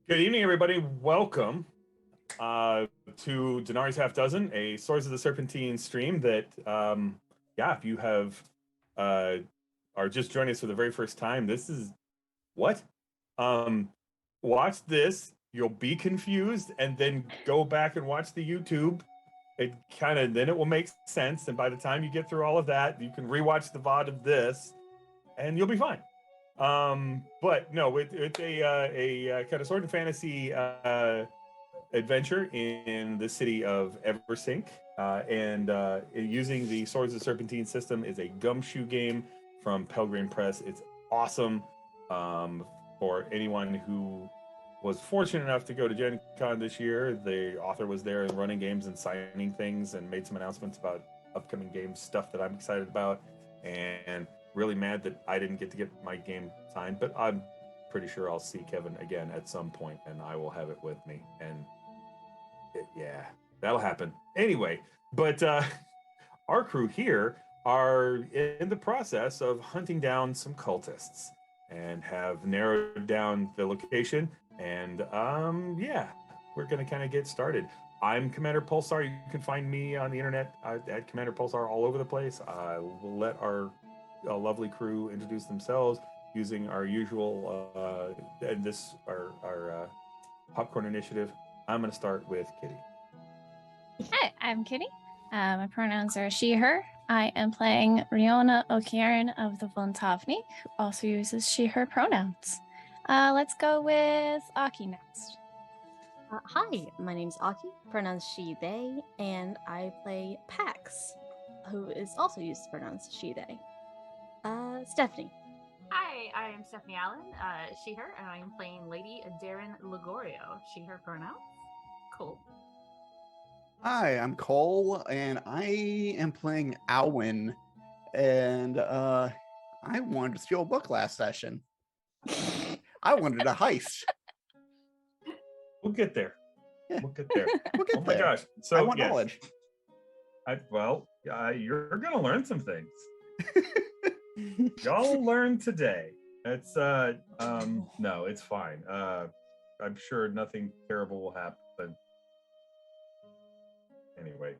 Good evening, everybody. Welcome to Denari's Half Dozen, a Swords of the Serpentine stream that, if you have are just joining us for the very first time, this is what? Watch this. You'll be confused, and then go back and watch the YouTube. Then it will make sense. And by the time you get through all of that, you can rewatch the VOD of this, and you'll be fine. But no, it's a kind of sword and fantasy adventure in the city of Eversink, and using the Swords of Serpentine system is a gumshoe game from Pelgrane Press. It's awesome for anyone who was fortunate enough to go to Gen Con this year. The author was there and running games and signing things and made some announcements about upcoming games, stuff that I'm excited about, and really mad that I didn't get to get my game signed, but I'm pretty sure I'll see Kevin again at some point, and I will have it with me, and that'll happen anyway. But our crew here are in the process of hunting down some cultists and have narrowed down the location, and we're gonna kind of get started. I'm Commander Pulsar. You can find me on the internet at Commander Pulsar all over the place. I will let our lovely crew introduce themselves using our usual our popcorn initiative. I'm going to start with Kitty. Hi, I'm Kitty. My pronouns are she, her. I am playing Riona O'Kieran of the Vuntavni, who also uses she, her pronouns. Let's go with Aki next. Hi, my name's Aki, pronouns she, they, and I play Pax, who is also used pronouns she, they. Stephanie. Hi, I am Stephanie Allen, she, her, and I am playing Lady Darren Ligorio, she, her pronouns. Cool. Hi, I'm Cole, and I am playing Alwyn, and I wanted to steal a book last session. I wanted a heist. We'll get there. Yeah. We'll get there. Oh my gosh. So I want knowledge. You're going to learn some things. Y'all learn today. It's no, it's fine. I'm sure nothing terrible will happen. Anyway,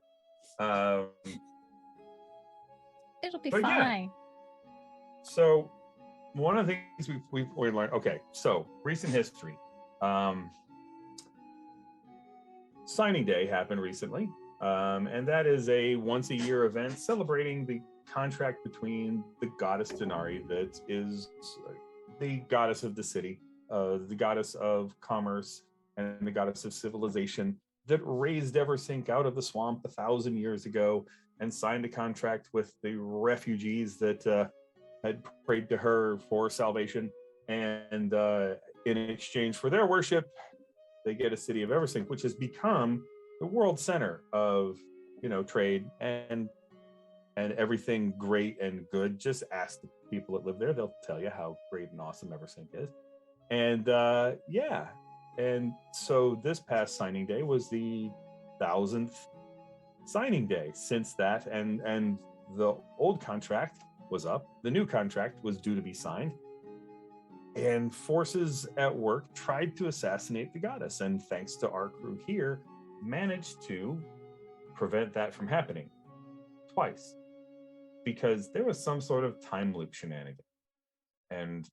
It'll be fine. Yeah. So one of the things we learned. Okay, so recent history. Signing Day happened recently, and that is a once-a-year event celebrating the contract between the goddess Denari, that is the goddess of the city, the goddess of commerce, and the goddess of civilization, that raised Eversink out of the swamp 1,000 years ago and signed a contract with the refugees that had prayed to her for salvation. And in exchange for their worship, they get a city of Eversink, which has become the world center of, trade and everything great and good. Just ask the people that live there; they'll tell you how great and awesome Eversink is. And and so this past signing day was the 1,000th signing day since that, and the old contract was up. The new contract was due to be signed, and forces at work tried to assassinate the goddess, and thanks to our crew here, managed to prevent that from happening twice, because there was some sort of time loop shenanigan. And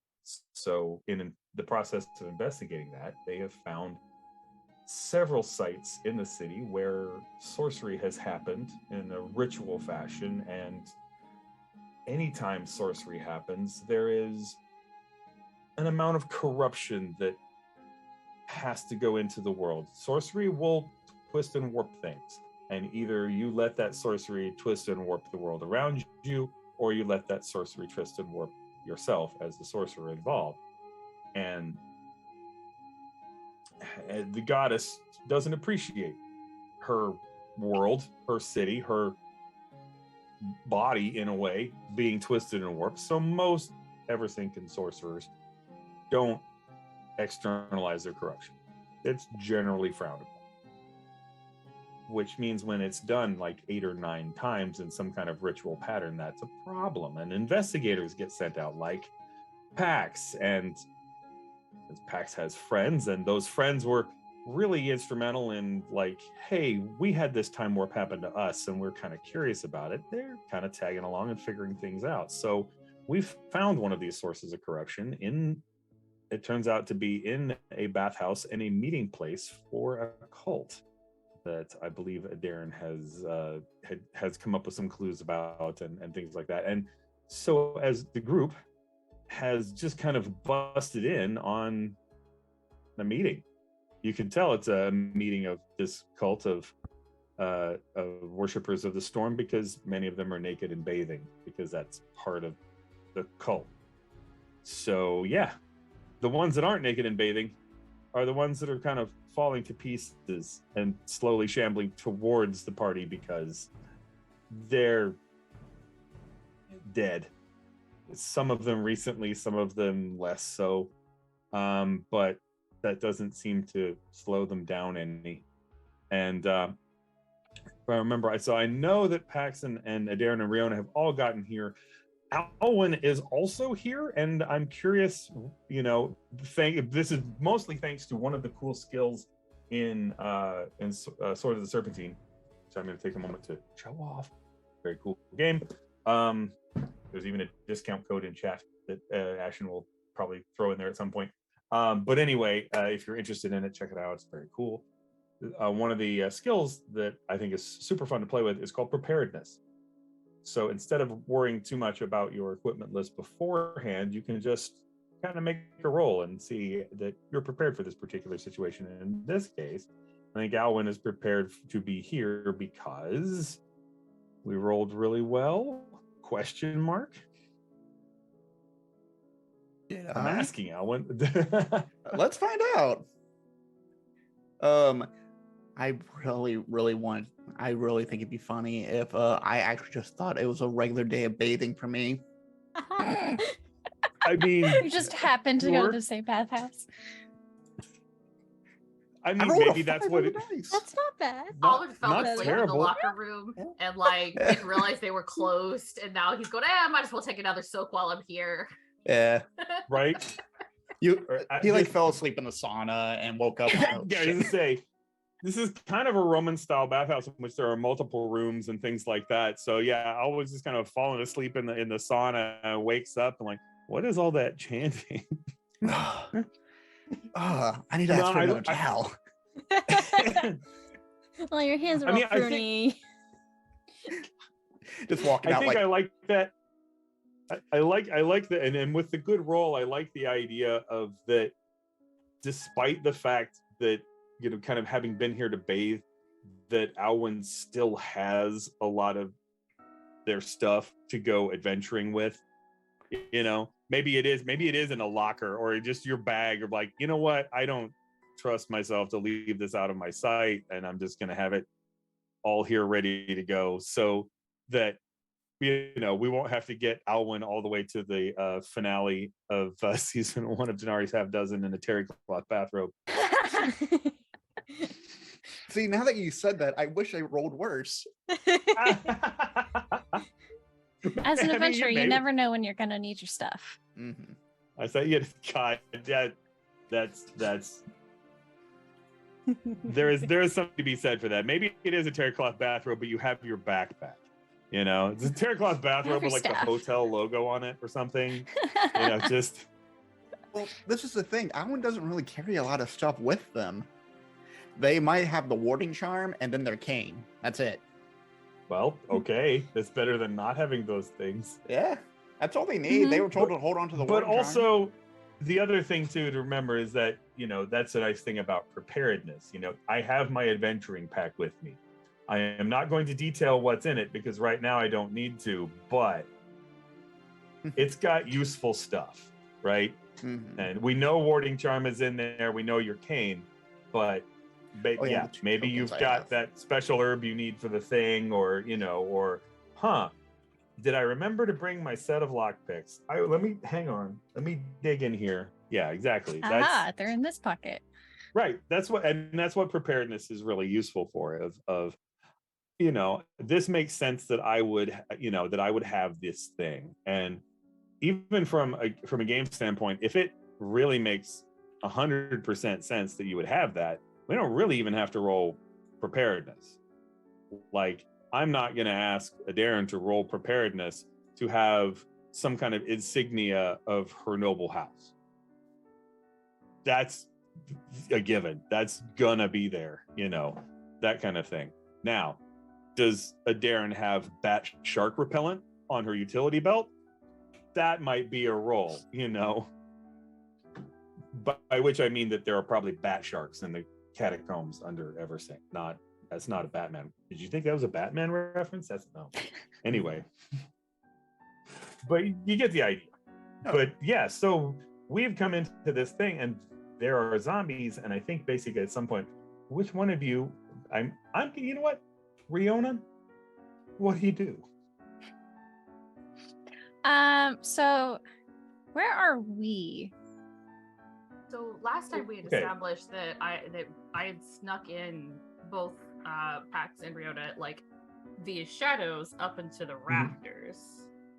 so in the process of investigating that, they have found several sites in the city where sorcery has happened in a ritual fashion, and anytime sorcery happens, there is an amount of corruption that has to go into the world. Sorcery will twist and warp things, and either you let that sorcery twist and warp the world around you, or you let that sorcery twist and warp yourself as the sorcerer involved. And the goddess doesn't appreciate her world, her city, her body, in a way, being twisted and warped. So most Eversinkin sorcerers don't externalize their corruption. It's generally frowned upon, which means when it's done like 8 or 9 times in some kind of ritual pattern, that's a problem. And investigators get sent out like Pax, and Since Pax has friends, and those friends were really instrumental in like, hey, we had this time warp happen to us and we're kind of curious about it. They're kind of tagging along and figuring things out. So we've found one of these sources of corruption in, it turns out to be in a bathhouse and a meeting place for a cult that I believe Darren has come up with some clues about and things like that. And so as the group has just kind of busted in on the meeting, you can tell it's a meeting of this cult of worshippers of the storm, because many of them are naked and bathing, because that's part of the cult. So yeah, the ones that aren't naked and bathing are the ones that are kind of falling to pieces and slowly shambling towards the party because they're dead. Some of them recently, some of them less so, but that doesn't seem to slow them down any. And if I remember, I know that Pax and Darren and Riona have all gotten here. Alwyn is also here, and I'm curious, you know, this is mostly thanks to one of the cool skills in Sword of the Serpentine, so I'm going to take a moment to show off. Very cool game. There's even a discount code in chat that Ashen will probably throw in there at some point. But anyway, if you're interested in it, check it out. It's very cool. One of the skills that I think is super fun to play with is called preparedness. So instead of worrying too much about your equipment list beforehand, you can just kind of make a roll and see that you're prepared for this particular situation. And in this case, I think Alwyn is prepared to be here because we rolled really well? Question mark? Yeah. I'm asking Alwyn. Let's find out. I really think it'd be funny if I actually just thought it was a regular day of bathing for me. I mean, You just happened to go to the same bathhouse. I mean, maybe that's what it is. That's not bad. Alden fell not asleep in the terrible. locker room and like didn't realize they were closed, and now he's going, I might as well take another soak while I'm here. Yeah. Right? He like fell asleep in the sauna and woke up. Yeah, I was gonna say, this is kind of a Roman style bathhouse in which there are multiple rooms and things like that. So yeah, I was just kind of falling asleep in the sauna and wakes up and like, what is all that chanting? I need to ask for another towel. Well, your hands are all pruny. Just walking out. I like that. I like that, and with the good roll, I like the idea of that. Despite the fact that, you know, kind of having been here to bathe, that Alwyn still has a lot of their stuff to go adventuring with. You know, maybe it is in a locker or just your bag, or like, you know what, I don't trust myself to leave this out of my sight, and I'm just going to have it all here ready to go, so that, you know, we won't have to get Alwyn all the way to the finale of season 1 of Denari's Half Dozen in a terry cloth bathrobe. See, now that you said that, I wish I rolled worse. As an adventurer, you never know when you're going to need your stuff. Mm-hmm. I said, yeah, God, that's there is something to be said for that. Maybe it is a terry cloth bathrobe, but you have your backpack. You know, it's a terry cloth bathrobe with like the hotel logo on it or something. You know, just. Well, this is the thing. Alwyn doesn't really carry a lot of stuff with them. They might have the warding charm and then their cane. That's it. Well, okay, that's better than not having those things. Yeah, that's all they need. Mm-hmm. They were told to hold on to the warding charm. But also, the other thing too to remember is that, you know, that's a nice thing about preparedness. You know, I have my adventuring pack with me. I am not going to detail what's in it because right now I don't need to, but it's got useful stuff, right? Mm-hmm. And we know warding charm is in there. We know your cane, but maybe you've got that special herb you need for the thing, or, you know, or, did I remember to bring my set of lockpicks? Let me dig in here. Yeah, exactly. They're in this pocket. Right. That's what preparedness is really useful for. Of you know, this makes sense that I would have this thing, and even from a game standpoint, if it really makes 100% sense that you would have that. We don't really even have to roll preparedness. Like, I'm not going to ask Darren to roll preparedness to have some kind of insignia of her noble house. That's a given. That's gonna be there, that kind of thing. Now, does Darren have bat shark repellent on her utility belt? That might be a roll, But by which I mean that there are probably bat sharks in the catacombs under Eversink. That's not a Batman. Did you think that was a Batman reference? That's no. Anyway. But you get the idea. Oh. But yeah, so we've come into this thing and there are zombies, and I think basically at some point, which one of you, I'm you know what? Riona, what do you do? So where are we? So last time we had established that I had snuck in both Pax and Riona, like these shadows up into the rafters.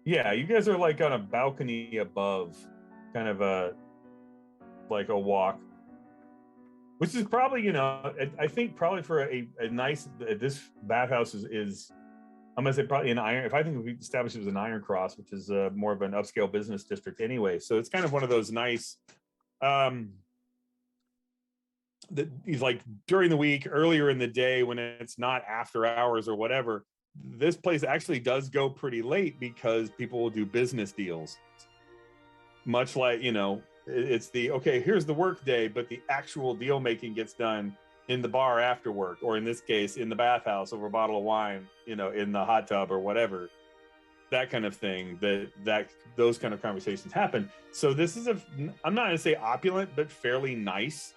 Yeah, you guys are like on a balcony above, kind of a walk, which is probably, I think probably for a nice, this bathhouse is I'm gonna say probably an iron. If I think we established it was an Iron Cross, which is more of an upscale business district anyway. So it's kind of one of those nice, that he's like during the week, earlier in the day when it's not after hours or whatever, this place actually does go pretty late because people will do business deals. Much like, it's here's the work day, but the actual deal making gets done in the bar after work, or in this case, in the bathhouse over a bottle of wine, in the hot tub or whatever, that kind of thing, that those kind of conversations happen. So this is I'm not gonna say opulent, but fairly nice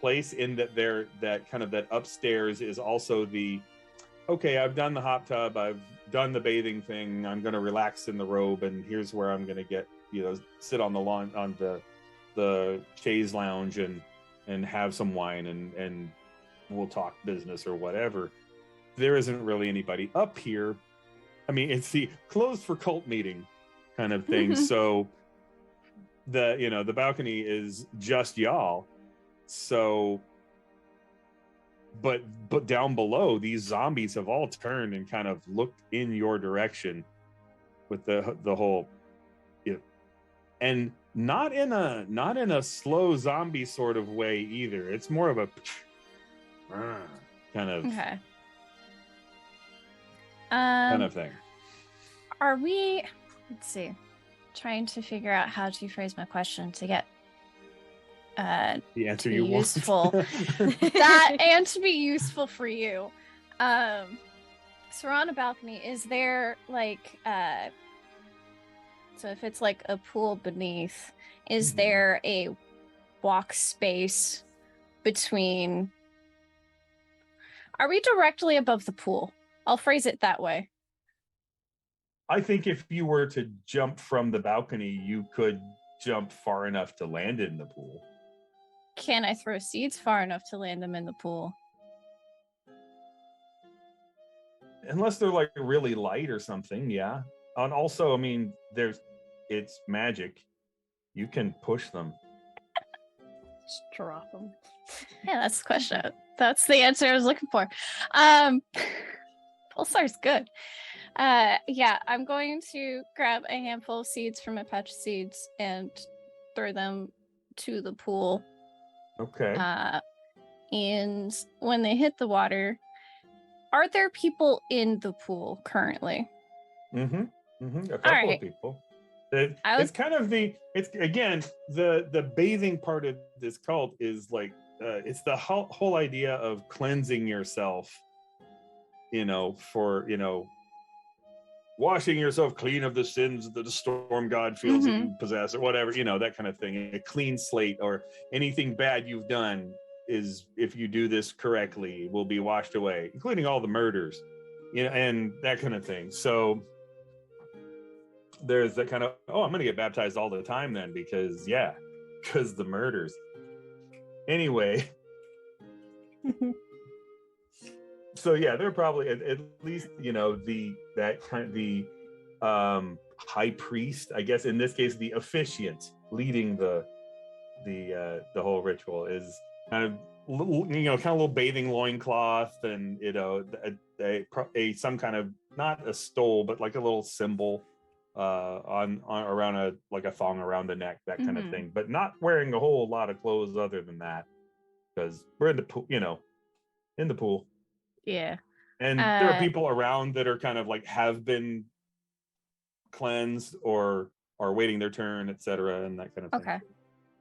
place in that that upstairs is also I've done the hot tub, I've done the bathing thing, I'm gonna relax in the robe, and here's where I'm gonna get, sit on the lawn, on the chaise lounge and have some wine and we'll talk business or whatever. There isn't really anybody up here. I mean, it's the closed for cult meeting kind of thing. So the balcony is just y'all. So but down below, these zombies have all turned and kind of looked in your direction with the whole, and not in a slow zombie sort of way either. It's more of a kind of kind of thing. Are we? Let's see. Trying to figure out how to phrase my question to get the answer to you be useful. want. That and to be useful for you. So we're on a balcony. Is there so if it's like a pool beneath, is there a walk space between? Are we directly above the pool? I'll phrase it that way. I think if you were to jump from the balcony, you could jump far enough to land in the pool. Can I throw seeds far enough to land them in the pool? Unless they're like really light or something, yeah. And also, I mean, it's magic. You can push them. Just drop them. Yeah, that's the question. That's the answer I was looking for. Pulsar's good. Yeah, I'm going to grab a handful of seeds from my patch of seeds and throw them to the pool. Okay. And when they hit the water, are there people in the pool currently? A couple of people. It's kind of it's again the bathing part of this cult is like it's the whole idea of cleansing yourself, for washing yourself clean of the sins that the storm god feels that you possess, or whatever, that kind of thing. A clean slate, or anything bad you've done is, if you do this correctly, will be washed away, including all the murders, and that kind of thing. So there's that kind of, I'm going to get baptized all the time then, because the murders. Anyway. So yeah, they're probably at least, the high priest, I guess in this case, the officiant leading the whole ritual is kind of kind of little bathing loincloth, and some kind of, not a stole, but like a little symbol on around a thong around the neck, that kind of thing, but not wearing a whole lot of clothes other than that, because we're in the pool, in the pool. Yeah. And there are people around that are kind of like have been cleansed or are waiting their turn, etc., and that kind of thing. Okay.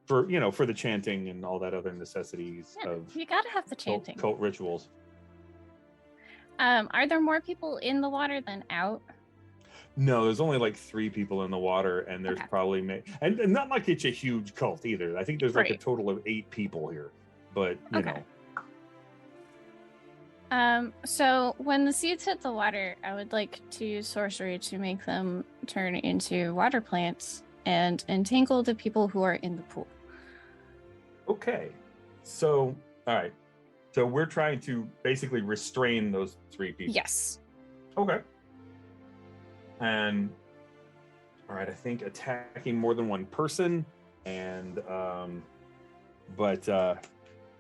For the chanting and all that other necessities of you gotta have the chanting. Cult rituals. Are there more people in the water than out? No, there's only like 3 people in the water, and there's probably and not like it's a huge cult either. I think there's like a total of 8 people here, but you know. So when the seeds hit the water, I would like to use sorcery to make them turn into water plants and entangle the people who are in the pool. Okay. So, all right. So we're trying to basically restrain those 3 people. Yes. Okay. And all right, I think attacking more than one person, and but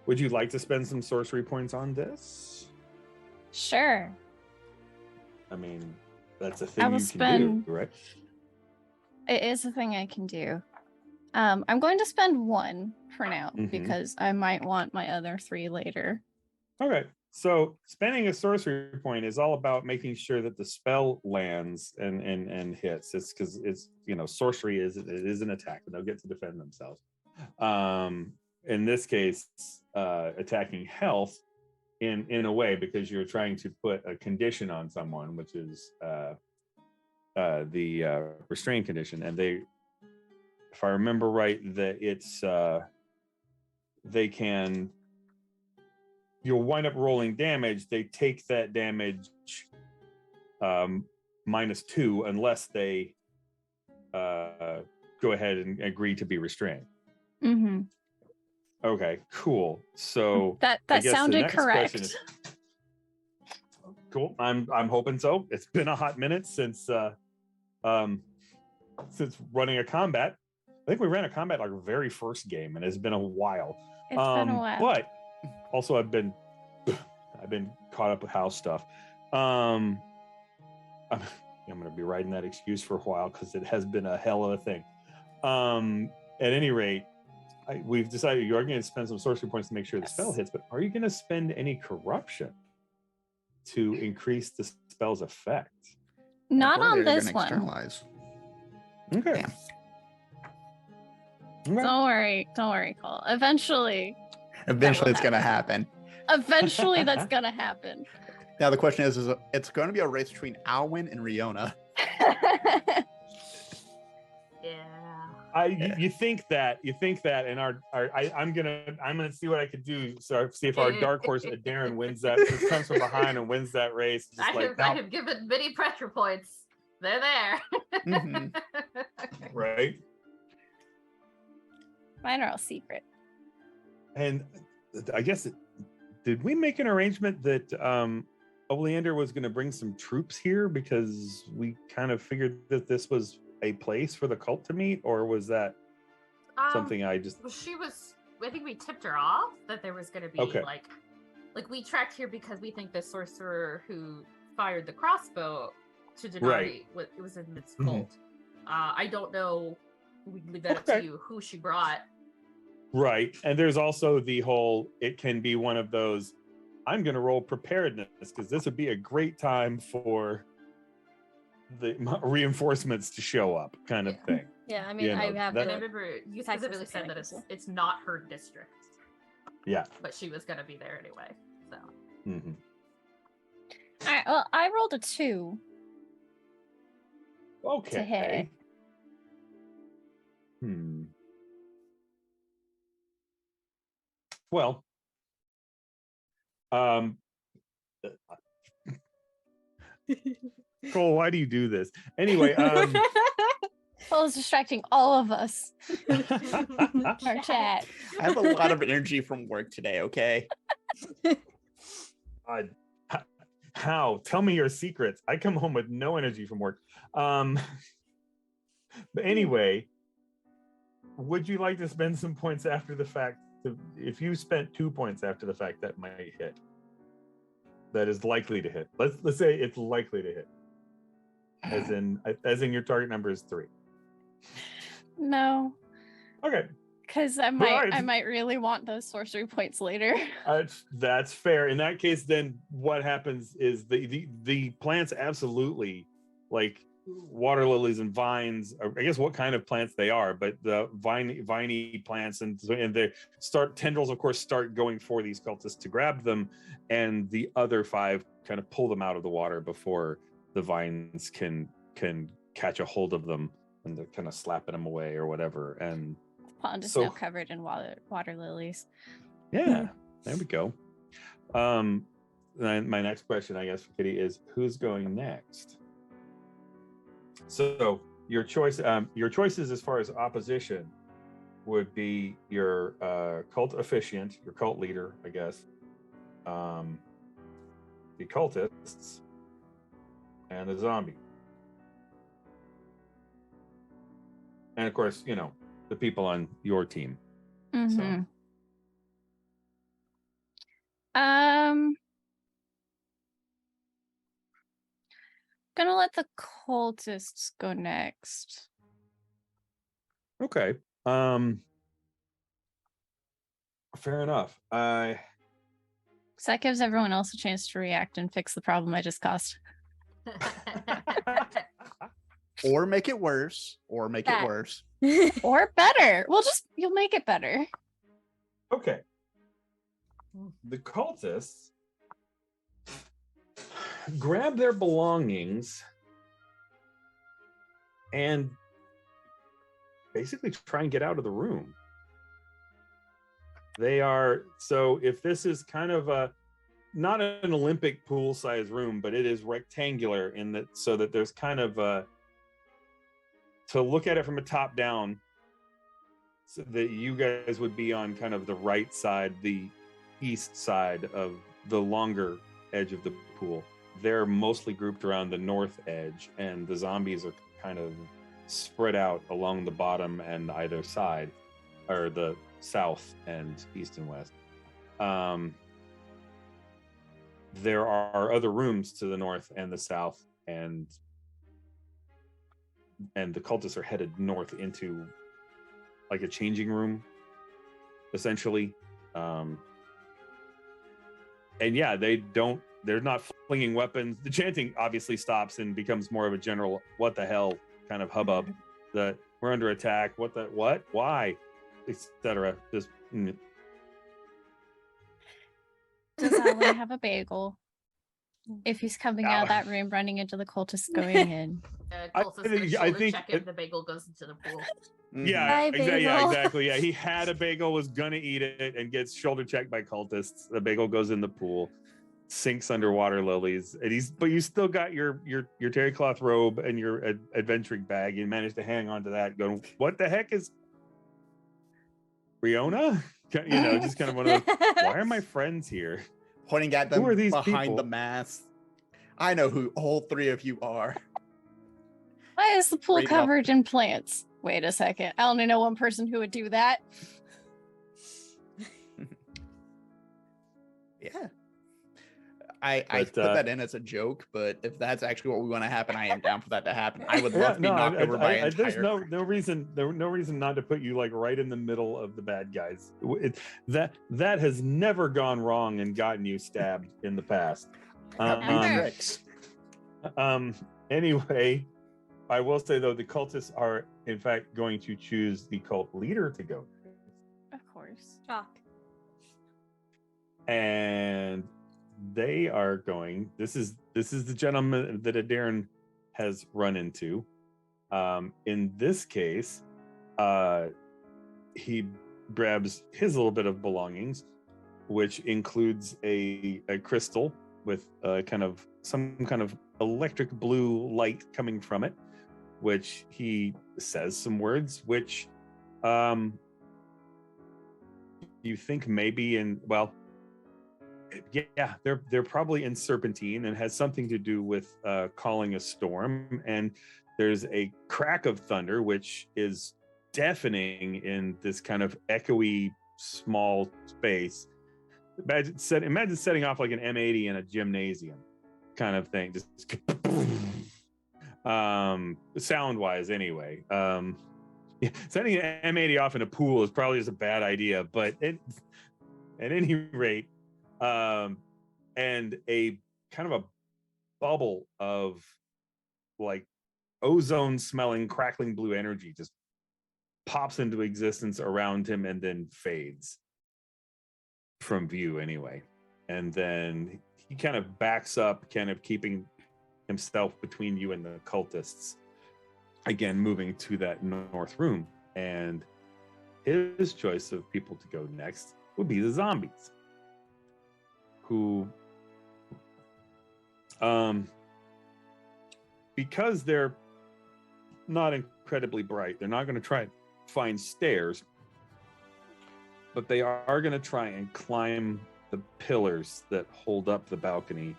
would you like to spend some sorcery points on this? Sure. I mean, that's a thing you can do, right? It is a thing I can do. I'm going to spend 1 for now because I might want my other 3 later. Okay. So spending a sorcery point is all about making sure that the spell lands and hits. It's because it's sorcery is an attack, and they'll get to defend themselves. In this case, attacking health in a way, because you're trying to put a condition on someone, which is the restraint condition, and they, if I remember right, that it's you'll wind up rolling damage. They take that damage -2 unless they go ahead and agree to be restrained. Okay, cool. So that sounded correct. Cool. I'm hoping so. It's been a hot minute since running a combat. I think we ran a combat like our very first game, and it's been a while. It's been a while. But also I've been caught up with house stuff. I'm going to be writing that excuse for a while because it has been a hell of a thing. At any rate, we've decided you are going to spend some sorcery points to make sure the spell hits, but are you going to spend any corruption to increase the spell's effect? Not on this one. Externalize. Okay. Yeah. Okay. Don't worry, Cole. Eventually it's going to happen. Eventually that's going to happen. Now the question is it's going to be a race between Alwyn and Riona. You think that, and I'm gonna see what I could do. So see if our dark horse Darren wins that, just comes from behind and wins that race. I have given many pressure points. They're there. Right. Mine are all secret. And I guess did we make an arrangement that Oleander was going to bring some troops here because we kind of figured that this was a place for the cult to meet, or was that something I just? Well, I think we tipped her off that there was going to be like we tracked here because we think the sorcerer who fired the crossbow to Denari was in this cult. I don't know. We can leave that up to you. Who she brought? Right, and there's also the whole. It can be one of those. I'm going to roll preparedness because this would be a great time for the reinforcements to show up, kind of thing. Yeah, I mean, I have. And I remember you specifically said that it's not her district. Yeah, but she was going to be there anyway. So. All right. Well, I rolled a 2. Okay. To hit. Well, Cole, why do you do this? Anyway, Well, it's distracting all of us. Our chat. I have a lot of energy from work today, okay? How? Tell me your secrets. I come home with no energy from work. But anyway, would you like to spend some points after the fact? If you spent 2 points after the fact, that might hit. That is likely to hit. Let's say it's likely to hit. As in your target number is 3. No. Okay. Because I might really want those sorcery points later. That's fair. In that case, then what happens is the plants absolutely, like water lilies and vines, I guess what kind of plants they are, but the viney plants, and they tendrils of course start going for these cultists to grab them, and the other 5 kind of pull them out of the water before the vines can catch a hold of them, and they're kind of slapping them away or whatever. And the pond is now covered in water lilies. Yeah, there we go. My next question, I guess, for Kitty is, who's going next? So your choices as far as opposition would be your cult officiant, your cult leader, I guess, the cultists, and the zombie. And of course, the people on your team. Mm-hmm. So. Gonna let the cultists go next. Okay. Fair enough. So that gives everyone else a chance to react and fix the problem I just caused. Or make it worse. Or make it worse. Or better. You'll make it better. Okay. The cultists grab their belongings and basically try and get out of the room. So if this is kind of not an Olympic pool size room, but it is rectangular in that, so that there's kind of to look at it from a top down, so that you guys would be on kind of the right side, the east side of the longer edge of the pool. They're mostly grouped around the north edge, and the zombies are kind of spread out along the bottom and either side, or the south and east and west. There are other rooms to the north and the south, and the cultists are headed north into like a changing room, essentially. And yeah, they're not flinging weapons. The chanting obviously stops and becomes more of a general what the hell kind of hubbub, that we're under attack, what, why, etc. Just Does Alan have a bagel? If he's coming out of that room running into the cultists going in. I think check the bagel goes into the pool. Yeah, exactly. Yeah, he had a bagel, was gonna eat it, and gets shoulder checked by cultists. The bagel goes in the pool, sinks under water lilies, but you still got your terry cloth robe and your adventuring bag. You managed to hang on to that, going, what the heck is Riona? Just kind of one of those, why are my friends here? Pointing at them Who are these behind people? the mask. I know who all 3 of you are. Why is the pool Straight covered in plants? Wait a second. I only know one person who would do that. Yeah. I put that in as a joke, but if that's actually what we want to happen, I am down for that to happen. I would love to be knocked over by an entire... There's no reason not to put you like right in the middle of the bad guys. That has never gone wrong and gotten you stabbed in the past. Anyway, I will say though, the cultists are in fact going to choose the cult leader to go. Of course. Shock. And they are going, this is the gentleman that Adarin has run into. In this case, he grabs his little bit of belongings, which includes a crystal with some kind of electric blue light coming from it, which he says some words, which you think maybe they're probably in Serpentine and has something to do with calling a storm. And there's a crack of thunder, which is deafening in this kind of echoey small space. Imagine setting off like an M80 in a gymnasium kind of thing, just sound wise anyway. Setting an M80 off in a pool is probably just a bad idea, but at any rate, and a kind of a bubble of like ozone smelling crackling blue energy just pops into existence around him and then fades from view anyway. And then he kind of backs up, kind of keeping himself between you and the cultists, again moving to that north room. And his choice of people to go next would be the zombies, who because they're not incredibly bright, they're not going to try and find stairs, but they are going to try and climb the pillars that hold up the balcony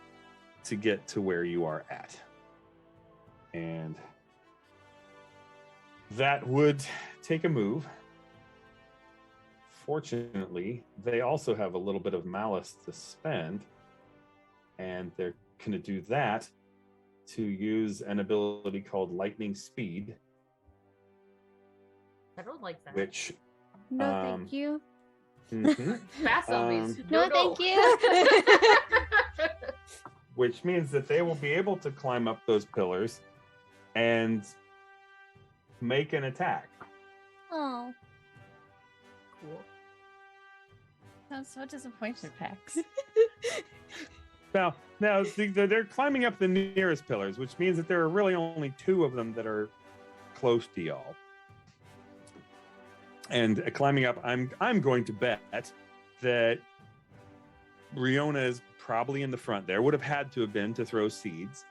to get to where you are at. And that would take a move. Fortunately, they also have a little bit of malice to spend, and they're going to do that to use an ability called Lightning Speed. I don't like that. Which No, thank you. Fast zombies. No, thank you. Which means that they will be able to climb up those pillars and make an attack. Oh. Cool. Sounds so disappointed, Pax. Now they're climbing up the nearest pillars, which means that there are really only two of them that are close to y'all. And climbing up, I'm going to bet that Riona is probably in the front there. Would have had to have been to throw seeds.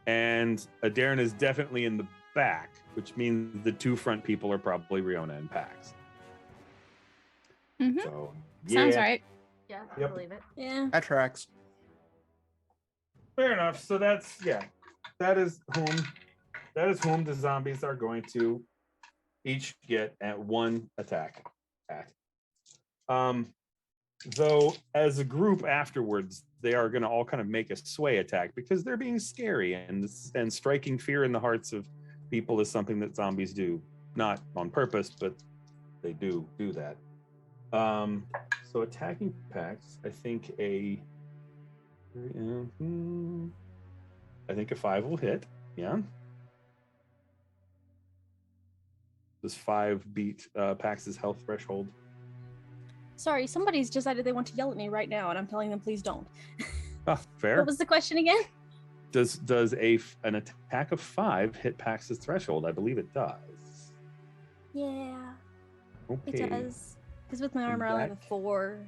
And Adarin is definitely in the back, which means the two front people are probably Riona and Pax. Mm-hmm. So, Sounds right. Yeah, I Yep. believe it. Yeah. That tracks. Fair enough. So that is whom the zombies are going to each get at one attack at. Though as a group afterwards, they are going to all kind of make a sway attack because they're being scary, and striking fear in the hearts of people is something that zombies do, not on purpose, but they do that. So attacking Pax, I think a 5 will hit. Yeah. Does 5 beat Pax's health threshold? Sorry, somebody's decided they want to yell at me right now, and I'm telling them please don't. Fair. What was the question again? Does an attack of 5 hit Pax's threshold? I believe it does. Yeah, Okay. it does. Because with my armor, I have a 4.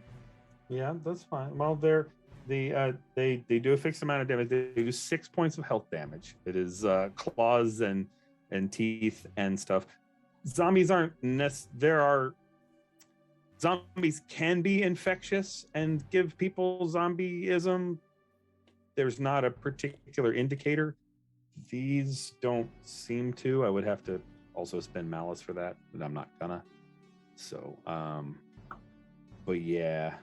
Yeah, that's fine. Well, they do a fixed amount of damage. They do 6 points of health damage. It is claws and teeth and stuff. Zombies aren't zombies can be infectious and give people zombieism. There's not a particular indicator. These don't seem to. I would have to also spend malice for that, but I'm not gonna. So, but yeah,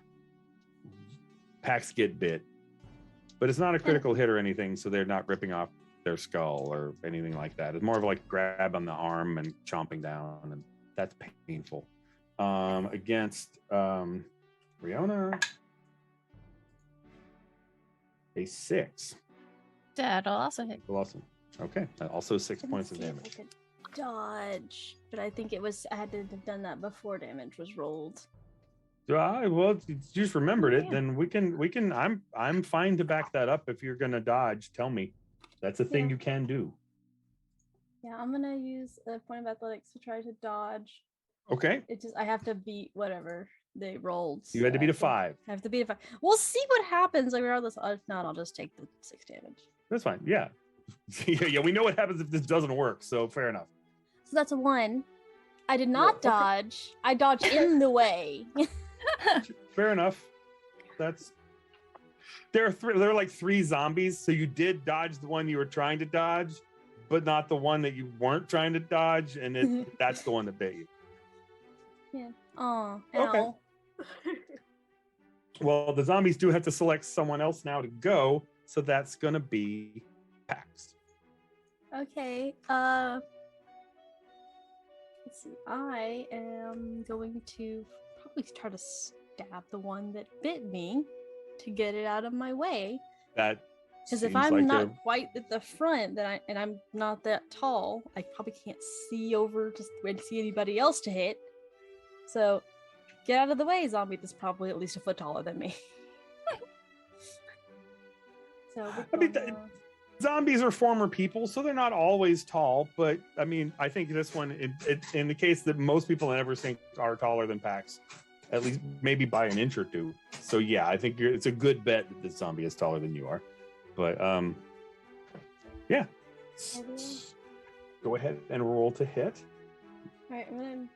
Pax get bit, but it's not a critical hit or anything, so they're not ripping off their skull or anything like that. It's more of like grab on the arm and chomping down, and that's painful. Against Riona, a 6. That'll also hit. Awesome. Okay, also 6 points of See if damage. I could dodge, but I think I had to have done that before damage was rolled. Well, if you just remembered it, Yeah. then we can. I'm fine to back that up. If you're gonna dodge, tell me. That's a thing Yeah. you can do. Yeah, I'm gonna use a point of athletics to try to dodge. Okay. I have to beat whatever they rolled. You had to so beat I a 5. I have to beat a 5. We'll see what happens. Like regardless, if not, I'll just take the 6 damage. That's fine. Yeah. Yeah. We know what happens if this doesn't work. So fair enough. So that's a 1. I did not okay. dodge. I dodged in the way. Fair enough. There are like 3 zombies, so you did dodge the one you were trying to dodge, but not the one that you weren't trying to dodge, and that's the one that bit you. Yeah. Oh, Okay. ow. Well, the zombies do have to select someone else now to go, so that's gonna be Pax. Okay. Let's see. I am going to probably try to stab the one that bit me to get it out of my way. That Because if seems I'm like not quite at the front, then I'm not that tall, I probably can't see over to see anybody else to hit. So, get out of the way, zombie that's probably at least a foot taller than me. So I mean, zombies are former people, so they're not always tall. But I mean, I think this one, in the case that most people I ever think are taller than Pax, at least maybe by an inch or two. So yeah, I think it's a good bet that the zombie is taller than you are. But yeah, go ahead and roll to hit. All right, I'm gonna...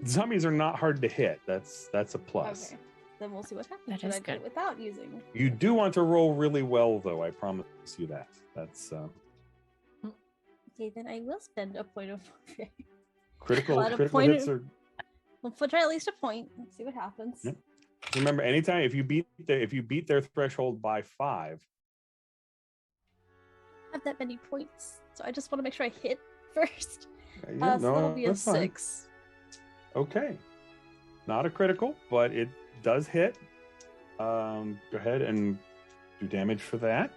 Zombies are not hard to hit. That's a plus. Okay, then we'll see what happens. That when is I do good. it without using. You do want to roll really well, though. I promise you that. That's Okay, then I will spend a point of. critical. At a Critical point hits are. We'll try at least a point. Let's see what happens. Yep. Remember, anytime if you beat their threshold by 5. I have that many points, so I just want to make sure I hit first. Yeah, So that'll be a that's fine. 6. Okay, not a critical, but it does hit. Go ahead and do damage for that.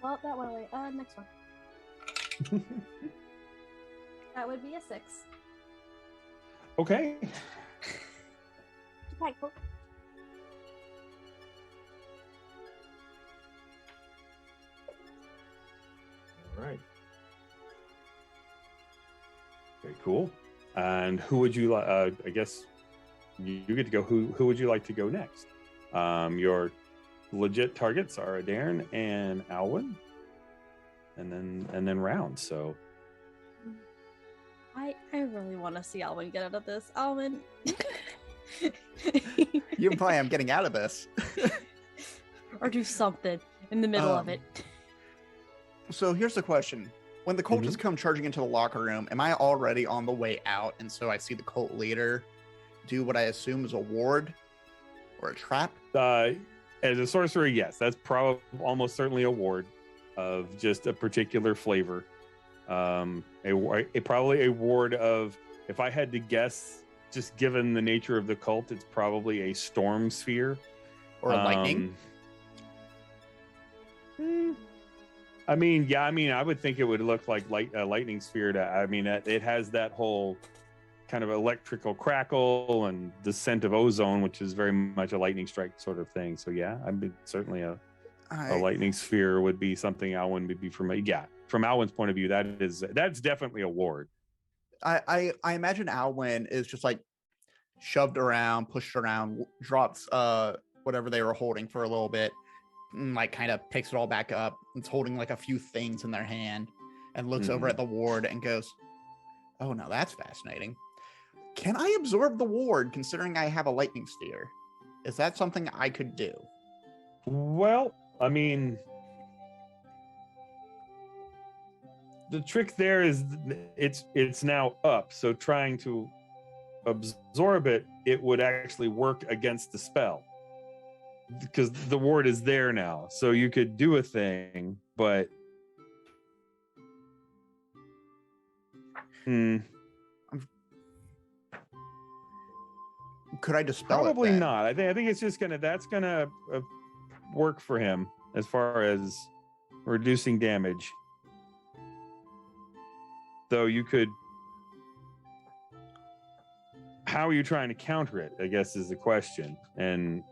Well, that went away. Next one. That would be a 6. Okay. Right, cool. All right. Okay, cool. And who would you like? I guess you get to go. Who would you like to go next? Your legit targets are Adairn and Alwyn, and then round. So I really want to see Alwyn get out of this. Alwyn. You imply I'm getting out of this. Or do something in the middle of it. So here's the question. When the cultists come charging into the locker room, am I already on the way out? And so I see the cult leader do what I assume is a ward or a trap? as a sorcerer, yes, that's probably almost certainly a ward of just a particular flavor. Probably a ward of, if I had to guess, just given the nature of the cult, it's probably a storm sphere. Or a lightning? I mean, I would think it would look like a lightning sphere. It has that whole kind of electrical crackle and descent of ozone, which is very much a lightning strike sort of thing. So yeah, I mean, certainly a lightning sphere would be something Alwyn would be familiar. Yeah, from Alwyn's point of view, that's definitely a ward. I imagine Alwyn is just like shoved around, pushed around, drops whatever they were holding for a little bit, and like kind of picks it all back up. It's holding like a few things in their hand and looks over at the ward and goes, "Oh, now that's fascinating. Can I absorb the ward considering I have a lightning sphere? Is that something I could do?" Well, I mean, the trick there is it's now up, so trying to absorb it would actually work against the spell because the ward is there now. So you could do a thing, but could I dispel it? Probably then? not. I think it's just that's gonna work for him as far as reducing damage. Though you could, how are you trying to counter it, I guess, is the question. And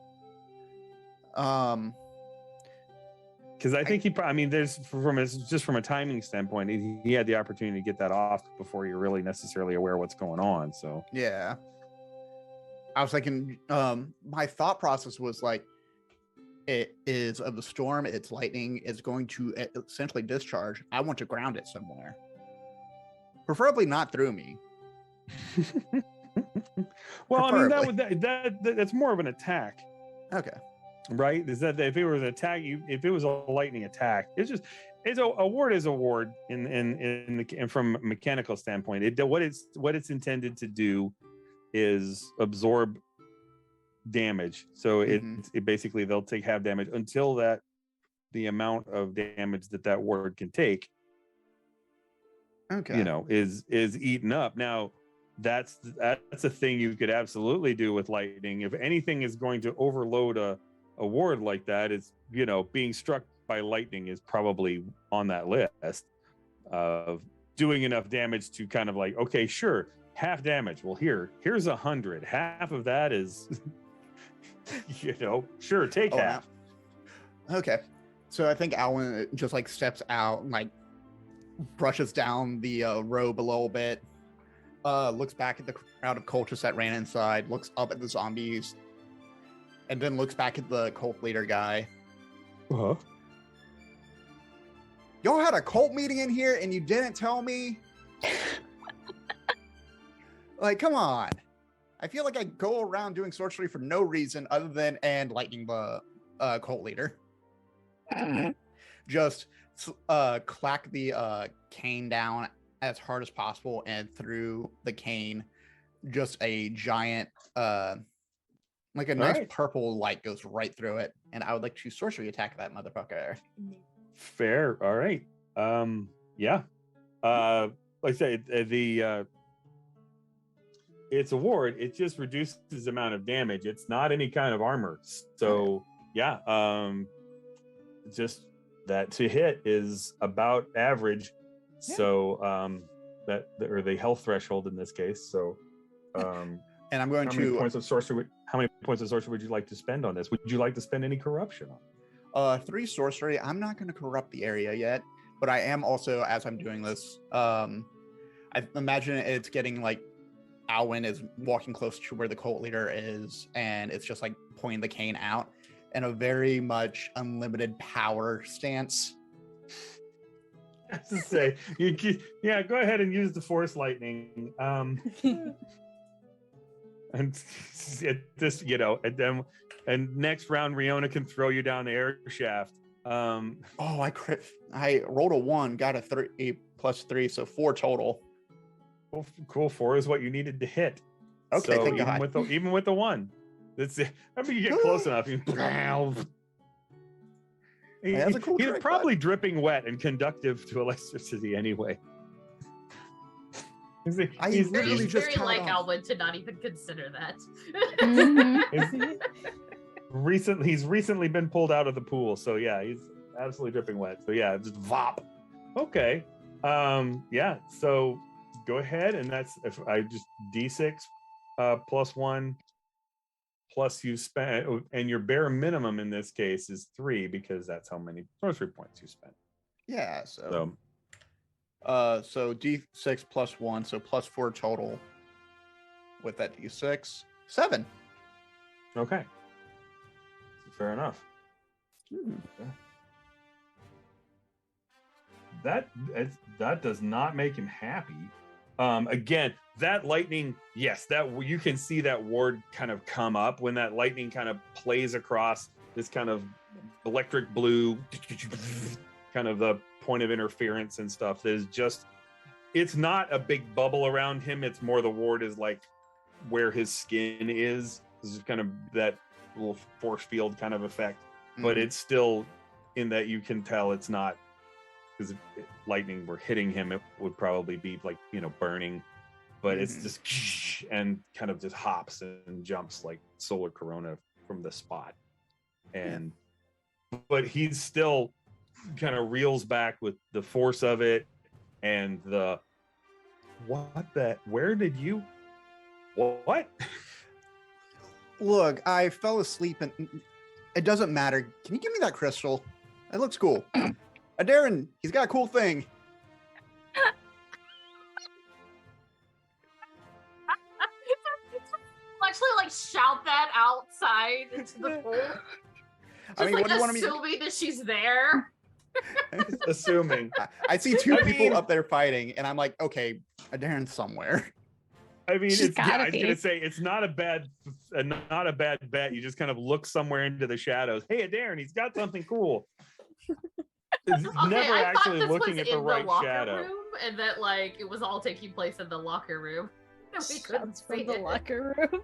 because I think there's from a timing standpoint, he had the opportunity to get that off before you're really necessarily aware what's going on. So yeah, I was thinking, my thought process was like, it is of the storm, it's lightning, it's going to essentially discharge. I want to ground it somewhere. Preferably not through me. Well, preferably. I mean, that's more of an attack. Okay. Right? Is that if it was an attack, if it was a lightning attack, it's just a ward is a ward and from a mechanical standpoint. What it's intended to do is absorb damage. So it basically they'll take half damage until the amount of damage that ward can take, is eaten up. Now that's a thing you could absolutely do with lightning. If anything is going to overload a ward like that, is being struck by lightning is probably on that list of doing enough damage to kind of like, okay, sure, half damage. Well, here's 100. Half of that is, sure, take half. Okay. So I think Alwyn just like steps out and like brushes down the robe a little bit, looks back at the crowd of cultists that ran inside, looks up at the zombies, and then looks back at the cult leader guy. Uh-huh. Y'all had a cult meeting in here and you didn't tell me? Like, come on. I feel like I go around doing sorcery for no reason other than lightning the cult leader. Just clack the cane down as hard as possible, and through the cane, just a giant, like a nice purple light goes right through it. And I would like to sorcery attack that motherfucker. Fair. All right. Yeah. Like I say, it's a ward. It just reduces the amount of damage. It's not any kind of armor. So yeah. Just that to hit is about average. Yeah. So or the health threshold in this case. So and I'm going how many points of sorcery would you like to spend on this? Would you like to spend any corruption on? 3 sorcery. I'm not going to corrupt the area yet, but I am also, as I'm doing this, I imagine it's getting like Alwyn is walking close to where the cult leader is, and it's just like pointing the cane out in a very much unlimited power stance. That's to say, go ahead and use the force lightning. And this, and next round, Riona can throw you down the air shaft. I rolled a 1, got a 3 plus 3, so 4 total. Cool. 4 is what you needed to hit. Okay, so thank even God. Even with the 1, that's it. I mean, you get close enough. That's a cool he's trick, probably dripping wet and conductive to electricity anyway. He's very like Alwyn to not even consider that. He's recently been pulled out of the pool, so yeah, he's absolutely dripping wet. So yeah, just vop. Okay. Yeah. So go ahead, and that's if I just D6 plus 1 plus you spent, and your bare minimum in this case is 3 because that's how many sorcery points you spent. Yeah. So D6 plus 1, so plus 4 total. With that D6, 7. Okay. Fair enough. Okay. That does not make him happy. Again, that lightning, yes, that you can see that ward kind of come up when that lightning kind of plays across this kind of electric blue, kind of the point of interference and stuff. That is just, it's not a big bubble around him. It's more the ward is like where his skin is. This is kind of that little force field kind of effect, but it's still in that you can tell it's not, because if lightning were hitting him, it would probably be like, burning, but it's just and kind of just hops and jumps like solar corona from the spot. And but he's still kind of reels back with the force of it and where did you what? Look, I fell asleep and it doesn't matter. Can you give me that crystal? It looks cool. Darren, he's got a cool thing. Actually, like shout that outside into the pool. Just what do you want assuming that she's there. Assuming. I see 2 people up there fighting, and I'm like, okay, Darren's somewhere. I mean, I was gonna say it's not a bad bet. You just kind of look somewhere into the shadows. Hey, Darren, he's got something cool. never I actually thought this looking was at the in right locker shadow. room, and that like it was all taking place in the locker room. And we couldn't Shouts from see the it. locker room.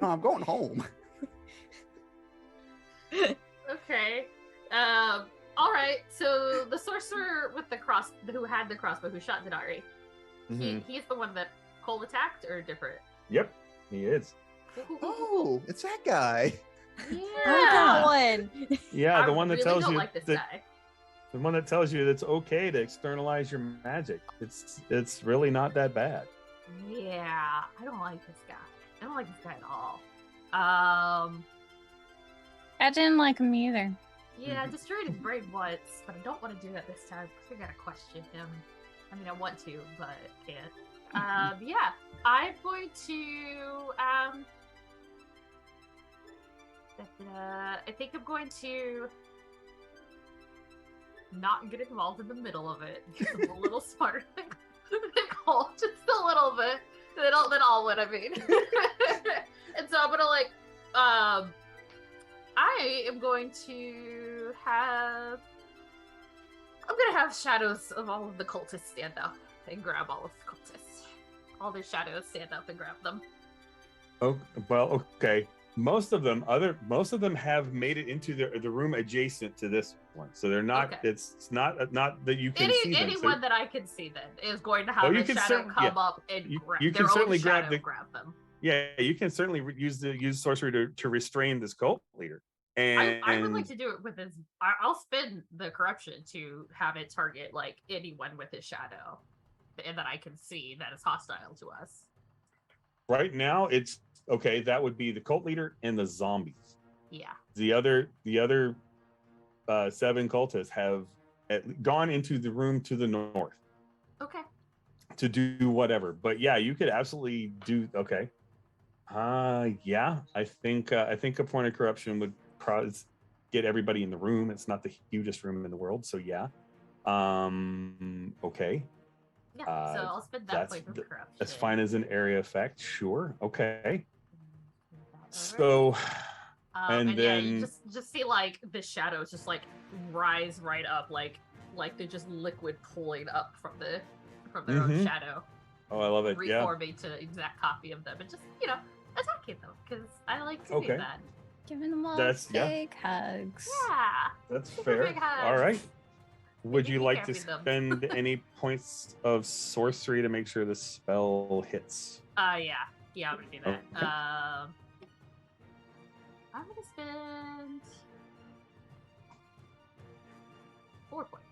No, I'm going home. Okay. All right. So the sorcerer with the who had the crossbow, who shot Denari, he's the one that Cole attacked, or different? Yep, he is. Oh, it's that guy. Yeah. That one. Yeah, the one that really tells don't you like this that, guy. the one that tells you that it's okay to externalize your magic. It's really not that bad. Yeah, I don't like this guy. I don't like this guy at all. I didn't like him either. Yeah, I destroyed his brain once, but I don't want to do that this time because we gotta question him. I mean, I want to, but can't. Yeah, I'm going to I think I'm going to not get involved in the middle of it. Because I'm a little smarter than Cole, just a little bit. Than Alwyn, I mean. And so I'm gonna I am going to have shadows of all of the cultists stand up and grab all of the cultists. All their shadows stand up and grab them. Oh, well, okay. Most of them have made it into the room adjacent to this one, so they're not. Okay. It's not that you can see them. Anyone that I can see then is going to have a shadow come up and grab. You can certainly grab them. Yeah, you can certainly use sorcery to restrain this cult leader. And I would like to do it with his. I'll spin the corruption to have it target like anyone with his shadow, and that I can see that is hostile to us. Right now, it's okay. That would be the cult leader and the zombies. Yeah. The other 7 cultists have gone into the room to the north. Okay. To do whatever, but yeah, you could absolutely do. Okay. Yeah, I think a point of corruption would get everybody in the room. It's not the hugest room in the world, so yeah. Okay. Yeah, so I'll spend that point of corruption. That's fine as an area effect, sure. Okay. So, and then yeah, you just see like the shadows just like rise right up, like they're just liquid pulling up from their own shadow. Oh, I love it. Reforming to exact copy of them, and just attacking them because I like to do that. Giving them all big hugs. Yeah. That's fair. All right. Would you like to spend any points of sorcery to make sure the spell hits? Yeah, I'm gonna do that. Okay. I'm gonna spend 4 points.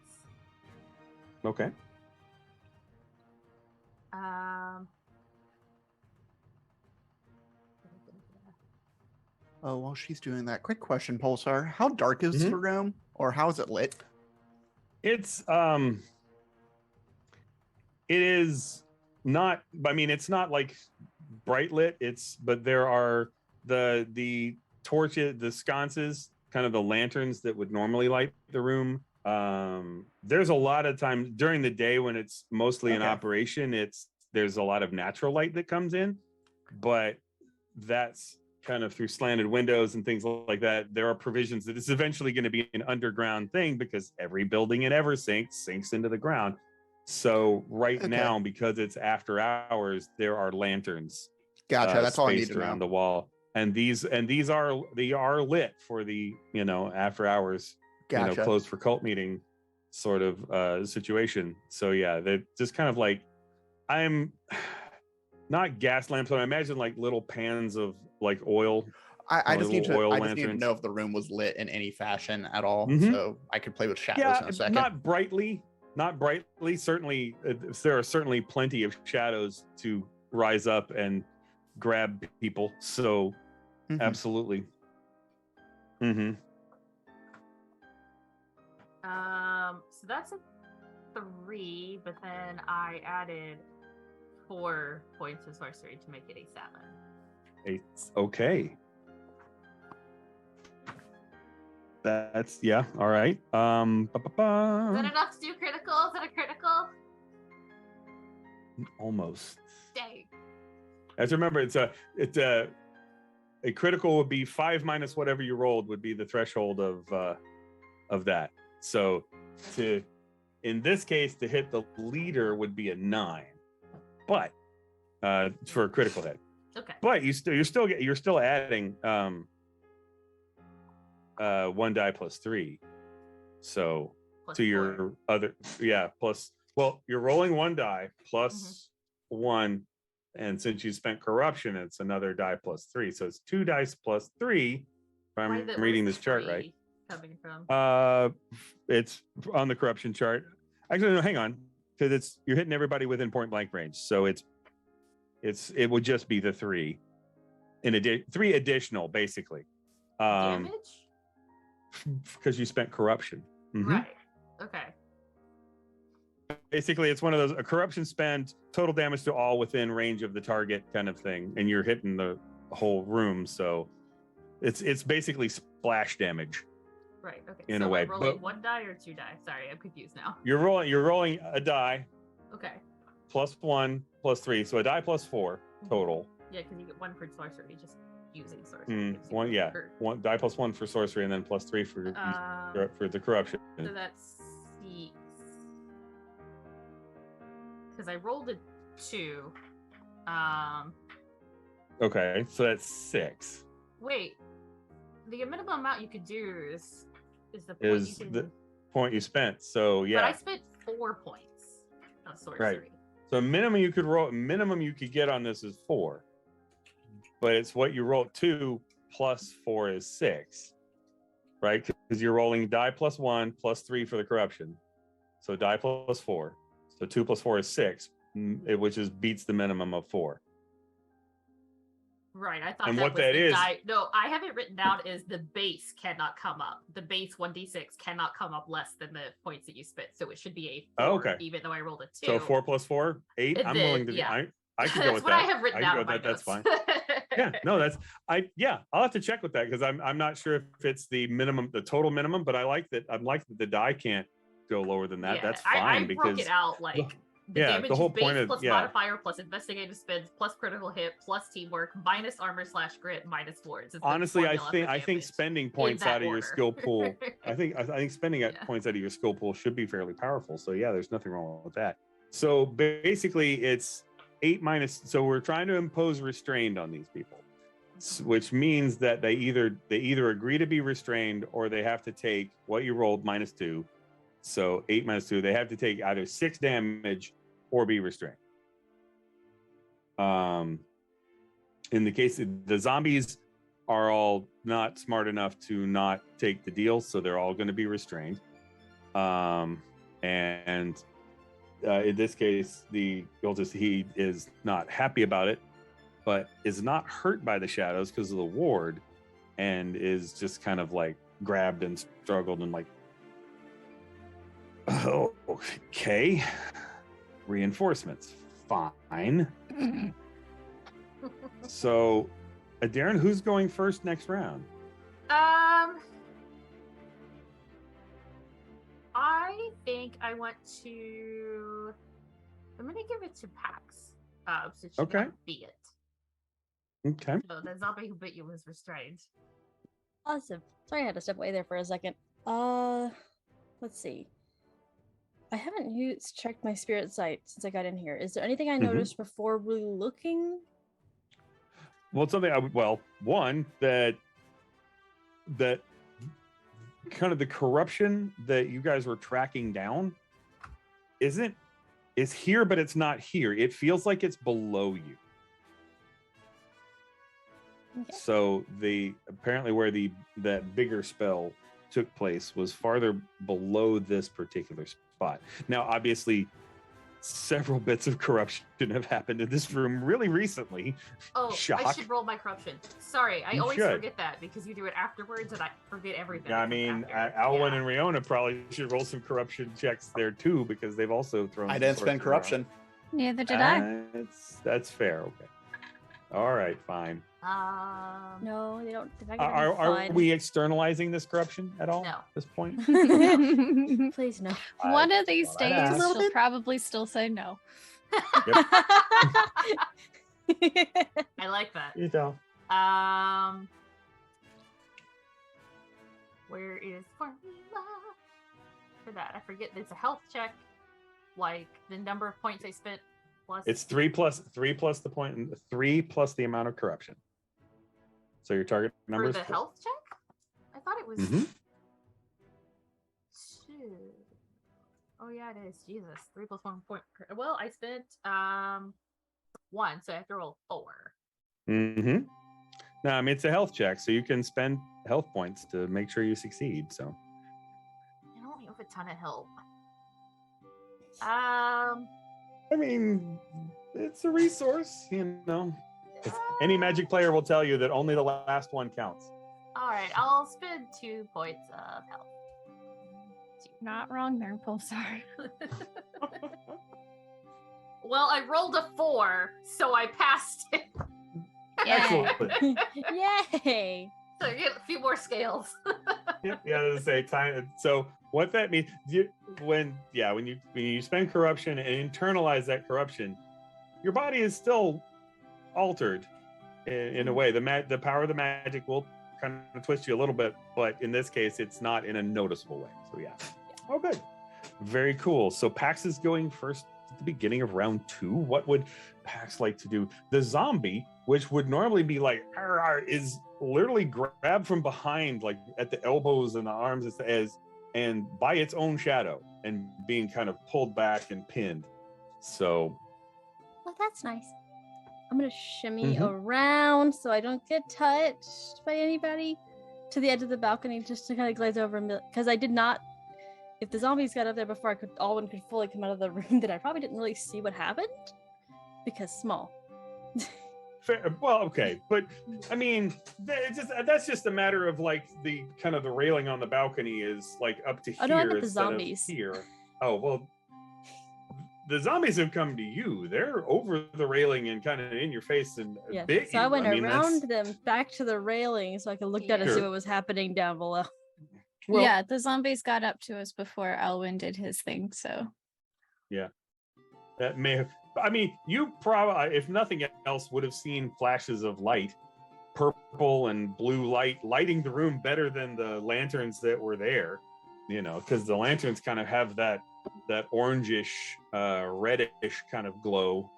Okay. Oh, while she's doing that, quick question, Pulsar. How dark is the room, or how is it lit? It is not. I mean, it's not like bright lit. But there are the torches, the sconces, kind of the lanterns that would normally light the room. There's a lot of times during the day when it's mostly in operation. There's a lot of natural light that comes in, but that's kind of through slanted windows and things like that. There are provisions that it's eventually going to be an underground thing because every building it ever sinks into the ground. So now, because it's after hours, there are lanterns. Gotcha. That's all I need to around know. the wall, and these are lit for the after hours, closed for cult meeting sort of situation. So yeah, they're just kind of like, I'm not gas lamps, but I imagine like little pans of like oil. I just need to know if the room was lit in any fashion at all, so I could play with shadows in a second. Not brightly. Certainly, there are certainly plenty of shadows to rise up and grab people. So, absolutely. So that's a 3, but then I added 4 points of sorcery to make it a 7. It's okay. That's all right. Is that enough to do critical? Is that a critical? Almost. Dang. As remember, it's a critical would be 5 minus whatever you rolled would be the threshold of that. So in this case, to hit the leader would be a 9, but for a critical hit. Okay. But you're still adding 1 die plus 3. So Plus to 4. your other plus. Well, you're rolling 1 die plus 1, and since you spent corruption, it's another die plus 3. So it's 2 dice plus 3. If I'm reading this chart right. Coming from? It's on the corruption chart. Actually, no, hang on, because you're hitting everybody within point blank range. So it would just be the 3 3 additional, basically. Damage? Because you spent corruption. Right. Okay. Basically, it's one of those a corruption spend, total damage to all within range of the target kind of thing, and you're hitting the whole room. So it's basically splash damage. Right. Okay. In so a way, rolling 1 die or 2 die? Sorry, I'm confused now. You're rolling a die. Okay. Plus 1 plus 3, so a die plus 4 total. Yeah, because you get 1 for sorcery, just using sorcery. 1 die plus 1 for sorcery, and then plus 3 for the corruption. So that's 6. Because I rolled a 2. Okay, so that's 6. Wait, the minimum amount you could do is the point the point you spent. So yeah. But I spent 4 points of sorcery. Right. So minimum you could get on this is 4. But it's what you roll 2 plus 4 is 6. Right? Because you're rolling die plus 1 plus 3 for the corruption. So die plus 4. So 2 plus 4 is 6, which beats the minimum of 4. Right, I thought and that what was that the is. die. No, I have it written down as the base cannot come up. The base 1d6 cannot come up less than the points that you spent. So it should be a 4, even though I rolled a 2. So 4 plus 4, 8. I'm willing to. Yeah. I can go with that. That's what I have written down in my That's notes. fine. Yeah, no, I'll have to check with that because I'm not sure if it's the minimum, the total minimum, but I like that the die can't go lower than that. Yeah, that's fine I because broke it out like the damage the whole is base point plus modifier plus investigative spins plus critical hit plus teamwork minus armor / grit minus wards. Honestly, I think spending points out of your skill pool. I think spending points out of your skill pool should be fairly powerful. So yeah, there's nothing wrong with that. So basically, it's 8 minus. So we're trying to impose restrained on these people, which means that they either agree to be restrained or they have to take what you rolled minus 2. So 8 minus 2, they have to take either 6 damage or be restrained. In the case of the zombies are all not smart enough to not take the deal, so they're all going to be restrained. In this case, the cultist, he is not happy about it, but is not hurt by the shadows because of the ward, and is just kind of like grabbed and struggled and like, oh, okay. Reinforcements. Fine. So, Darren, who's going first next round? I think I want to. I'm going to give it to Pax. So she can be it. Okay. So the zombie who bit you was restrained. Awesome. Sorry, I had to step away there for a second. Let's see. I haven't checked my spirit sight since I got in here. Is there anything I noticed before really looking? Well, something one that kind of the corruption that you guys were tracking down is here, but it's not here. It feels like it's below you. Okay. So apparently where that bigger spell took place was farther below this particular spot. Now, obviously, several bits of corruption have happened in this room really recently. Oh, Shock. I should roll my corruption. Sorry, I always forget that because you do it afterwards and I forget everything. I mean, Alwyn and Riona probably should roll some corruption checks there too because they've also thrown. I didn't spend corruption. Neither did I. That's fair. Okay. All right. Fine. No, they don't. Are we externalizing this corruption at all at this point? No. Please no. One of these days, she'll probably still say no. Yep. I like that. You know. Where is formula? for that? I forget. It's a health check, like the number of points I spent plus. It's 3 plus the point, and 3 plus the amount of corruption. So your target number for is the health check. I thought it was. Mm-hmm. 2. Oh yeah, it is. Jesus, 3 plus 1 point. Well, I spent 1, so I have to roll 4. Mm-hmm. No, I mean it's a health check, so you can spend health points to make sure you succeed. So I don't have a ton of help. I mean, it's a resource, you know. Any Magic player will tell you that only the last one counts. All right, I'll spend 2 points of health. Not wrong there, Pulsar. Well, I rolled a 4, so I passed it. Excellent. Yay! So you get a few more scales. Yep, yeah, to say time. So what that means, when you spend corruption and internalize that corruption, your body is still altered in a way. The power of the magic will kind of twist you a little bit, but in this case, it's not in a noticeable way. So yeah. Oh, good. Very cool. So Pax is going first at the beginning of round 2. What would Pax like to do? The zombie, which would normally be like, "Arr, arr," is literally grabbed from behind, like at the elbows and the arms, and by its own shadow, and being kind of pulled back and pinned. So, Well, that's nice. I'm gonna shimmy around so I don't get touched by anybody to the edge of the balcony, just to kind of glaze over, because I did not. If the zombies got up there before Alwyn could fully come out of the room, then I probably didn't really see what happened because small. fair, well, okay, but I mean, that's just a matter of like the kind of the railing on the balcony is like up to here. Oh no, I meant the instead of zombies. Here. Oh well, the zombies have come to you. They're over the railing and kind of in your face and Yeah. bit So I went mean, around them back to the railing so I could look down and see Sure. what was happening down below. Well, yeah, the zombies got up to us before Alwyn did his thing, so. that may have. I mean, you probably, if nothing else, would have seen flashes of light, purple and blue light, lighting the room better than the lanterns that were there. You know, because the lanterns kind of have that orangish, reddish kind of glow.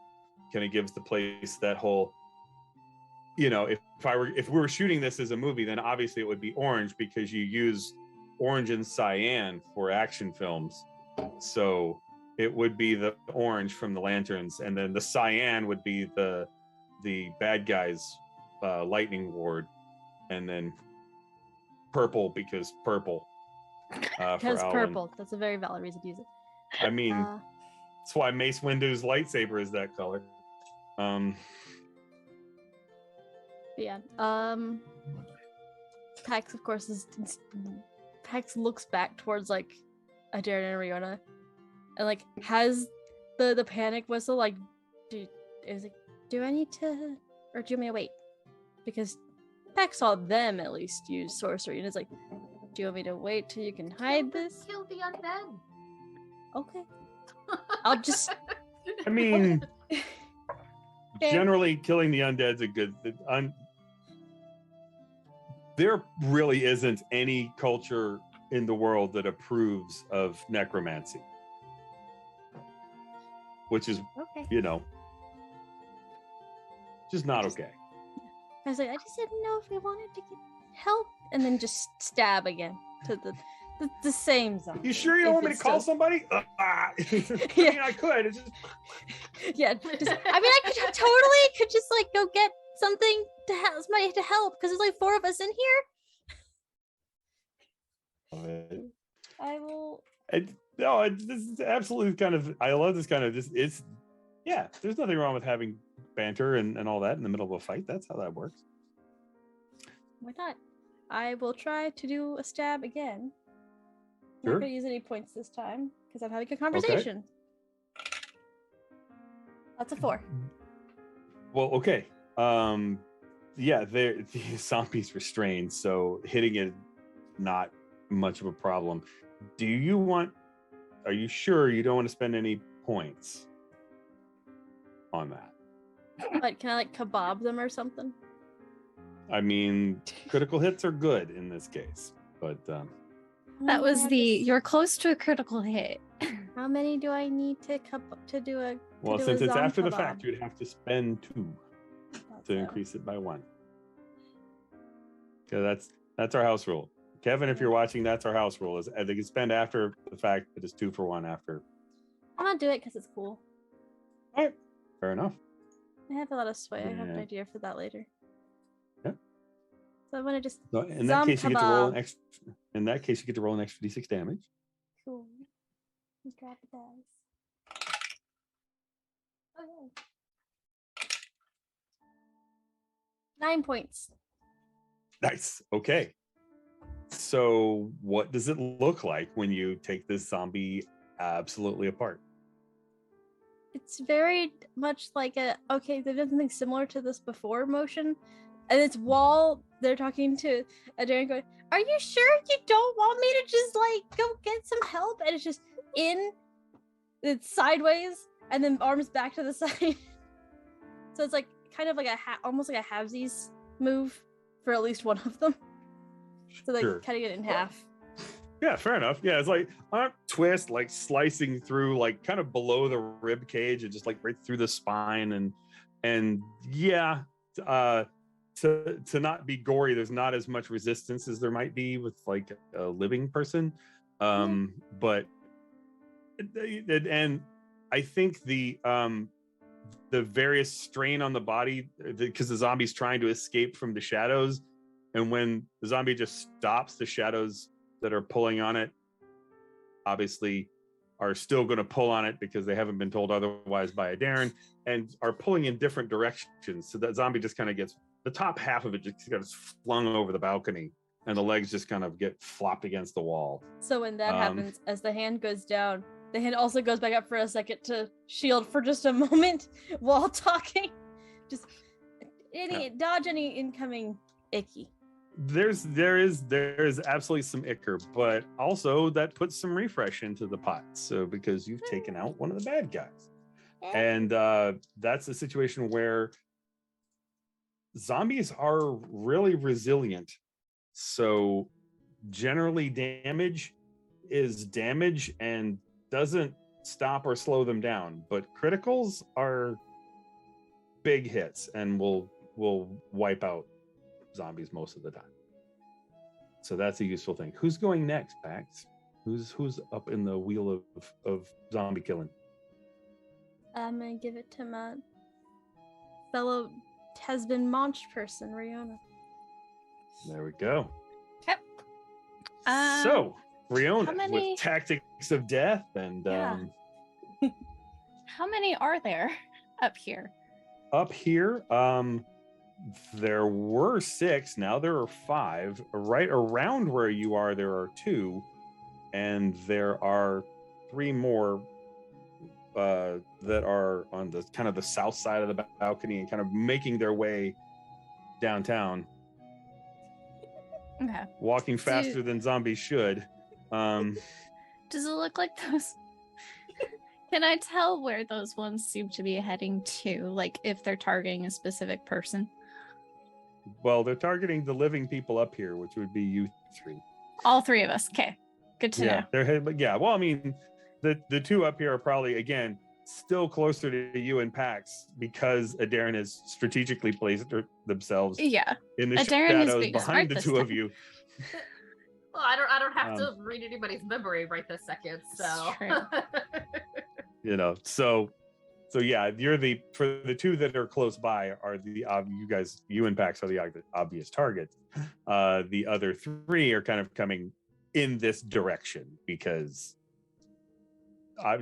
Kind of gives the place that whole. You know, if we were shooting this as a movie, then obviously it would be orange because you use orange and cyan for action films. So it would be the orange from the lanterns, and then the cyan would be the bad guys' lightning ward, and then purple because purple. Because for Alwyn. purple. That's a very valid reason to use it. I mean, that's why Mace Windu's lightsaber is that color. Yeah. Pax, of course, Pax looks back towards like Adair and Riona, and like has the panic whistle. Like, do I need to, or do you want me to wait? Because Pax saw them at least use sorcery, and it's like, do you want me to wait till you can hide this? Kill the undead. Okay. I'll just. I mean, Fair. generally killing the undead's a good. There really isn't any culture in the world that approves of necromancy, which is, Okay. you know, just not okay. I was like, I just didn't know if we wanted to get help, and then just stab again to the same zombie. You sure you don't if want me to it's call still- somebody? I mean, I could. It's just, Yeah, I totally could just like go get something to help somebody to help because there's like 4 of us in here. I will. this is absolutely kind of. I love this kind of. It's yeah. There's nothing wrong with having banter and all that in the middle of a fight. That's how that works. Why not? I will try to do a stab again. Sure. Not gonna use any points this time because I'm having a conversation. That's a 4. Well, okay. Yeah, the zombie's restrained, so hitting it not much of a problem. Are you sure you don't want to spend any points on that? But can I like kebab them or something? I mean, critical hits are good in this case, but That was you're close to a critical hit. How many do I need to do a? Well, since it's after the fact, you'd have to spend 2 to increase it by 1. So that's our house rule. Kevin, if you're watching, that's our house rule. Is they can spend after the fact, it is 2 for 1 after. I'm gonna do it because it's cool. All right, fair enough. I have a lot of sway. I have an idea for that later. Yeah. So I'm gonna just. So in that case, you get to roll an extra. In that case, you get to roll an extra d6 damage. Cool. Let's grab the dice. Okay. 9 points. Nice. Okay. So what does it look like when you take this zombie absolutely apart? It's very much like they've done something similar to this before motion. And it's while they're talking to Darren going, are you sure you don't want me to just like go get some help? And it's just it's sideways and then arms back to the side. So it's like kind of like almost like a halvesies move for at least one of them. So like cutting it in half. Yeah, fair enough. Yeah, it's like twist, like slicing through, like kind of below the rib cage and just like right through the spine, and yeah, to not be gory, there's not as much resistance as there might be with like a living person, but and I think the various strain on the body, because the zombie's trying to escape from the shadows, and when the zombie just stops, the shadows that are pulling on it obviously are still going to pull on it because they haven't been told otherwise by a Darren, and are pulling in different directions. So that zombie just kind of gets, the top half of it just gets flung over the balcony, and the legs just kind of get flopped against the wall. So when that happens, as the hand goes down, the hand also goes back up for a second to shield for just a moment while talking. Just dodge any incoming icky. There is absolutely some ichor, but also that puts some refresh into the pot. So because you've taken out one of the bad guys, and that's a situation where zombies are really resilient. So generally, damage is damage and doesn't stop or slow them down. But criticals are big hits and will wipe out zombies most of the time. So that's a useful thing. Who's going next, Pax? Who's up in the wheel of zombie killing? I'm gonna give it to my fellow has-been launched person, Riona. There we go. Okay. So Riona with tactics of death and how many are there up here? Up here, there were 6. Now there are 5. Right around where you are, there are 2, and there are 3 more that are on the kind of the south side of the balcony and kind of making their way downtown. Okay. Walking faster than zombies should. Does it look like those? Can I tell where those ones seem to be heading to? Like if they're targeting a specific person? Well, they're targeting the living people up here, which would be you 3. All 3 of us. Okay. Good to know. But well, I mean, the 2 up here are probably, again, still closer to you and Pax because Adarin has strategically placed themselves in the shadows behind the 2 of you. Well, I don't have to read anybody's memory right this second, so. So yeah, for the 2 that are close by are you and Pax are the obvious targets. The other 3 are kind of coming in this direction because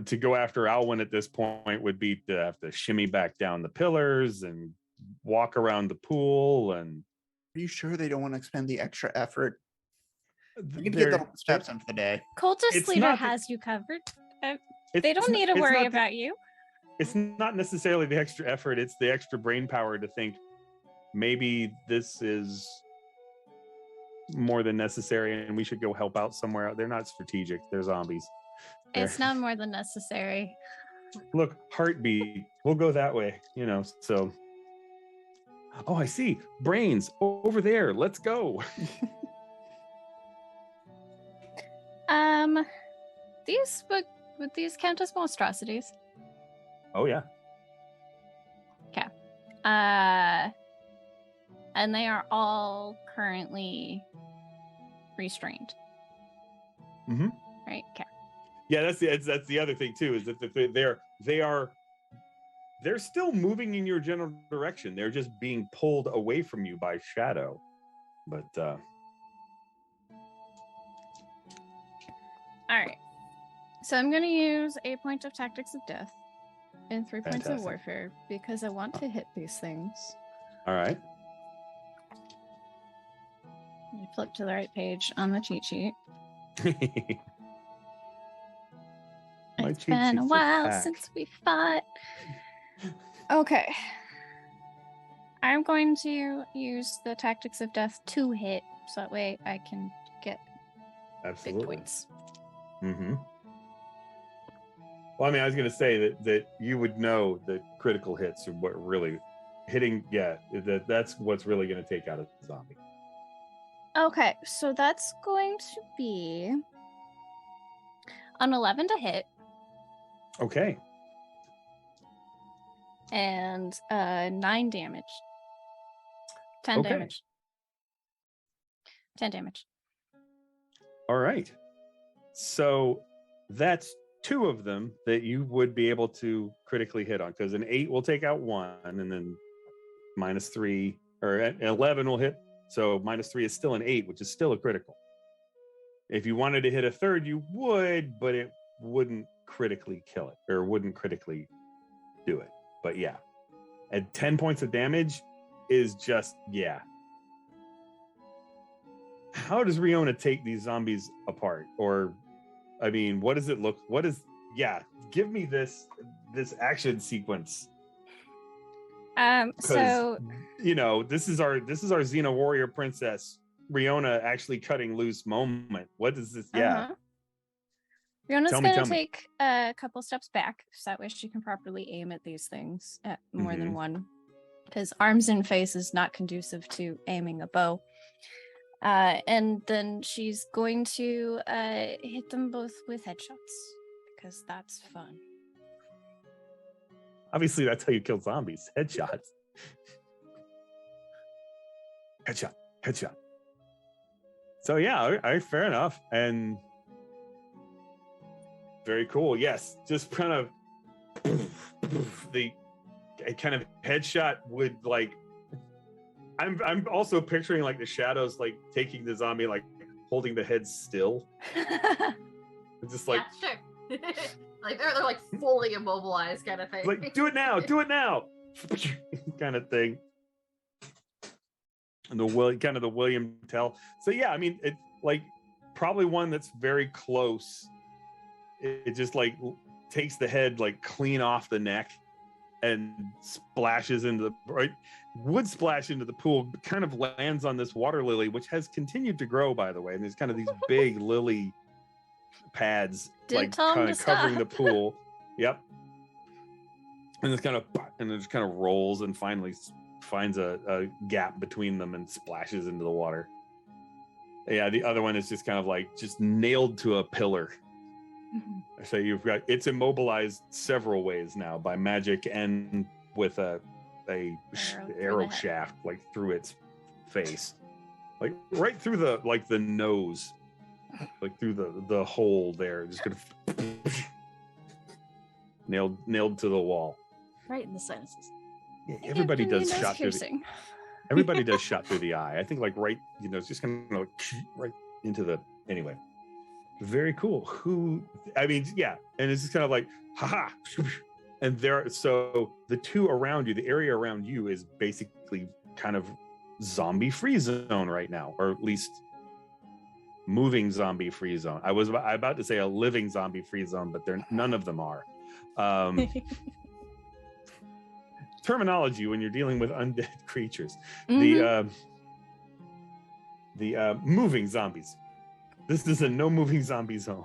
to go after Alwyn at this point would be to have to shimmy back down the pillars and walk around the pool. And are you sure they don't want to expend the extra effort? You can get the steps in for the day. Cultist leader has you covered. They don't need to worry about you. It's not necessarily the extra effort, it's the extra brain power to think maybe this is more than necessary and we should go help out somewhere. They're not strategic, they're zombies. It's not more than necessary. Look, heartbeat, we'll go that way, so. Oh, I see. Brains over there. Let's go. These would these count as monstrosities? Oh yeah. Okay. And they are all currently restrained. Mm-hmm. Right. Okay. Yeah, that's the other thing too, is that they're still moving in your general direction. They're just being pulled away from you by shadow. But all right. So I'm going to use a point of Tactics of Death and 3 points of Warfare because I want to hit these things. All right. Let me flip to the right page on the cheat sheet. It's been a while since we fought. Okay. I'm going to use the Tactics of Death to hit, so that way I can get big points. Mm-hmm. Well, I mean, I was going to say that you would know that critical hits are what really hitting. Yeah, that's what's really going to take out a zombie. Okay, so that's going to be an 11 to hit. Okay. And 9 damage. 10 damage. 10 damage. All right. So that's 2 of them that you would be able to critically hit on, because an 8 will take out 1, and then -3, or an 11 will hit. So -3 is still an 8, which is still a critical. If you wanted to hit a third, you would, but it wouldn't critically kill it, or wouldn't critically do it. But yeah, at 10 points of damage is just, yeah. How does Riona take these zombies apart? Or, I mean, what does it look? Give me this action sequence. So you know, this is our Xena warrior princess Riona actually cutting loose moment. What does this? Yeah. Riona's going to take a couple steps back, so that way she can properly aim at these things at more than one. Because arms and face is not conducive to aiming a bow. And then she's going to hit them both with headshots, because that's fun. Obviously, that's how you kill zombies. Headshots. Headshot. So yeah, all right, fair enough. And very cool. Yes, just kind of a kind of headshot would, like, I'm also picturing like the shadows like taking the zombie, like holding the head still. It's just like, yeah, sure. Like they're like fully immobilized kind of thing. Like, do it now kind of thing. And the William Tell. So yeah, I mean, it like probably one that's very close. It just like takes the head like clean off the neck and splashes into would splash into the pool, but kind of lands on this water lily, which has continued to grow, by the way. And there's kind of these big lily pads kind of covering the pool. Yep. And it's kind of, and it just kind of rolls and finally finds a gap between them and splashes into the water. Yeah, the other one is just kind of like just nailed to a pillar. Mm-hmm. So it's immobilized several ways now by magic and with a arrow shaft like through its face, like right through the nose, like through the hole there, just gonna nailed to the wall, right in the sinuses. Yeah, everybody does shot through everybody does shot through the eye. I think like right, it's just kind of like right into the anyway. Very cool. And it's just kind of like, haha. And so the two around you, the area around you is basically kind of zombie free zone right now, or at least moving zombie free zone. I was about to say a living zombie free zone, but none of them are. Terminology when you're dealing with undead creatures. Mm-hmm. The moving zombies. This is a no moving zombie zone,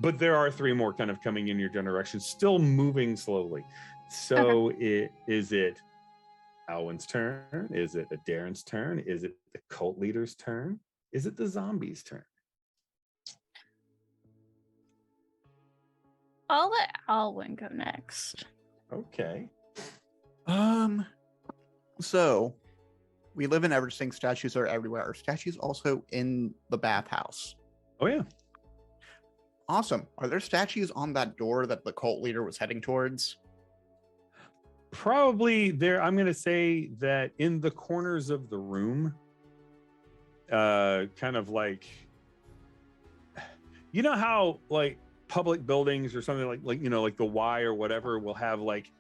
but there are 3 more kind of coming in your direction, still moving slowly. So is it Alwyn's turn? Is it Darren's turn? Is it the cult leader's turn? Is it the zombie's turn? I'll let Alwyn go next. Okay. So we live in everything. Statues are everywhere. Are statues also in the bathhouse? Oh yeah. Awesome. Are there statues on that door that the cult leader was heading towards? Probably there. I'm going to say that in the corners of the room, kind of like, you know how like public buildings or something like like the Y or whatever will have like,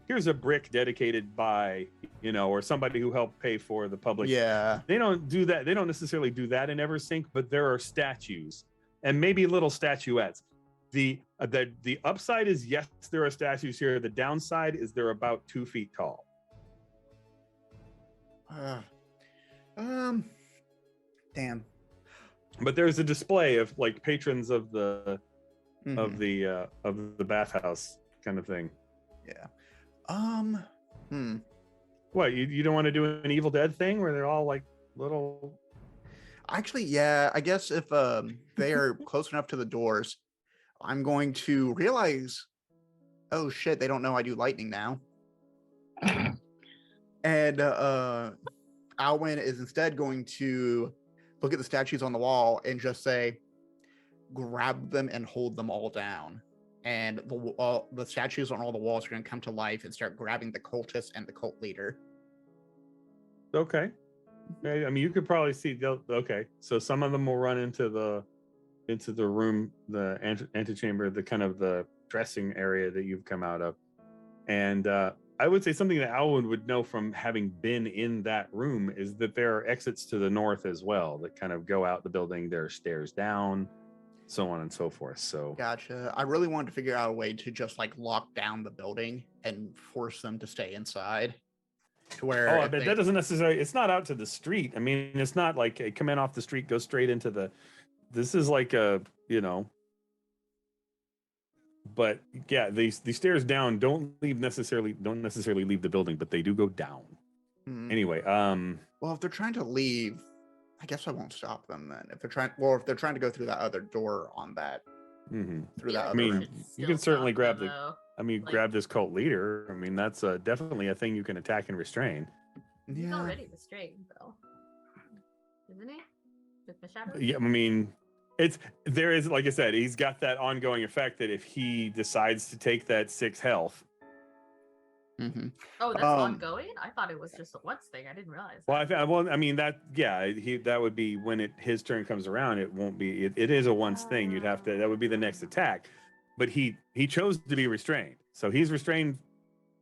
here's a brick dedicated by, or somebody who helped pay for the public. Yeah. They don't do that. They don't necessarily do that in Eversink, but there are statues and maybe little statuettes. The upside is, yes, there are statues here. The downside is they're about 2 feet tall. Damn. But there's a display of like patrons of the bathhouse kind of thing. Yeah. What, you don't want to do an Evil Dead thing where they're all like little? Actually, yeah. I guess if they are close enough to the doors, I'm going to realize, oh shit, they don't know I do lightning now. And Alwyn is instead going to look at the statues on the wall and just say, grab them and hold them all down. And the statues on all the walls are going to come to life and start grabbing the cultist and the cult leader. Okay. I mean, you could probably see. Okay, so some of them will run into the room, the antechamber, the kind of the dressing area that you've come out of, and I would say something that Alwyn would know from having been in that room is that there are exits to the north as well that kind of go out the building. There are stairs down, so on and so forth. So Gotcha. I really wanted to figure out a way to just like lock down the building and force them to stay inside. To where I bet that doesn't necessarily. It's not out to the street. I mean, it's not like a come in off the street, go straight into the. This is like a, But yeah, the stairs down don't necessarily leave the building, but they do go down. Anyway, well, if they're trying to leave, I guess I won't stop them then. If they're trying to go through that other door on that, through that. I mean, you can certainly grab grab this cult leader. I mean, that's definitely a thing you can attack and restrain. He's already restrained, though, isn't he? With the shadow? Yeah, I mean, there is, like I said, he's got that ongoing effect that if he decides to take that 6 health. Oh, that's ongoing? I thought it was just a once thing. I didn't realize. Well, I mean that. Yeah, that would be when his turn comes around. It won't be. It is a once thing. You'd have to. That would be the next attack. But he chose to be restrained, so he's restrained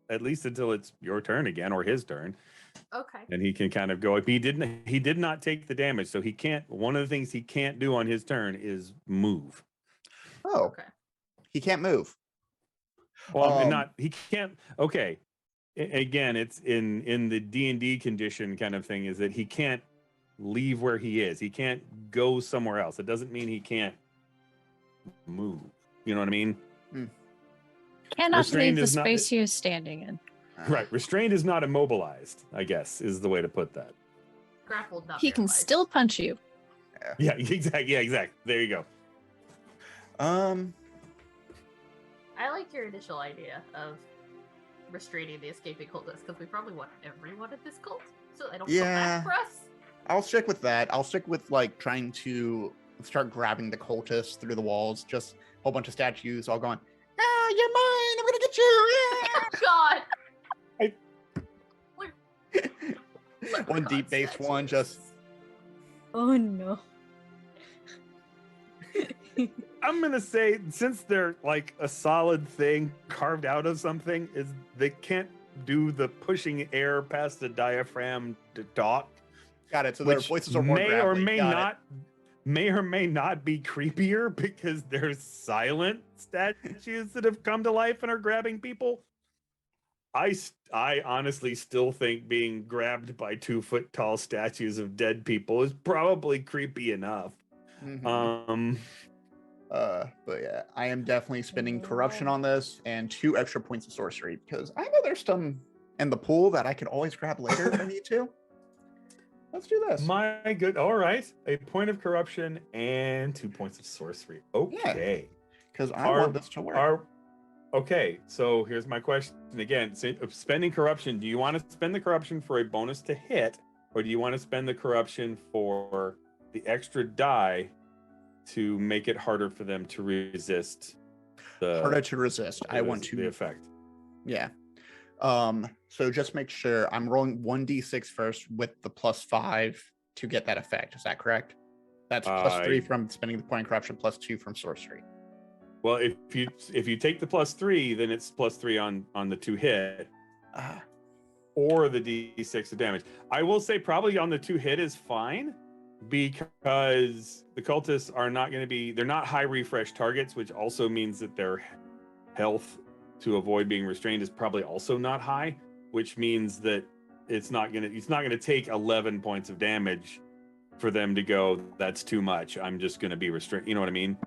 at least until it's your turn again or his turn. Okay. And he can kind of go. He did not take the damage, so he can't. One of the things he can't do on his turn is move. Oh, okay. He can't move. Well, he can't. Okay. Again, it's in the D&D condition kind of thing is that he can't leave where he is. He can't go somewhere else. It doesn't mean he can't move. You know what I mean? Cannot leave the space he is standing in. Right. Restrained is not immobilized, I guess, is the way to put that. Grappled, not he can still punch you. Yeah, exactly. Yeah, exactly. There you go. I like your initial idea of restraining the escaping cultists because we probably want everyone at this cult so they don't come back for us. I'll stick with that. I'll stick with like trying to start grabbing the cultists through the walls. Just a whole bunch of statues all going, you're mine! I'm gonna get you! Yeah! God! One deep bass one just... Oh no. I'm gonna say, since they're like a solid thing carved out of something, is they can't do the pushing air past the diaphragm to talk. Got it. So their voices are more may or may not be creepier because there's silent statues that have come to life and are grabbing people. I honestly still think being grabbed by 2 foot tall statues of dead people is probably creepy enough. But yeah, I am definitely spending corruption on this and 2 extra points of sorcery because I know there's some in the pool that I can always grab later if I need to. Let's do this. My good. All right. A point of corruption and 2 points of sorcery. Okay. Because I want this to work. Okay, so here's my question again. Spending corruption, do you want to spend the corruption for a bonus to hit, or do you want to spend the corruption for the extra die to make it harder for them to resist Harder to resist. I want the to effect. Yeah. So just make sure I'm rolling 1d6 first with the +5 to get that effect. Is that correct? That's +3 from spending the point of corruption, +2 from sorcery. Well, if you take the +3, then it's +3 on the 2 hit, or the d6 of damage. I will say probably on the 2 hit is fine, because the cultists are not going to be, they're not high refresh targets, which also means that their health to avoid being restrained is probably also not high, which means that it's not going to take 11 points of damage for them to go, that's too much, I'm just going to be restrained. You know what I mean?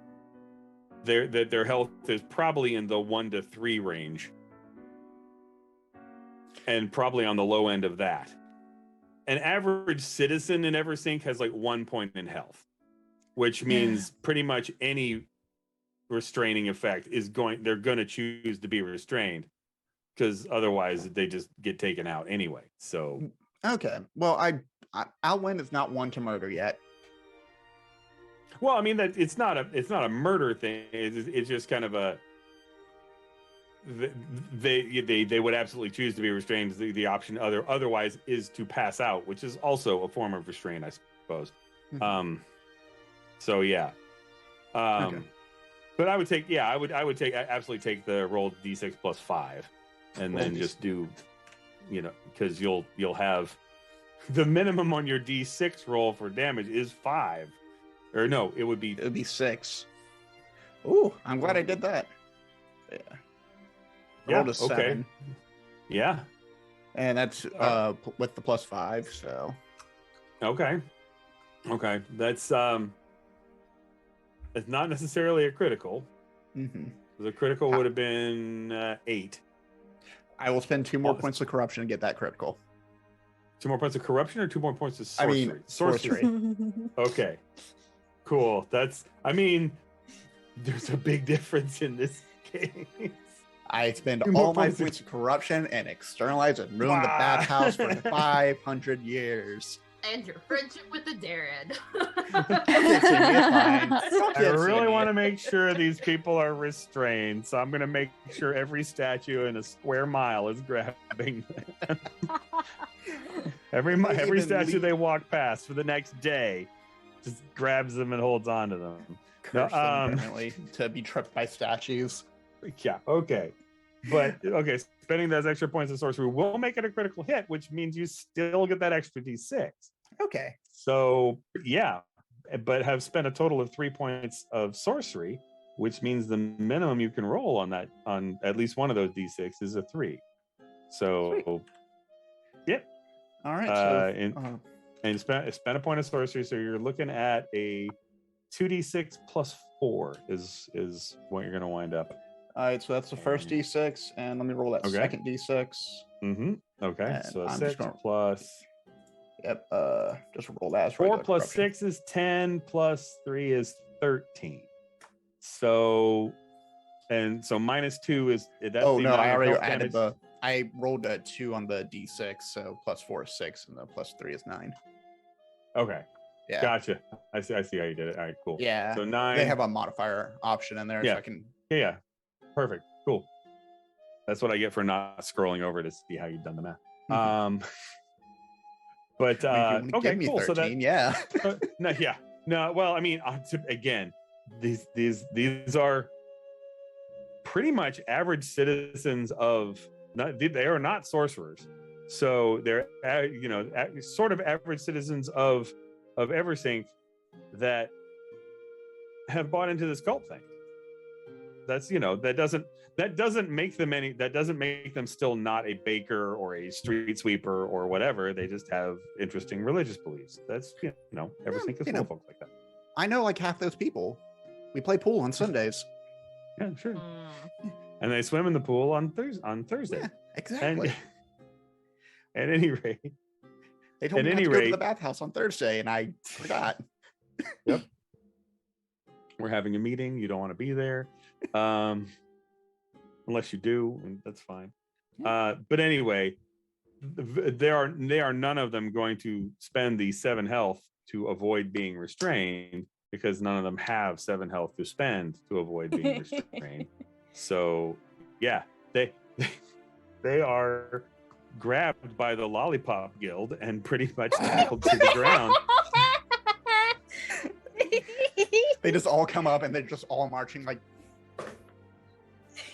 Their health is probably in the 1 to 3 range, and probably on the low end of that. An average citizen in Eversink has like 1 point in health, which means pretty much any restraining effect they're going to choose to be restrained, because otherwise they just get taken out anyway. So okay, well, Alwyn is not one to murder yet. Well, I mean, that it's not a murder thing. It's just kind of a, they would absolutely choose to be restrained. The option otherwise is to pass out, which is also a form of restraint, I suppose. Mm-hmm. So yeah. Okay. But I would absolutely take the roll d6 +5, and then just do, because you'll have the minimum on your d6 roll for damage is 5. Or no, it would be 6. Ooh, I'm glad I did that. Yeah. Rolled a 7. Yeah. And that's with the +5, so. Okay. That's it's not necessarily a critical. Mm-hmm. The critical would have been 8. I will spend 2 more points of corruption to get that critical. 2 more points of corruption, or 2 more points of sorcery? I mean, sorcery. Okay. Cool. There's a big difference in this case. I spend all my points of corruption and externalize and ruin the bathhouse for 500 years. And your friendship with the Darren. I really want to make sure these people are restrained, so I'm going to make sure every statue in a square mile is grabbing them. every statue they walk past for the next day just grabs them and holds on to them. Curse them permanently to be tripped by statues. Yeah, okay. But, okay, spending those extra points of sorcery will make it a critical hit, which means you still get that extra d6. Okay. So, yeah, but have spent a total of 3 points of sorcery, which means the minimum you can roll on at least one of those d6 is a 3. So, sweet. Yep. All right. And spend a point of sorcery, so you're looking at a 2d6 +4 is what you're going to wind up. All right, so that's the first d6, and let me roll that second d6. Mm-hmm. Okay, and so 6 plus. Yep. Just roll that. 4 plus 6 is 10. Plus 3 is 13. So, and so -2 is. That's oh no! I already added I rolled a 2 on the d6, so +4 is 6, and the +3 is 9. Okay. Yeah. Gotcha. I see how you did it. All right. Cool. Yeah. So 9. They have a modifier option in there, so I can. Yeah. Perfect. Cool. That's what I get for not scrolling over to see how you've done the math. Mm-hmm. But okay, give me cool. 13, So that, yeah. No. Well, I mean, again, these are pretty much average citizens of. They are not sorcerers, so they're sort of average citizens of Eversink that have bought into this cult thing. That's that doesn't make them still not a baker or a street sweeper or whatever. They just have interesting religious beliefs. That's Eversink is full of folks like that. I know like half those people. We play pool on Sundays. Yeah, sure. And they swim in the pool on Thursday. Yeah, exactly. At any rate, they told me to go to the bathhouse on Thursday, and I forgot. Yep. We're having a meeting. You don't want to be there. unless you do, and that's fine. But anyway, they are none of them going to spend the 7 health to avoid being restrained, because none of them have 7 health to spend to avoid being restrained. So yeah, they are grabbed by the Lollipop Guild and pretty much tackled to the ground. They just all come up and they're just all marching like.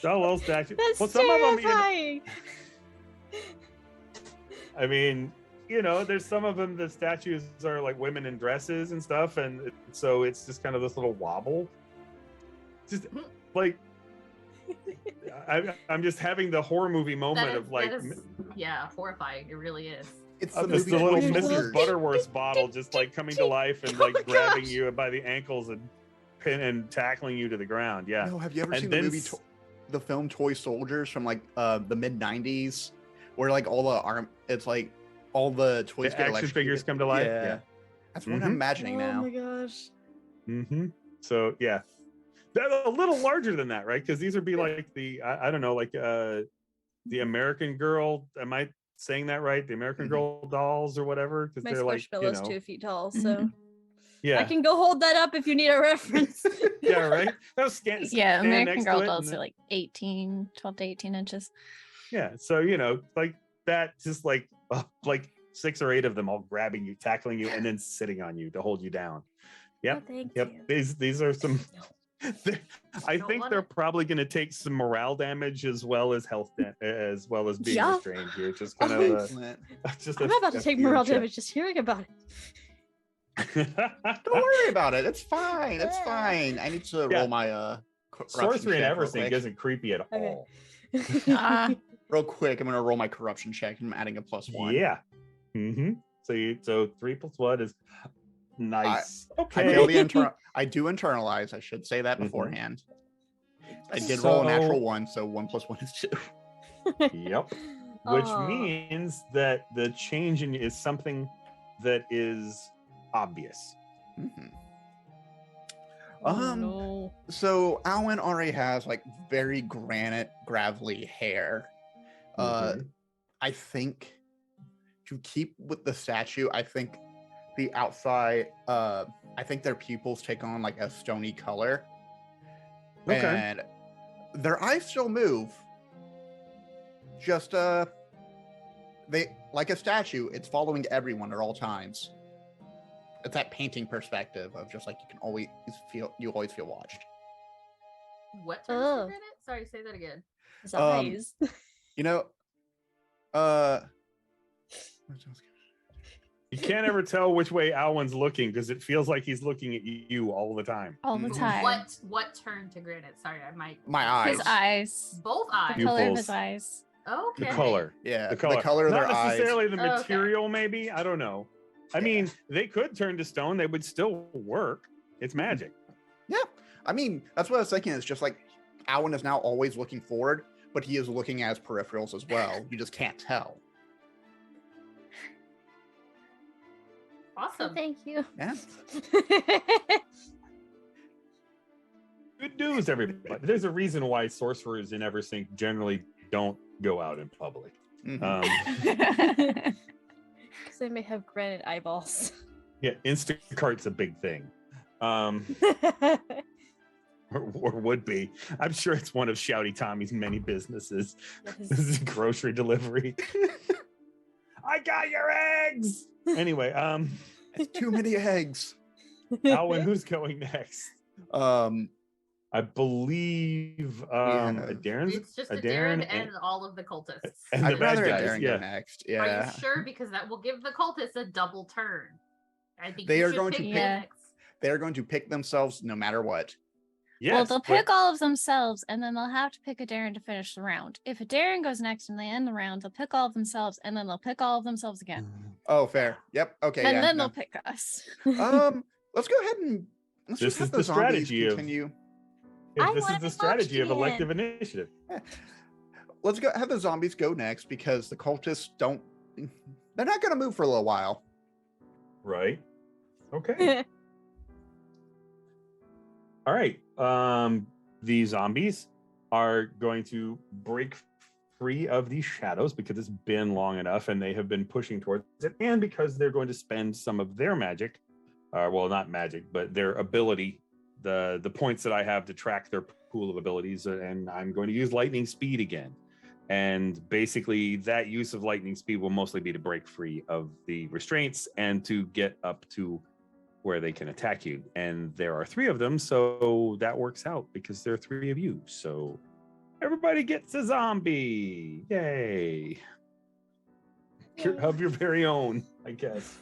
Oh, little statue. That's Well, some terrifying. of them, I mean, there's some of them, the statues are like women in dresses and stuff, and so it's just kind of this little wobble. Just like, I'm just having the horror movie moment of like, horrifying. It really is. It's the little Mrs. Butterworth's bottle just like coming to life and like grabbing you by the ankles and tackling you to the ground. Yeah. No, have you ever seen the movie, the film Toy Soldiers from like the mid '90s, where like all the toys the get action figures come to life? Yeah. That's what I'm imagining now. Oh my gosh. So yeah, they're a little larger than that, right? Because these would be like the I don't know, like the American Girl. Am I saying that right? The American Girl dolls or whatever, because My they're like, Squishmallow's 2 feet tall, so yeah, I can go hold that up if you need a reference. yeah, right. That was American Girl dolls are like 12 to 18 inches. Yeah, so like that, just like 6 or 8 of them all grabbing you, tackling you, and then sitting on you to hold you down. Yep, you. These are some. I think they're probably going to take some morale damage as well as health, as well as being restrained here. Just kind of. I'm about to take morale damage just hearing about it. Don't worry about it. It's fine. It's fine. I need to roll my sorcery and everything isn't creepy at all. Real quick, I'm gonna roll my corruption check and I'm adding a +1. Yeah. So 3 + 1 is nice. I do internalize. I should say that beforehand. I did roll a natural 1, so 1 + 1 is 2. Yep. Which means that the change is something that is obvious. So Alwyn already has like very gravelly hair. I think to keep with the statue, I think the outside, I think their pupils take on like a stony color. Okay. And their eyes still move. Just they like a statue, it's following everyone at all times. It's that painting perspective of just like you always feel watched. What turns to granite? Sorry, say that again. His eyes. You can't ever tell which way Alwyn's looking because it feels like he's looking at you all the time. All the time. What turned to granite? Sorry, my eyes. His eyes. Both eyes. The color of his eyes. Okay. The color. Yeah. The color of their eyes. Not necessarily the material, maybe. I don't know. I mean, they could turn to stone. They would still work. It's magic. Yeah. I mean, that's what I was thinking. It's just like Alwyn is now always looking forward, but he is looking at his peripherals as well. You just can't tell. Awesome. Thank you. Yeah. Good news, everybody. There's a reason why sorcerers in Eversink generally don't go out in public. Because they may have granite eyeballs. Yeah, Instacart's a big thing. Or would be. I'm sure it's one of Shouty Tommy's many businesses. This is grocery delivery. I got your eggs. Anyway, too many eggs. Alwyn, who's going next? I believe Darren's. It's just Darren and all of the cultists. And I'd rather Darren go next. Yeah. Are you sure? Because that will give the cultists a double turn. I think they you are should going pick to pick. next. They are going to pick themselves no matter what. Yes, well, they'll pick all of themselves, and then they'll have to pick a Darren to finish the round. If a Darren goes next and they end the round, they'll pick all of themselves, and then they'll pick all of themselves again. Oh, fair. Yep. Okay. And then they'll pick us. Let's go ahead and this is the strategy continue. This is the strategy of elective initiative. Yeah. Let's go have the zombies go next because the cultists they're not going to move for a little while. Right. Okay. All right. The zombies are going to break free of these shadows because it's been long enough and they have been pushing towards it, and because they're going to spend some of their magic, well, not magic, but their ability, the points that I have to track their pool of abilities, and I'm going to use lightning speed again. And basically that use of lightning speed will mostly be to break free of the restraints and to get up to where they can attack you. And there are 3 of them, so that works out because there are 3 of you. So everybody gets a zombie. Yay. Of your very own, I guess.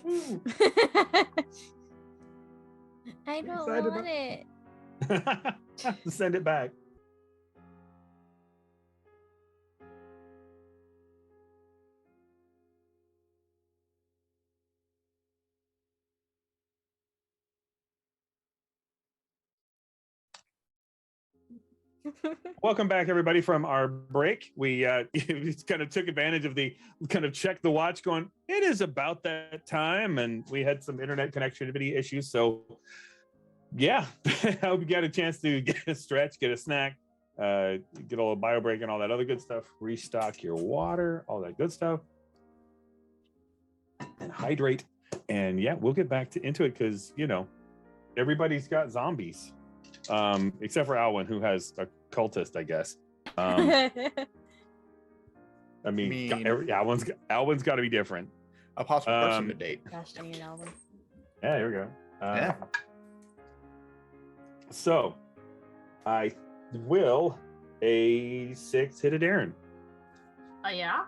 I don't Excited want it. Send it back. Welcome back, everybody, from our break. We kind of took advantage of the kind of check the watch going, it is about that time. And we had some internet connectivity issues. So yeah, I hope you got a chance to get a stretch, get a snack, get a little bio break and all that other good stuff. Restock your water, all that good stuff. And hydrate. And yeah, we'll get back into it because, you know, everybody's got zombies. Except for Alwyn, who has a cultist, I guess. I mean, Alwyn's got to be different. A possible person to date. Gosh dang it, Alvin. Yeah, here we go. Yeah. So, I will a 6 hit at Aaron. Yeah.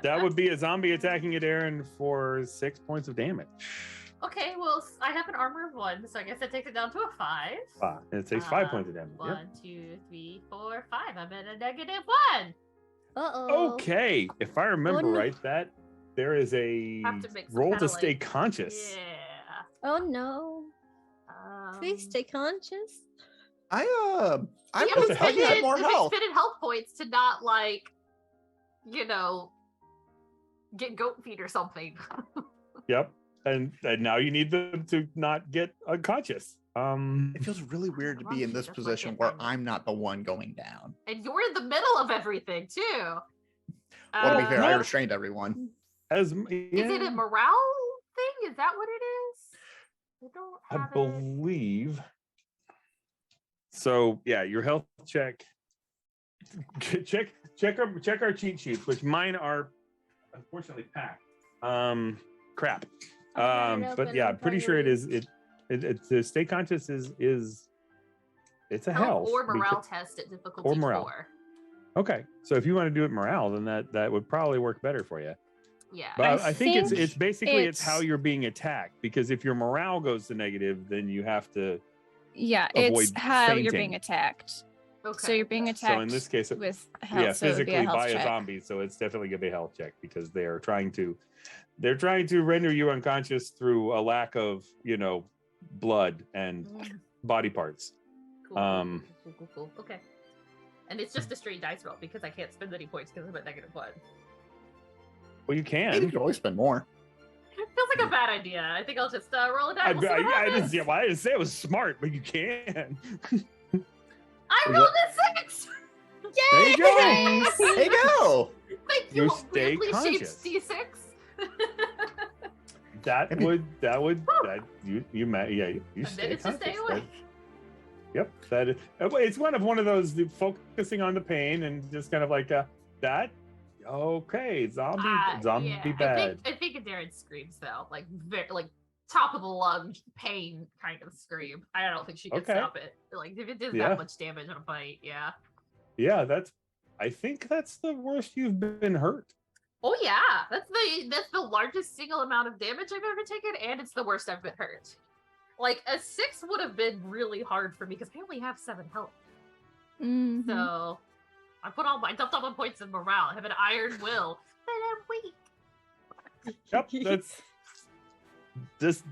That would be a zombie attacking at Aaron for 6 points of damage. Okay, well, I have an armor of 1, so I guess that takes it down to a 5. It takes 5 points of damage. 1, 2, 3, 4, 5. I'm at a -1. Uh-oh. Okay, if I remember Oh, no. right, that there is a Have to make some roll kinda, to stay like- conscious. Yeah. Oh no. Please stay conscious. I'm Yeah, gonna the tell heck? you had more we health. spending health points to not, like, you know, get goat feet or something. Yep. And now you need them to not get unconscious. It feels really weird to be in this That's position like where it. I'm not the one going down. And you're in the middle of everything, too. Well, to be fair, I not- restrained everyone. As Is it a morale thing? Is that what it is? I don't I have it. believe. So yeah, your health check. Check our cheat sheets, which mine are unfortunately packed. Crap. But yeah, I'm pretty sure it is. It to stay conscious is it's a health or morale because- test at difficulty or morale. 4. Okay, so if you want to do it morale, then that would probably work better for you. Yeah. But I I think it's think basically it's how it's- you're being attacked, because if your morale goes to negative, then you have to. Yeah, it's Avoid how you're fainting. being attacked. Okay. So you're being attacked So in this case, with health, yeah, so it would be physically health by a check. zombie, so it's definitely gonna be a health check because they're trying to render you unconscious through a lack of, you know, blood and body parts. Cool. um, Cool. Okay. And it's just a straight dice roll because I can't spend any points because I'm at -1. Well, you You can. can always spend more. Feels like a bad idea. I think I'll just roll a die. I We'll see what happens. didn't say it was smart, but you can. I rolled a 6. There you go. Nice. There you go. Thank you. You stay weirdly shaped conscious. D6. That Maybe- would you And then stay it's just stay conscious. awake. Yep, it's one of those focusing on the pain and just kind of like that. Okay, zombie Yeah. bad. I think Darren screams though, like very like top of the lung pain kind of scream. I don't think she can Okay. stop it. Like if it does Yeah. that much damage on a bite, yeah. Yeah, I think that's the worst you've been hurt. Oh yeah, that's the largest single amount of damage I've ever taken, and it's the worst I've been hurt. Like a 6 would have been really hard for me because I only have 7 health. Mhm. So I dumped all my points in morale. I have an iron will, but I'm weak. Yep,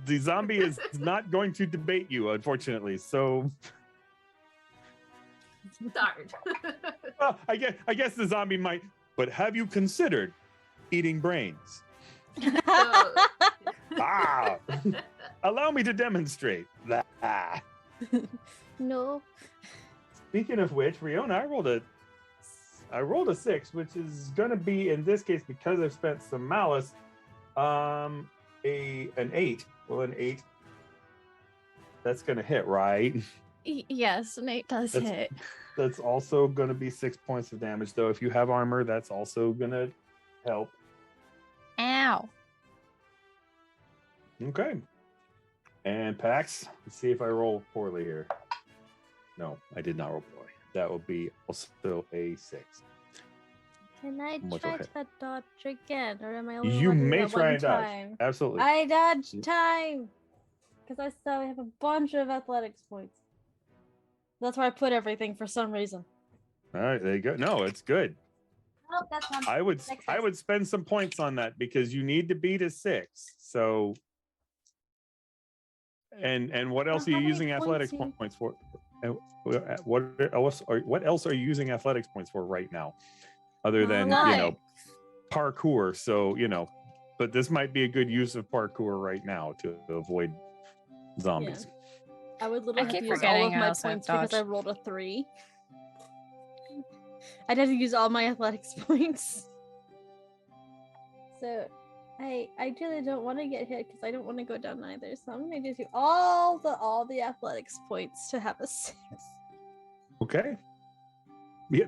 the zombie is not going to debate you, unfortunately. So Darn. well, I guess the zombie might. But have you considered eating brains? So, Ah, allow me to demonstrate that. No. speaking of which, Riona, I rolled a 6, which is gonna be in this case because I've spent some malice. An 8. Well, an 8. That's gonna hit, right? Yes, an 8 does hit. That's also gonna be 6 points of damage, though. If you have armor, that's also gonna help. Ow. Okay. And Pax, let's see if I roll poorly here. No, I did not roll poorly. That will be also a 6. Can I Much try okay. to dodge again, or am I only You allowed to do may that try one and dodge. time? Absolutely. I dodged time because I still have a bunch of athletics points. That's where I put everything for some reason. All right, there you go. No, it's good. Oh, that's not. I would spend some points on that because you need to beat a 6. So, and what else are you how many using athletics points points for? What else are you using athletics points for right now, other than parkour? So but this might be a good use of parkour right now to avoid zombies. Yeah. I would literally have to use all of my points because I rolled a 3. I'd have to use all my athletics points. So I really don't want to get hit because I don't want to go down either. So I'm gonna just do all the athletics points to have a 6. Okay. Yeah,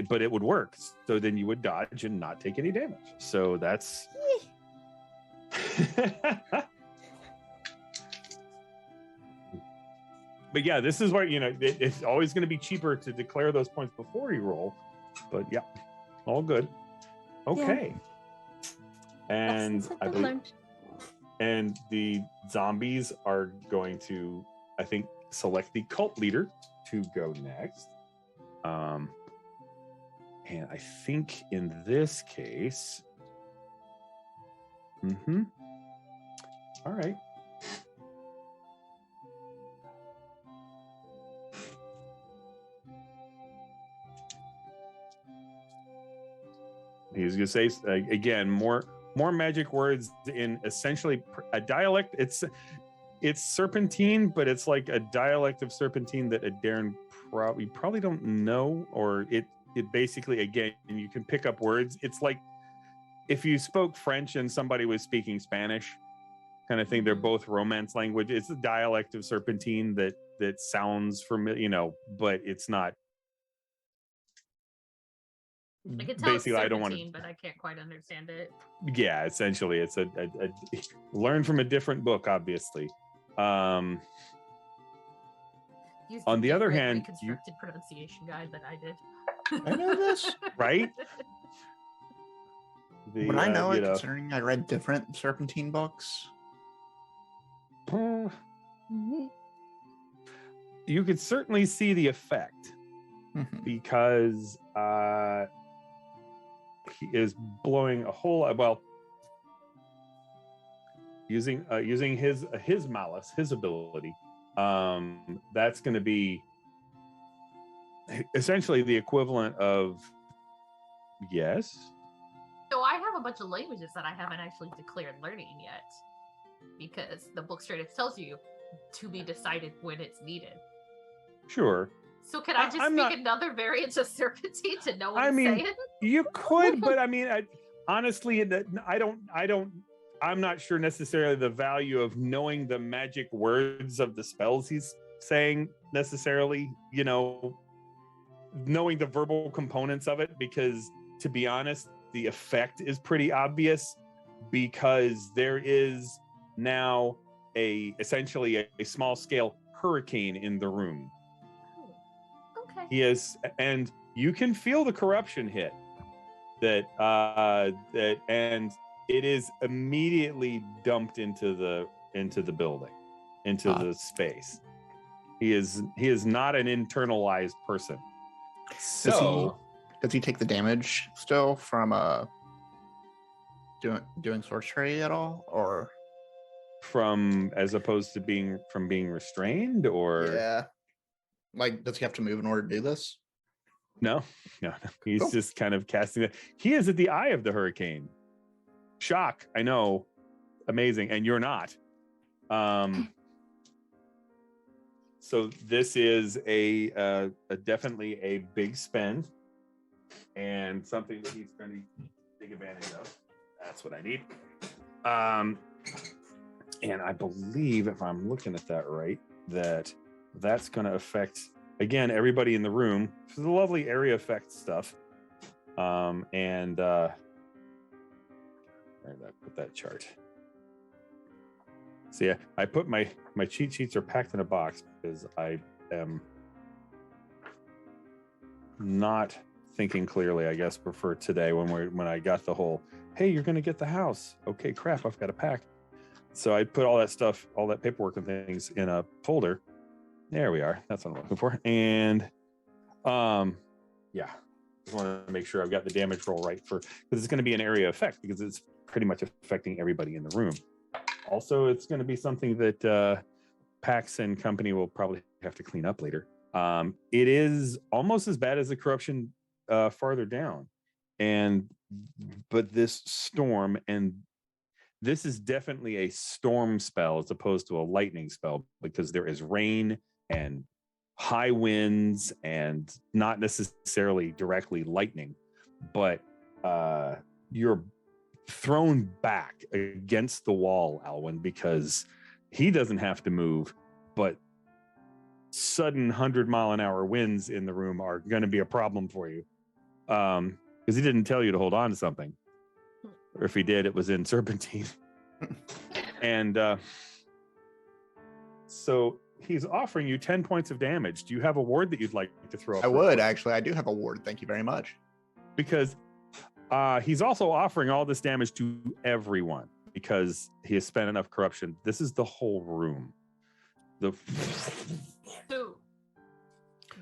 but it would work. So then you would dodge and not take any damage. So that's But yeah, this is where it's always going to be cheaper to declare those points before you roll. But yeah, all good. Okay. Yeah. And I believe, and the zombies are going to, I think, select the cult leader to go next. And I think in this case, all right. He's going to say again more magic words in essentially a dialect. It's Serpentine, but it's like a dialect of Serpentine that Darren probably don't know, or it basically, again, you can pick up words. It's like if you spoke French and somebody was speaking Spanish, kind of thing. They're both Romance language. It's a dialect of Serpentine that sounds familiar, but it's not. I can tell basically, it's Serpentine, but I can't quite understand it. Yeah, essentially, it's a learn from a different book, obviously. On the other hand, constructed pronunciation guide that I did. I know this, right? Would I know it, considering I read different Serpentine books? You could certainly see the effect because he is blowing a whole lot. Well, using his malice, his ability. That's going to be essentially the equivalent of yes. So I have a bunch of languages that I haven't actually declared learning yet, because the book straight up tells you to be decided when it's needed. Sure. So can I just speak another variant of Serpentine to know what I'm saying? You could, but honestly, I'm not sure necessarily the value of knowing the magic words of the spells he's saying necessarily, knowing the verbal components of it, because to be honest, the effect is pretty obvious, because there is now essentially a small scale hurricane in the room. Okay. He is, and you can feel the corruption hit that and it is immediately dumped into the building, into the space. He is not an internalized person. So does he take the damage still from doing sorcery at all, or from as opposed to being restrained, or like does he have to move in order to do this? No. He's just kind of casting it. He is at the eye of the hurricane. Shock, I know, amazing, and you're not. So this is a definitely a big spend, and something that he's going to take advantage of. That's what I need. And I believe, if I'm looking at that right, that's going to affect, again, everybody in the room. This is the lovely area effect stuff. Where did I put that chart? So yeah, I put my cheat sheets are packed in a box because I am not thinking clearly, I guess, for today when I got the whole, hey, you're going to get the house. Okay, crap, I've got to pack. So I put all that stuff, all that paperwork and things in a folder. There we are. That's what I'm looking for. And yeah, just want to make sure I've got the damage roll right because it's going to be an area effect because it's pretty much affecting everybody in the room. Also, it's going to be something that Pax and company will probably have to clean up later. It is almost as bad as the corruption farther down. But this storm, and this is definitely a storm spell as opposed to a lightning spell because there is rain and high winds and not necessarily directly lightning, but you're thrown back against the wall, Alwyn, because he doesn't have to move, but sudden 100-mile-an-hour winds in the room are going to be a problem for you because he didn't tell you to hold on to something, or if he did, it was in Serpentine. And so he's offering you 10 points of damage. Do you have a ward that you'd like to throw up? I would, actually. I do have a ward. Thank you very much. Because he's also offering all this damage to everyone because he has spent enough corruption. This is the whole room. The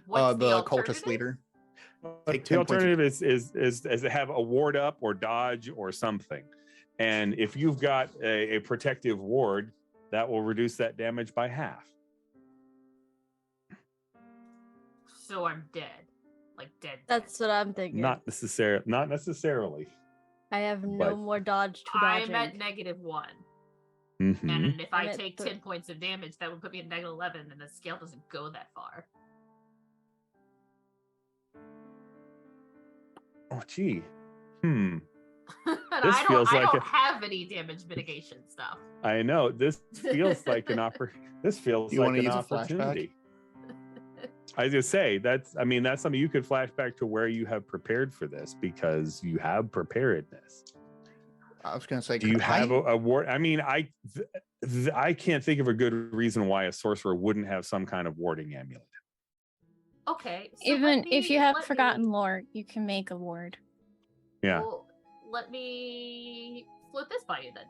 cultist leader. The alternative is to have a ward up or dodge or something. And if you've got a protective ward, that will reduce that damage by half. So I'm dead. Like dead. That's what I'm thinking. Not necessarily. I have no more dodge to dodging. I'm at -1. Mm-hmm. And if I take 10 points of damage, that would put me at -11, and the scale doesn't go that far. Oh, gee. And This I don't have any damage mitigation stuff. I know. This feels like an opportunity. I was gonna say that's something you could flash back to where you have prepared for this because you have preparedness. I was gonna say, do you have a ward? I mean, I can't think of a good reason why a sorcerer wouldn't have some kind of warding amulet. Okay. So even if you have forgotten lore, you can make a ward. Yeah. Well, let me float this by you then.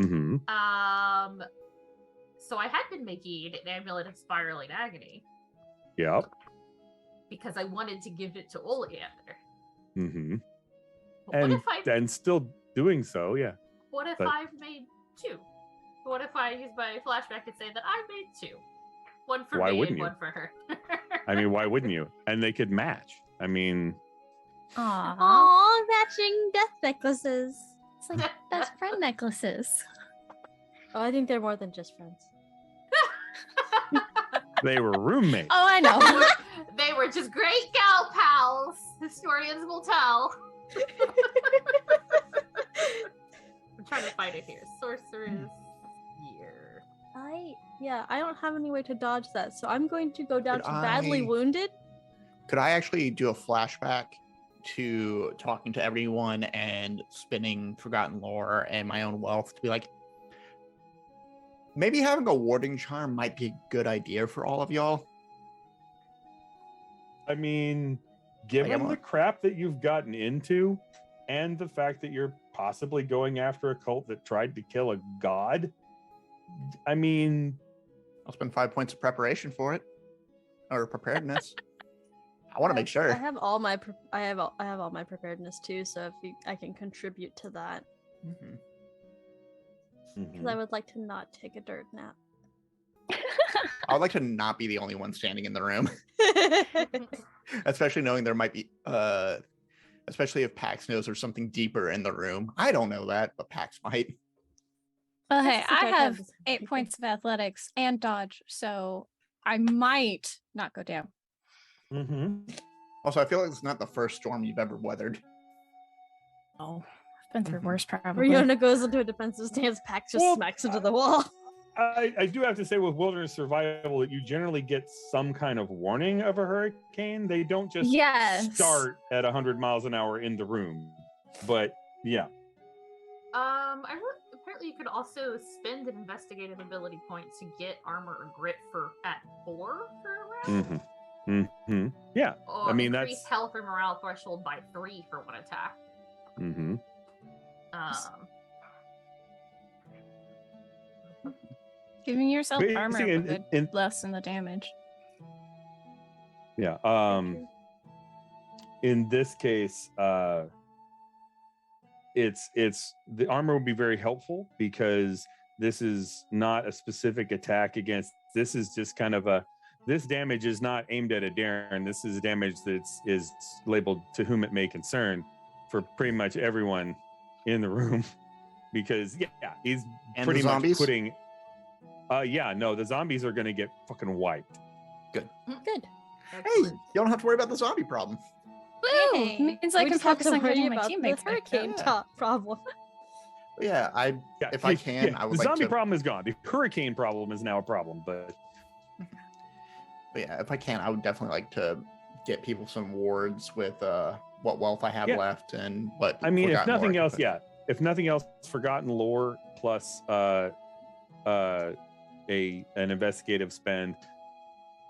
Mm-hmm. So I had been making an amulet of spiraling agony. Yep. Because I wanted to give it to Oleander. Mm-hmm. And still doing so, yeah. What if I've made 2? What if I use my flashback and say that I made 2? One for me and one for her. I mean, why wouldn't you? And they could match. I mean... Aww, matching death necklaces. It's like best friend necklaces. Oh, I think they're more than just friends. They were roommates. Oh, I know. They were just great gal pals. Historians will tell. I'm trying to find it here. Sorcerer's Year. I don't have any way to dodge that, so I'm going to go down to badly wounded. Could I actually do a flashback to talking to everyone and spinning forgotten lore and my own wealth to be like, maybe having a warding charm might be a good idea for all of y'all? I mean, given the crap that you've gotten into and the fact that you're possibly going after a cult that tried to kill a god, I mean... I'll spend 5 points of preparation for it. Or preparedness. I want to make sure. I have all my preparedness too, so if I can contribute to that. Because I would like to not take a dirt nap. I would like to not be the only one standing in the room. Especially knowing there might be, especially if Pax knows there's something deeper in the room. I don't know that, but Pax might. Well, hey, I have 8 points of athletics and dodge, so I might not go down. Also, I feel like it's not the first storm you've ever weathered. Oh, I've been through worse probably. Riona goes into a defensive stance, Pax just smacks into the wall. I do have to say with wilderness survival that you generally get some kind of warning of a hurricane. They don't just start at 100 miles an hour in the room. But yeah. Apparently you could also spend an investigative ability point to get armor or grit at 4 for a round. Yeah. Or I mean, increase health or morale threshold by 3 for 1 attack. Giving yourself armor would lessen the damage. Yeah. In this case, it's the armor will be very helpful because this is not a specific attack against. This is just kind of this damage is not aimed at a Darren. This is damage that is labeled to whom it may concern for pretty much everyone in the room because he's pretty much putting. The zombies are going to get fucking wiped. Good. Hey, you don't have to worry about the zombie problem. Woo! Means I can focus on getting my teammates the hurricane problem. Yeah, if I can, I would the like zombie to... problem is gone. The hurricane problem is now a problem, but yeah, if I can, I would definitely like to get people some wards with what wealth I have left and what. I mean, if nothing else, if nothing else, Forgotten Lore plus an investigative spend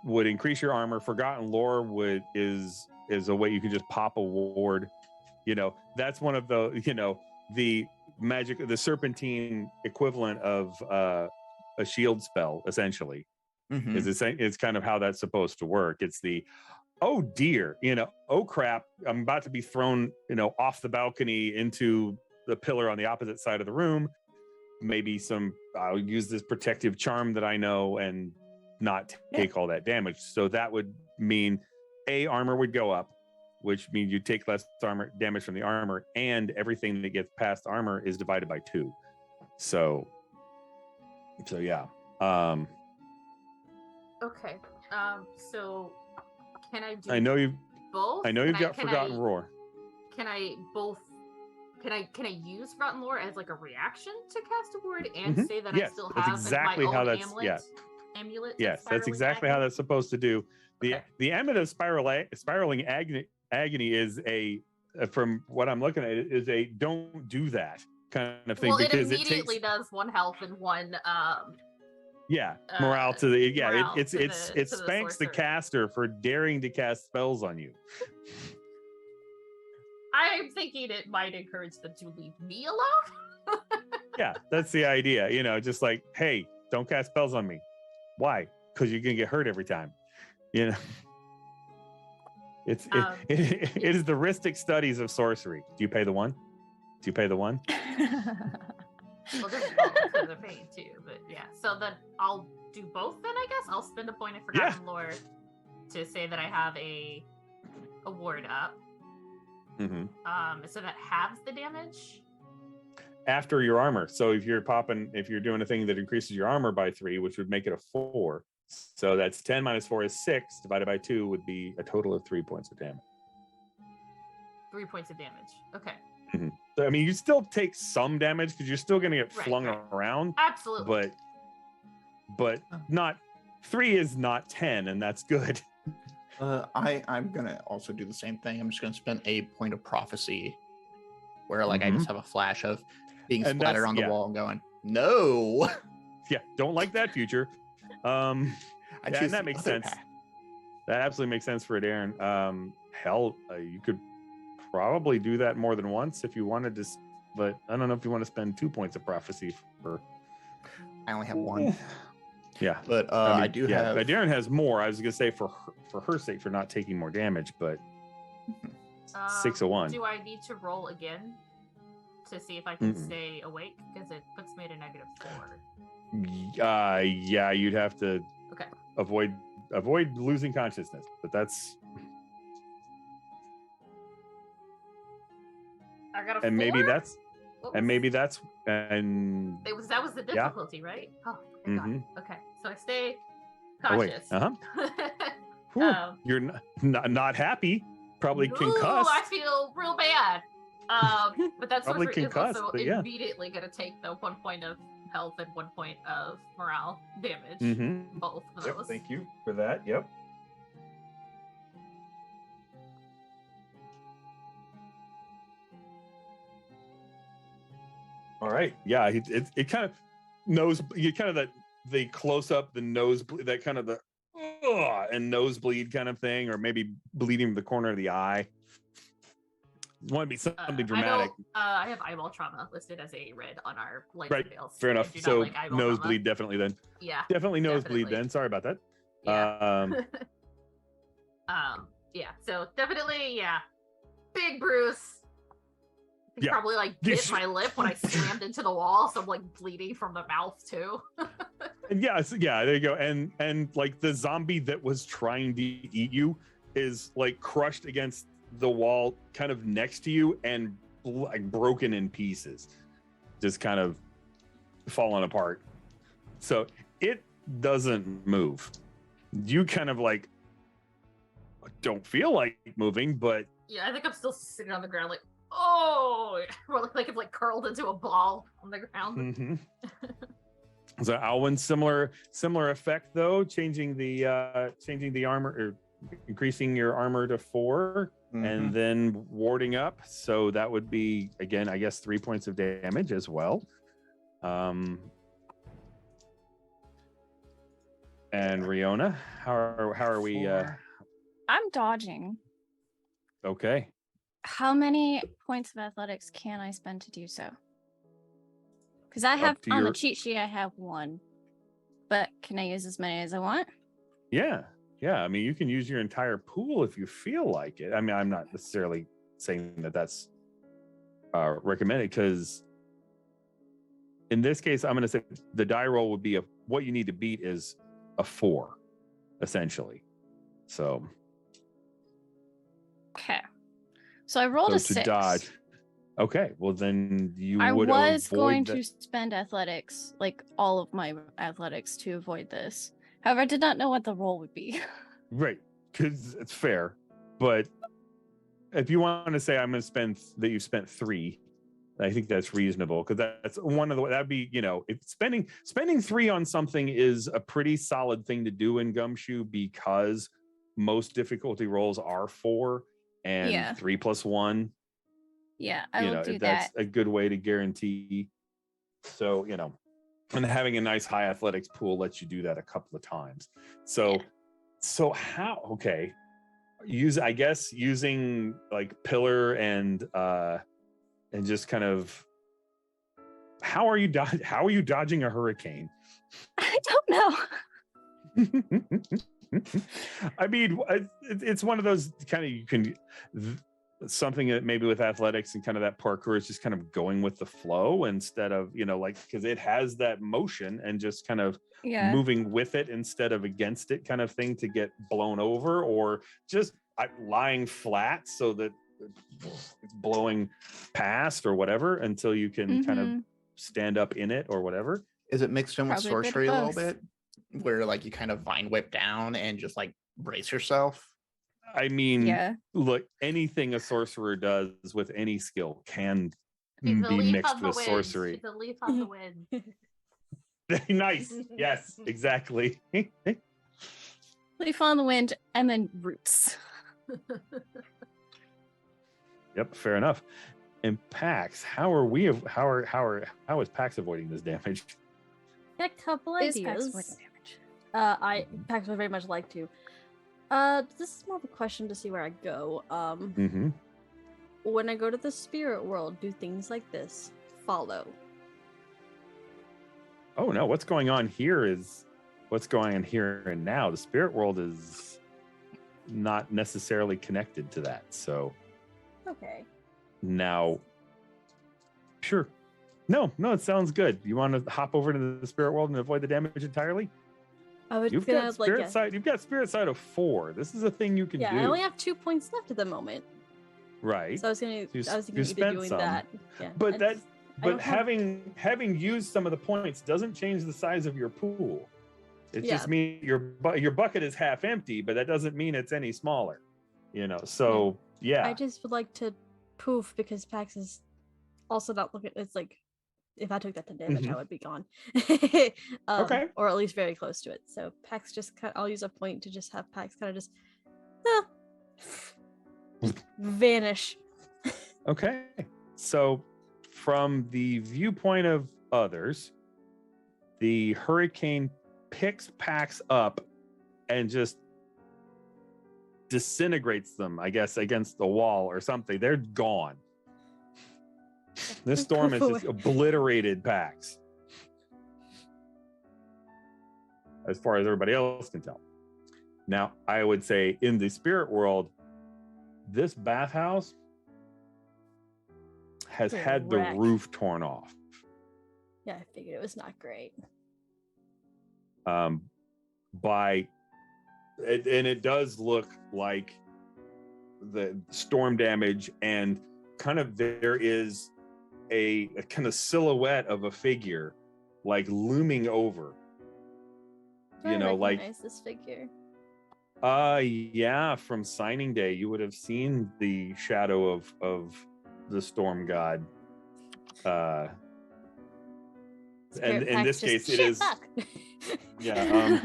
would increase your armor. Forgotten Lore is a way you can just pop a ward. That's one of the the magic, the Serpentine equivalent of a shield spell, essentially. It's kind of how that's supposed to work. It's the oh dear, oh crap, I'm about to be thrown off the balcony into the pillar on the opposite side of the room. Maybe I'll use this protective charm that I know and not take all that damage. So that would mean armor would go up, which means you take less armor damage from the armor, and everything that gets past armor is divided by 2. So yeah. Okay. So can I do? I know you've both. I know you've got Forgotten Roar. Can I use Forgotten Lore as like a reaction to cast a word and say that I still have exactly my how own that's amulet? Yes, that's exactly how that's supposed to do. The amulet of spiraling agony is from what I'm looking at, is a don't do that kind of thing. Well, because it immediately does 1 health and 1 morale to the it to spanks the caster for daring to cast spells on you. I'm thinking it might encourage them to leave me alone. Yeah, that's the idea. Just like, hey, don't cast spells on me. Why? Because you're gonna get hurt every time. It is the Ristic studies of sorcery. Do you pay the 1? Well, there's both they're paying too, but yeah. So then I'll do both. Then I guess I'll spend a point of Forgotten Lore to say that I have a ward up. So that halves the damage after your armor. So if you're doing a thing that increases your armor by 3, which would make it a 4. So that's 10 minus 4 is 6, divided by 2 would be a total of 3 points of damage. 3 points of damage. Okay. So, I mean, you still take some damage because you're still going to get flung around. Absolutely. But not 3 is not 10, and that's good. I'm gonna also do the same thing. I'm just gonna spend a point of prophecy, where I just have a flash of being splattered on the wall and going, no. Yeah, don't like that future. And that makes sense. That absolutely makes sense for a Darren. You could probably do that more than once if you wanted to, but I don't know if you want to spend 2 points of prophecy for. I only have 1. Yeah, but I do have. But Darren has more. I was gonna say for her sake for not taking more damage, but 6 of 1. Do I need to roll again to see if I can stay awake? Because it puts me at a -4. Yeah, you'd have to avoid losing consciousness, but that's. I got a 4? And maybe that's that was the difficulty, right? Oh my god. Okay, so I stay cautious. Oh, wait. You're not happy. Probably concussed. I feel real bad. But that Probably sorcery concussed, is also but yeah. immediately going to take the 1 point of health and 1 point of morale damage. Both of Yep, those. thank you for that. Yep. All right. Yeah, it kind of the close up, the nose, that kind of the and nosebleed kind of thing, or maybe bleeding the corner of the eye. You want to be something dramatic. I have eyeball trauma listed as a red on our light scales. Fair enough. So nosebleed trauma. definitely then. Yeah. Definitely nosebleed then. Sorry about that. Yeah. Yeah. So definitely, yeah. Big bruise. I think probably bit my lip when I slammed into the wall, so I'm bleeding from the mouth too. And yeah, there you go. And like the zombie that was trying to eat you is crushed against the wall kind of next to you and broken in pieces, just kind of falling apart. So it doesn't move. You kind of don't feel like moving, but yeah, I think I'm still sitting on the ground oh, or it's curled into a ball on the ground. So Alwyn, similar effect though, changing the armor, or increasing your armor to 4, and then warding up. So that would be, again, I guess 3 points of damage as well. And Riona, how are we? I'm dodging. Okay. How many points of athletics can I spend to do so? Because I have on the cheat sheet, I have 1, but can I use as many as I want? Yeah. I mean, you can use your entire pool if you feel like it. I mean, I'm not necessarily saying that that's recommended, because in this case, I'm going to say the die roll would be what you need to beat is a 4, essentially. So. Okay. So I rolled a 6. Dodge. Okay, well then I was going to spend athletics, all of my athletics, to avoid this. However, I did not know what the roll would be. Right, because it's fair. But if you want to say I'm going to spend that you spent 3, I think that's reasonable, because that's one of the that'd be, if spending 3 on something is a pretty solid thing to do in Gumshoe, because most difficulty rolls are 4 and 3 plus 1. Yeah, I will do that. That's a good way to guarantee. So, and having a nice high athletics pool lets you do that a couple of times. So how? Okay, using pillar and just kind of. How are you dodging a hurricane? I don't know. I mean, it's one of those kind of, you can something that maybe with athletics and kind of that parkour is just kind of going with the flow instead of, because it has that motion and just kind of moving with it instead of against it kind of thing to get blown over, or just lying flat so that it's blowing past or whatever until you can kind of stand up in it or whatever. Is it mixed in with sorcery a little bit, where you kind of vine whip down and just brace yourself? I mean, look, anything a sorcerer does with any skill can be mixed with sorcery. It's a leaf on the wind. Nice. Yes, exactly. Leaf on the wind and then roots. Yep, fair enough. And Pax, how is Pax avoiding this damage? Got a couple Is ideas. Pax avoiding damage? Pax would very much like to. This is more of a question to see where I go. When I go to the spirit world, do things like this follow? Oh no, what's going on here is what's going on here and now. The spirit world is not necessarily connected to that. So okay. Now, sure. No, it sounds good. You want to hop over to the spirit world and avoid the damage entirely? You've got spirit side of 4. This is a thing you can do. Yeah, I only have 2 points left at the moment. Right. So I was thinking of doing some. that. Yeah. But having used some of the points doesn't change the size of your pool. It just means your bucket is half empty, but that doesn't mean it's any smaller. So yeah. I just would like to poof because Pax is also not looking. It's like if I took that to damage, I would be gone. Okay. Or at least very close to it. So Pax just I'll use a point to just have Pax kind of just vanish. Okay. So from the viewpoint of others, the hurricane picks Pax up and just disintegrates them, I guess, against the wall or something. They're gone. This storm has just obliterated Pax, as far as everybody else can tell. Now, I would say in the spirit world, this bathhouse has had the roof torn off. Yeah, I figured it was not great. And it does look like the storm damage, and kind of there is a kind of silhouette of a figure like looming over. Do I recognize this figure? Yeah, from signing day you would have seen the shadow of the storm god. And in this case it is yeah.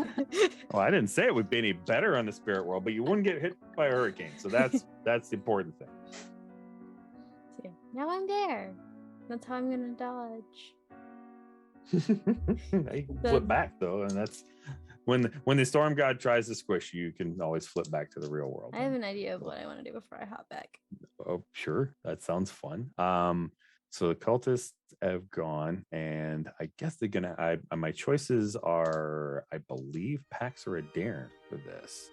Well, I didn't say it would be any better on the spirit world, but you wouldn't get hit by a hurricane, so that's the important thing. So, now I'm there. That's how I'm gonna dodge. You can flip back though, and that's when the storm god tries to squish you, you can always flip back to the real world. I have an idea of what I want to do before I hop back. Oh, sure, that sounds fun. So the cultists have gone, and I guess they're gonna. My choices are, I believe, Pax or Adarin for this.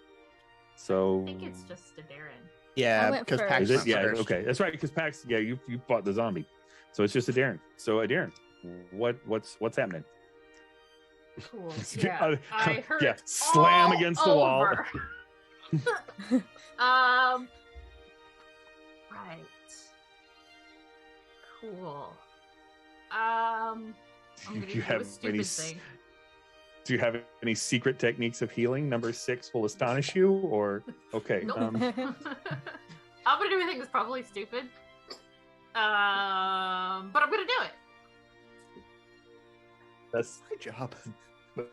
So I think it's just Adarin. Yeah, because Pax. Is it? Yeah, okay, that's right. Because Pax, yeah, you fought the zombie, so it's just Adarin. So Adarin, what's happening? Cool. Yeah, I heard. Yeah, slam against the wall. Right. Cool. I'm gonna do a stupid thing. Do you have any secret techniques of healing? Number 6 will astonish you, or okay. Nope. I'm gonna do a thing that's probably stupid. But I'm gonna do it. That's my job.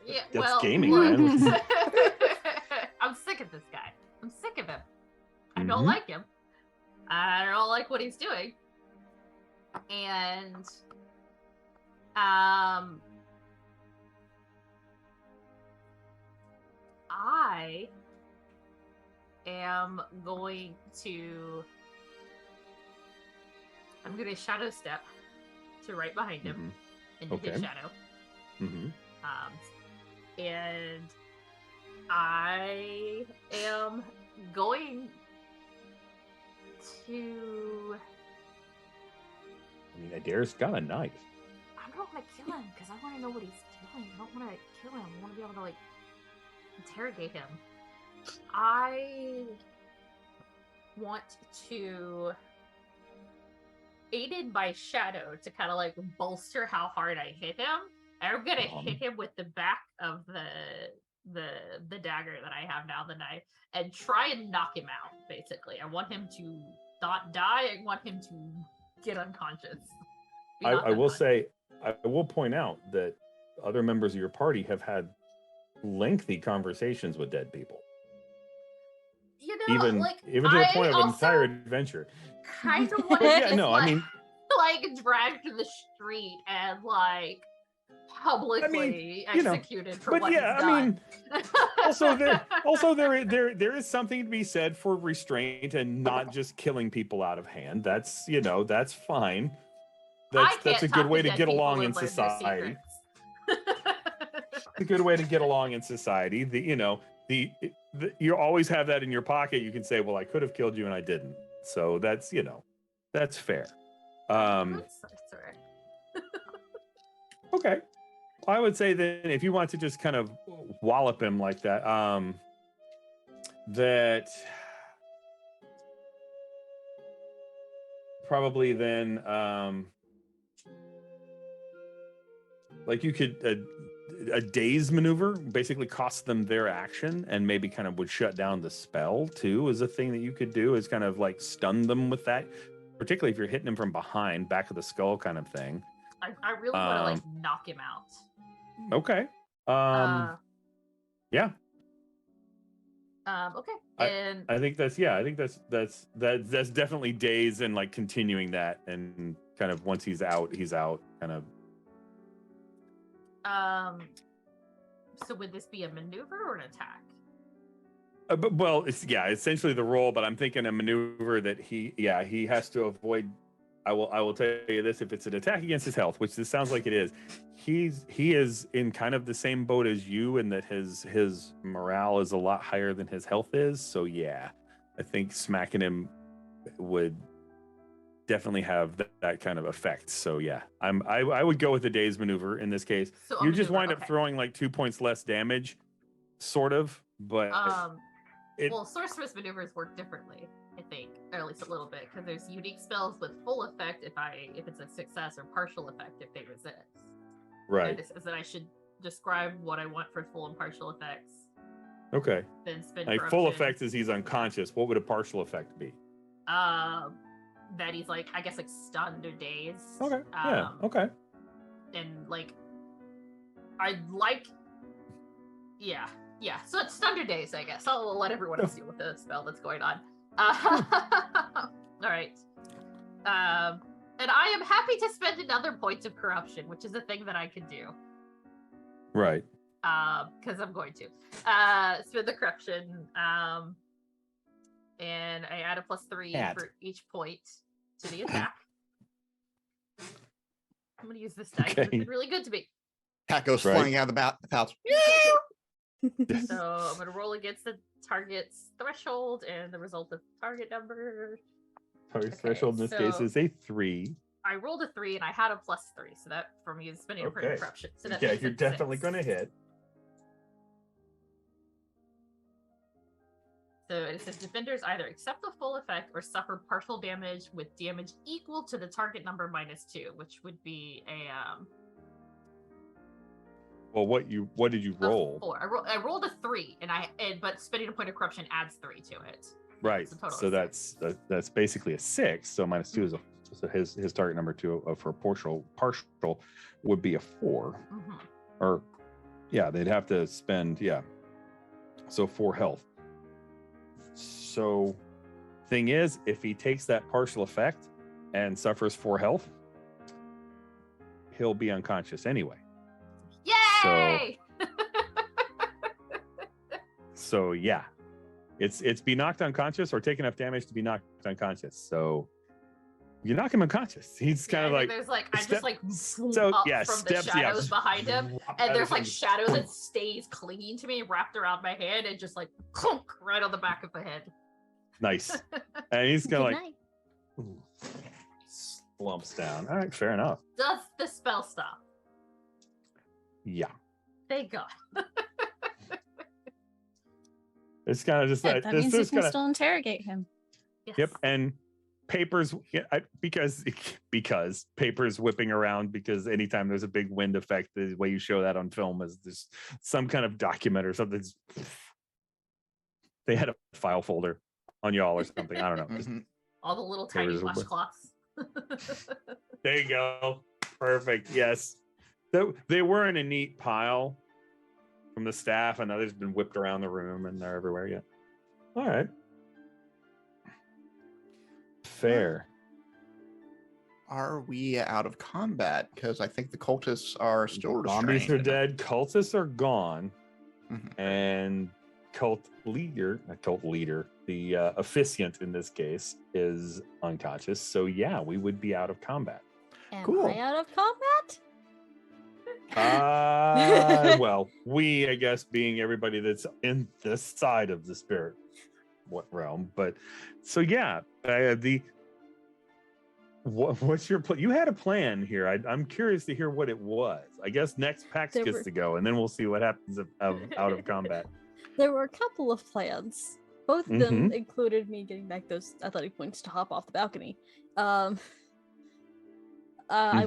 Yeah, that's gaming, man. I'm sick of this guy. I'm sick of him. I don't like him. I don't like what he's doing. And I am going to shadow step to right behind him into his shadow. And I am going to. I mean, Adair's got a knife. I don't want to kill him because I want to know what he's doing. I don't want to kill him. I want to be able to interrogate him. I want to, aided by shadow, to kind of bolster how hard I hit him. I'm gonna hit him with the back of the dagger that I have now, the knife, and try and knock him out. Basically, I want him to not die. I want him to get unconscious. I will say, I will point out that other members of your party have had lengthy conversations with dead people. Even to the point of an entire adventure. Kind of want to dragged to the street and publicly executed for what he's done. Also there is something to be said for restraint and not just killing people out of hand. That's that's fine. That's a good way to get along in society. A good way to get along in society. You always have that in your pocket. You can say, well, I could have killed you and I didn't. So that's that's fair. Okay. I would say that if you want to just kind of wallop him like that, that probably then, you could a daze maneuver basically costs them their action and maybe kind of would shut down the spell too, is a thing that you could do, is kind of like stun them with that, particularly if you're hitting them from behind, back of the skull kind of thing. I really want to like knock him out. Okay. Yeah. Okay. And I think that's definitely daze and like continuing that, and kind of once he's out kind of. So would this be a maneuver or an attack? Well, it's essentially the roll, but I'm thinking a maneuver that he has to avoid. I will tell you this: if it's an attack against his health, which this sounds like it is, he is in kind of the same boat as you, in that his morale is a lot higher than his health is. So yeah, I think smacking him would definitely have that kind of effect. So yeah, I would go with the daze maneuver in this case. So you just wind up throwing like 2 points less damage, sort of, but well, sorceress maneuvers work differently, I think, or at least a little bit, because there's unique spells with full effect if it's a success, or partial effect if they resist. Right. And this is that I should describe what I want for full and partial effects. Okay. Then spend like full effect is he's unconscious. What would a partial effect be? That he's like, I guess, like stunned or dazed. Okay. Yeah. Okay. And like, I'd like, yeah. So it's stunned or dazed, I guess. I'll let everyone else deal with the spell that's going on. All right. And I am happy to spend another point of corruption, which is a thing that I can do. Right. Because I'm going to spend the corruption. And I add a +3 for each point to the attack. I'm going to use this dice. It's been really good to me. Cat goes flying out of the pouch. So I'm going to roll against the target's threshold, and the result of target number. Target threshold in this case is a 3. I rolled a 3, and I had a +3, so that for me is spending a point of corruption. So that you're definitely going to hit. So it says defenders either accept the full effect or suffer partial damage with damage equal to the target number -2, which would be a Well, what did you roll? 4. I rolled a 3, but spending a point of corruption adds 3 to it. Right. So that's basically a 6. So -2 is so his target number 2 for partial would be a 4. Mm-hmm. Or they'd have to spend so 4 health. So thing is, if he takes that partial effect and suffers 4 health, he'll be unconscious anyway. Yay! So yeah, it's be knocked unconscious or take enough damage to be knocked unconscious. So you knock him unconscious. He's kind of like there's like I just like from steps, the shadows behind him, and there's like shadow that stays clinging to me, wrapped around my head, and just like clunk right on the back of the head. Nice. And he's kind of like slumps down. All right, fair enough. Does the spell stop? Yeah. Thank God. It's kind of just that means you can still interrogate him. Yes. Yep, and Paper's because Paper's whipping around, because anytime there's a big wind effect, the way you show that on film is there's some kind of document or something. They had a file folder on y'all or something. I don't know. Mm-hmm. All the little tiny washcloths. There you go. Perfect. Yes. They were in a neat pile from the staff, and others been whipped around the room, and they're everywhere. Yeah. All right. Fair. Are we out of combat? Because I think the cultists are still restrained. Zombies are dead. Cultists are gone. Mm-hmm. And cult leader, the officiant in this case, is unconscious. So yeah, we would be out of combat. Am Cool. I out of combat? Well, we, I guess, being everybody that's in this side of the spirit realm. But so yeah, what's your plan? You had a plan here. I'm curious to hear what it was. I guess next PAX gets to go, and then we'll see what happens out of combat. There were a couple of plans. Both of them included me getting back those athletic points to hop off the balcony. I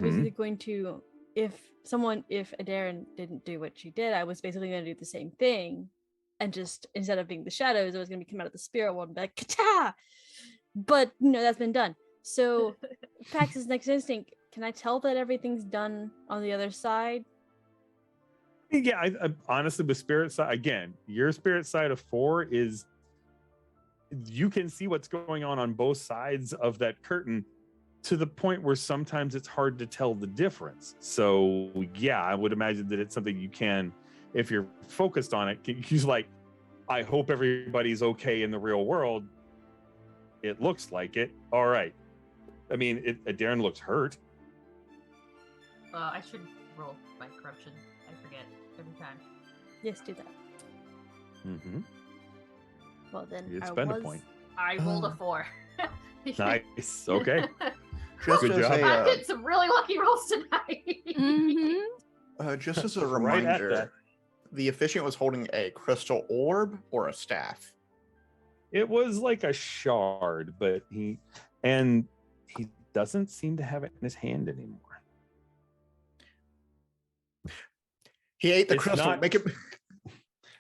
was either going to if Adarin didn't do what she did, I was basically going to do the same thing, and just instead of being the shadows, I was going to come out of the spirit world and be like, "Ka-ta!" But that's been done. So, Pax's next instinct. Can I tell that everything's done on the other side? Yeah, I honestly, with spirit side, again, your spirit side of 4 is you can see what's going on both sides of that curtain, to the point where sometimes it's hard to tell the difference. So yeah, I would imagine that it's something you can, if you're focused on it, he's like, I hope everybody's okay in the real world. It looks like it. All right. I mean, Darren looks hurt. I should roll by corruption. I forget every time. Yes, do that. Mm-hmm. Well, then You'd spend a point. I rolled a 4. Nice. Okay. Just Good as job. I did some really lucky rolls tonight. just as a Right at that. reminder, the officiant was holding a crystal orb or a staff. It was like a shard, but he doesn't seem to have it in his hand anymore. He ate the It's crystal. not- Make it.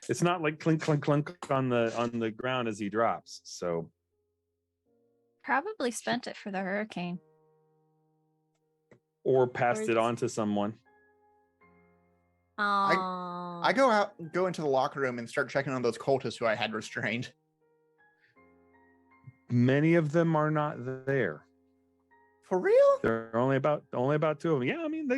It's not like clink clink clink on the ground as he drops. So Probably spent it for the hurricane. or passed Or it it's- on to someone. I go into the locker room and start checking on those cultists who I had restrained. Many of them are not there. For real? There are only about 2 of them. Yeah, I mean,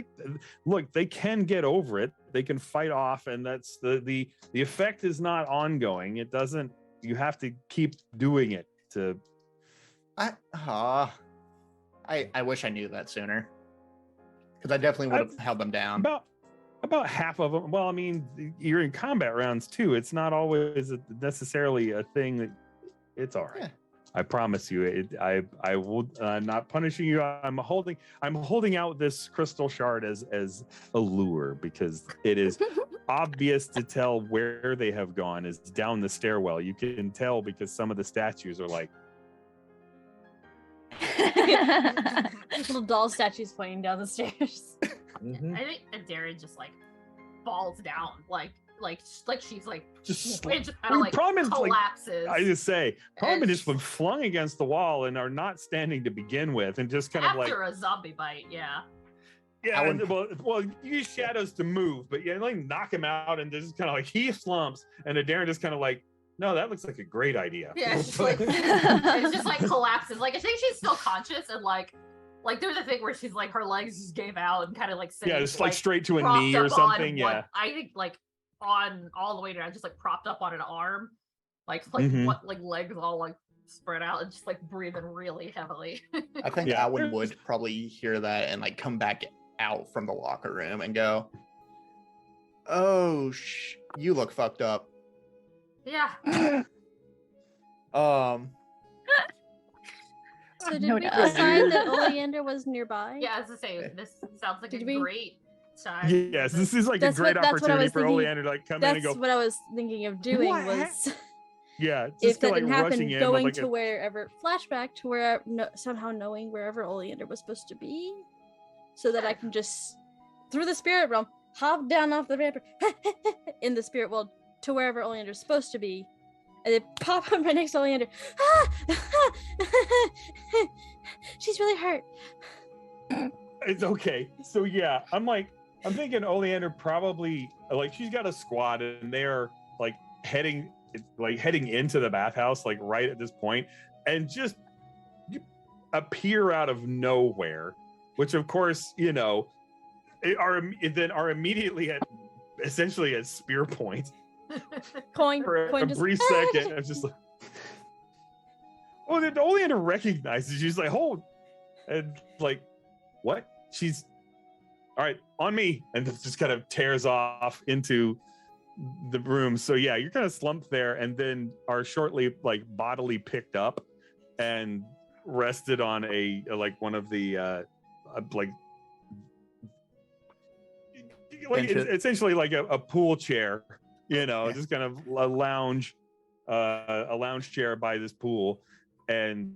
they can get over it. They can fight off, and that's the effect is not ongoing. It doesn't. You have to keep doing it to. I wish I knew that sooner, because I definitely would have held them down. About half of them. Well, I mean, you're in combat rounds too. It's not always necessarily a thing that. It's all right. Yeah. I promise you. I will not punishing you. I'm holding out this crystal shard as a lure, because it is obvious to tell where they have gone is down the stairwell. You can tell because some of the statues are like. Little doll statues pointing down the stairs. Mhm. I think Darren just like falls down, like she's like Just kind of like problem is, like, collapses. I just say, problem And is just been flung against the wall and are not standing to begin with, and just kind of like, after a zombie bite, yeah. yeah, I and, would- well, use shadows to move, but yeah, like knock him out, and just kind of like he slumps, and Darren just kind of like, no, that looks like a great idea. Yeah, it's just like it's just like collapses. Like I think she's still conscious, and like there's a thing where she's like her legs just gave out and kind of like yeah, it's like straight to a propped knee or up on something. Yeah, I think like on all the way down, just like propped up on an arm, like Mhm. what like legs all like spread out and just like breathing really heavily. I think Yeah. Alwyn would probably hear that and like come back out from the locker room and go, "Oh, you look fucked up." Yeah. So did No we doubt. decide that Oleander was nearby? Yeah, as I say, this sounds like Did a we- great time. yes, this is like That's a great what I opportunity was for thinking. Oleander to like come in and That's go, what I was thinking of doing What was yeah, just if that like didn't happen, rushing in going with, like, to wherever flashback to where somehow knowing wherever Oleander was supposed to be, so that I can just through the spirit realm hop down off the ramp in the spirit world to wherever Oleander's supposed to be, and then pop up right next to Oleander. She's really hurt. It's okay. So yeah, I'm thinking Oleander probably, like, she's got a squad and they're like heading into the bathhouse, like right at this point, and just appear out of nowhere, which of course, are immediately at essentially at spear point Coin for a just brief second. It's just like, oh, then Oleander recognizes. She's like, hold, and like, what? She's all right on me, and just kind of tears off into the room. So yeah, you're kind of slumped there, and then are shortly like bodily picked up and rested on a like one of the like it's essentially like a pool chair, just kind of a lounge chair by this pool. And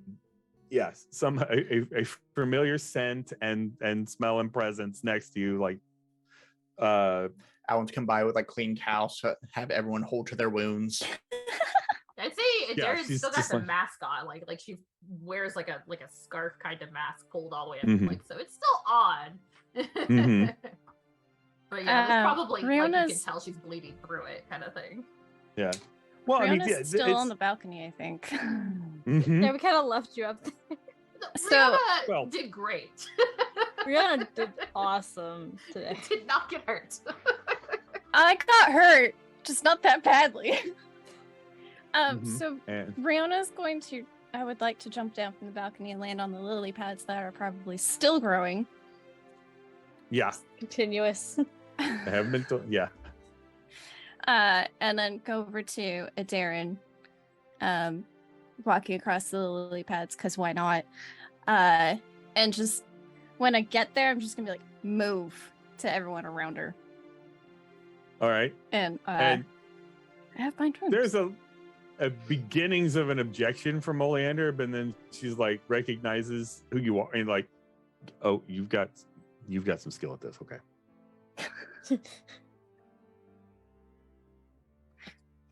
yes, a familiar scent and smell and presence next to you, like Alan's come by with like clean towels to have everyone hold to their wounds. I'd say Yeah, Darren's she's still got just the like- mask on, like she wears like a scarf kind of mask pulled all the way up, Mhm. like so it's still on. Mhm. But yeah, there's probably like you can Riona's- tell she's bleeding through it, kind of thing. Yeah. Well, Riona's I mean, yeah, still on the balcony, I think. Mhm. Yeah, we kind of left you up there. So- Rihanna Well- did great. Rihanna did awesome today. Did not get hurt. I got hurt, just not that badly. Mhm. So And Riona's going to. I would like to jump down from the balcony and land on the lily pads that are probably still growing. yeah, Continuous. I haven't been told. Yeah. And then go over to Darren, walking across the lily pads because why not? And just when I get there, I'm just gonna be like, move to everyone around her, All right. and And I have my turn. there's a beginnings of an objection from Oleander, but then she's like recognizes who you are and like, oh, you've got some skill at this. Okay.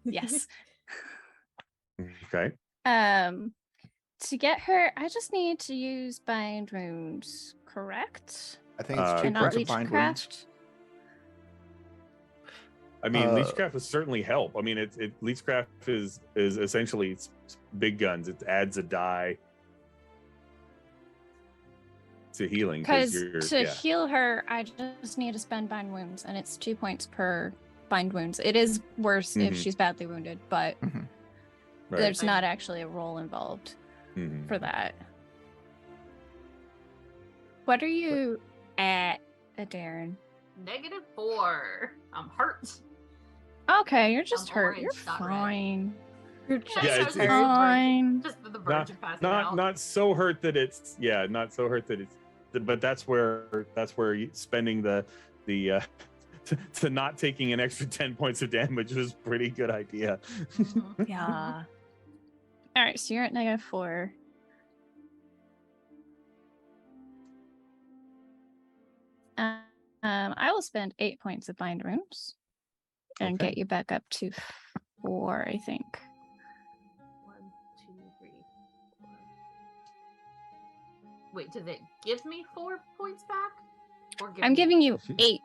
Yes. Okay. To get her, I just need to use bind wounds, correct? I think it's 2 And not points of bind wounds. leechcraft. I mean, Uh, leechcraft would certainly help. I mean, leechcraft is essentially it's big guns. It adds a die to healing Because you're to yeah. heal her, I just need to spend bind wounds, and it's 2 points per bind wounds. It is worse if Mhm. she's badly wounded, but Mhm. Right. there's not actually a roll involved Mhm. for that. What are you at, Darren? -4. I'm hurt. Okay, you're just I'm hurt. orange, You're not red. fine. You're Yeah, just it's- just it's- Fine. Just the verge of passing Not out. not so hurt that it's not so hurt that it's but that's where spending the to not taking an extra 10 points of damage was a pretty good idea. Mhm. Yeah. All right, so you're at -4. I will spend 8 points of bind wounds and Okay. get you back up to 4, I think. 1, 2, 3, 4. Wait, did it give me 4 points back? Or give I'm me- giving you 8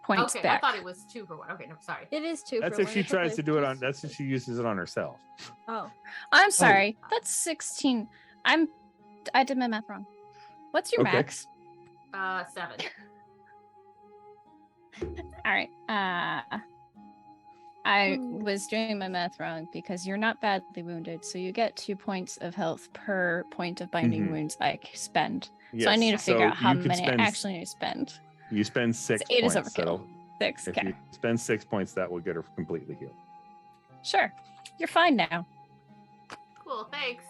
points Okay, back. I thought it was 2 for 1. Okay, no, sorry. It is 2 That's for if one. she It's tries okay. to do it on that's if she uses it on herself. Oh. I'm sorry. That's 16. I did my math wrong. What's your Okay. max? 7. All right. I was doing my math wrong because you're not badly wounded, so you get 2 points of health per point of binding Mhm. wounds I spend. Yes. So I need to figure out how you could many I spend- actually need to spend. You spend 6 8 is points. overkill. That'll 6. if Okay. you spend 6 points, that will get her completely healed. Sure. You're fine now. Cool, thanks.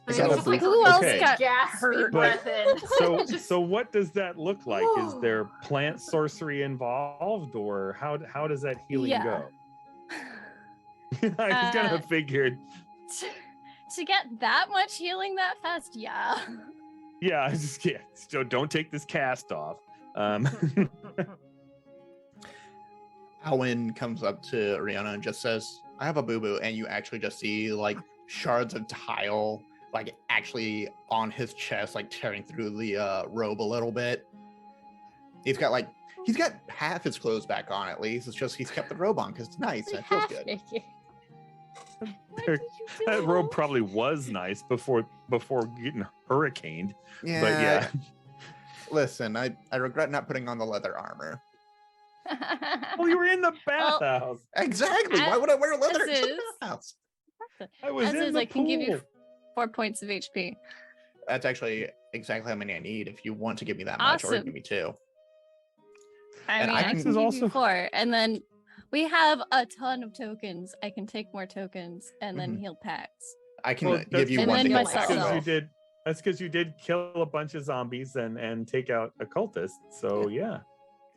Is And that it's a- just Who else Okay. got gasping hurt? breath in. So Just- so what does that look like? Is there plant sorcery involved, or how does that healing Yeah. go? I was kind Uh, of figured. To get that much healing that fast, yeah. Yeah, I just so don't take this cast off. Alwyn comes up to Rihanna and just says, I have a boo-boo, and you actually just see like shards of tile like actually on his chest, like tearing through the robe a little bit. He's got half his clothes back on at least. It's just he's kept the robe on because it's nice and it feels good. That robe probably was nice before getting hurricaned. Yeah. But yeah. Listen, I regret not putting on the leather armor. Well, you were in the Well, bathhouse. Exactly. Why would I wear leather As in the is. bathhouse? I was As in is, the I can give you pool. 4 points of HP. That's actually exactly how many I need. If you want to give me that much, or Awesome. give me 2. I And mean, I I can- can This give is you also- 4, and then we have a ton of tokens. I can take more tokens and then Mhm. heal packs. I can Well, give that's- you And one then to my heal self. because you yourself. did. That's because you did kill a bunch of zombies and take out occultists. So yeah,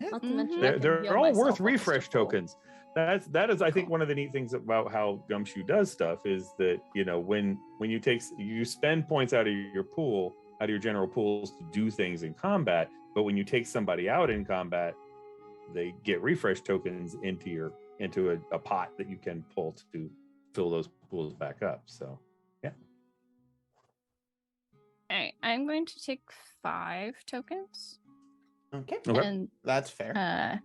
Not to Mhm. mention I they're, can they're heal all myself worth while it's refresh still full. tokens. That is I think one of the neat things about how Gumshoe does stuff is that when you spend points out of your pool, out of your general pools to do things in combat, but when you take somebody out in combat, they get refresh tokens into a pot that you can pull to fill those pools back up. So yeah. All right, I'm going to take 5 tokens. Okay. And that's fair.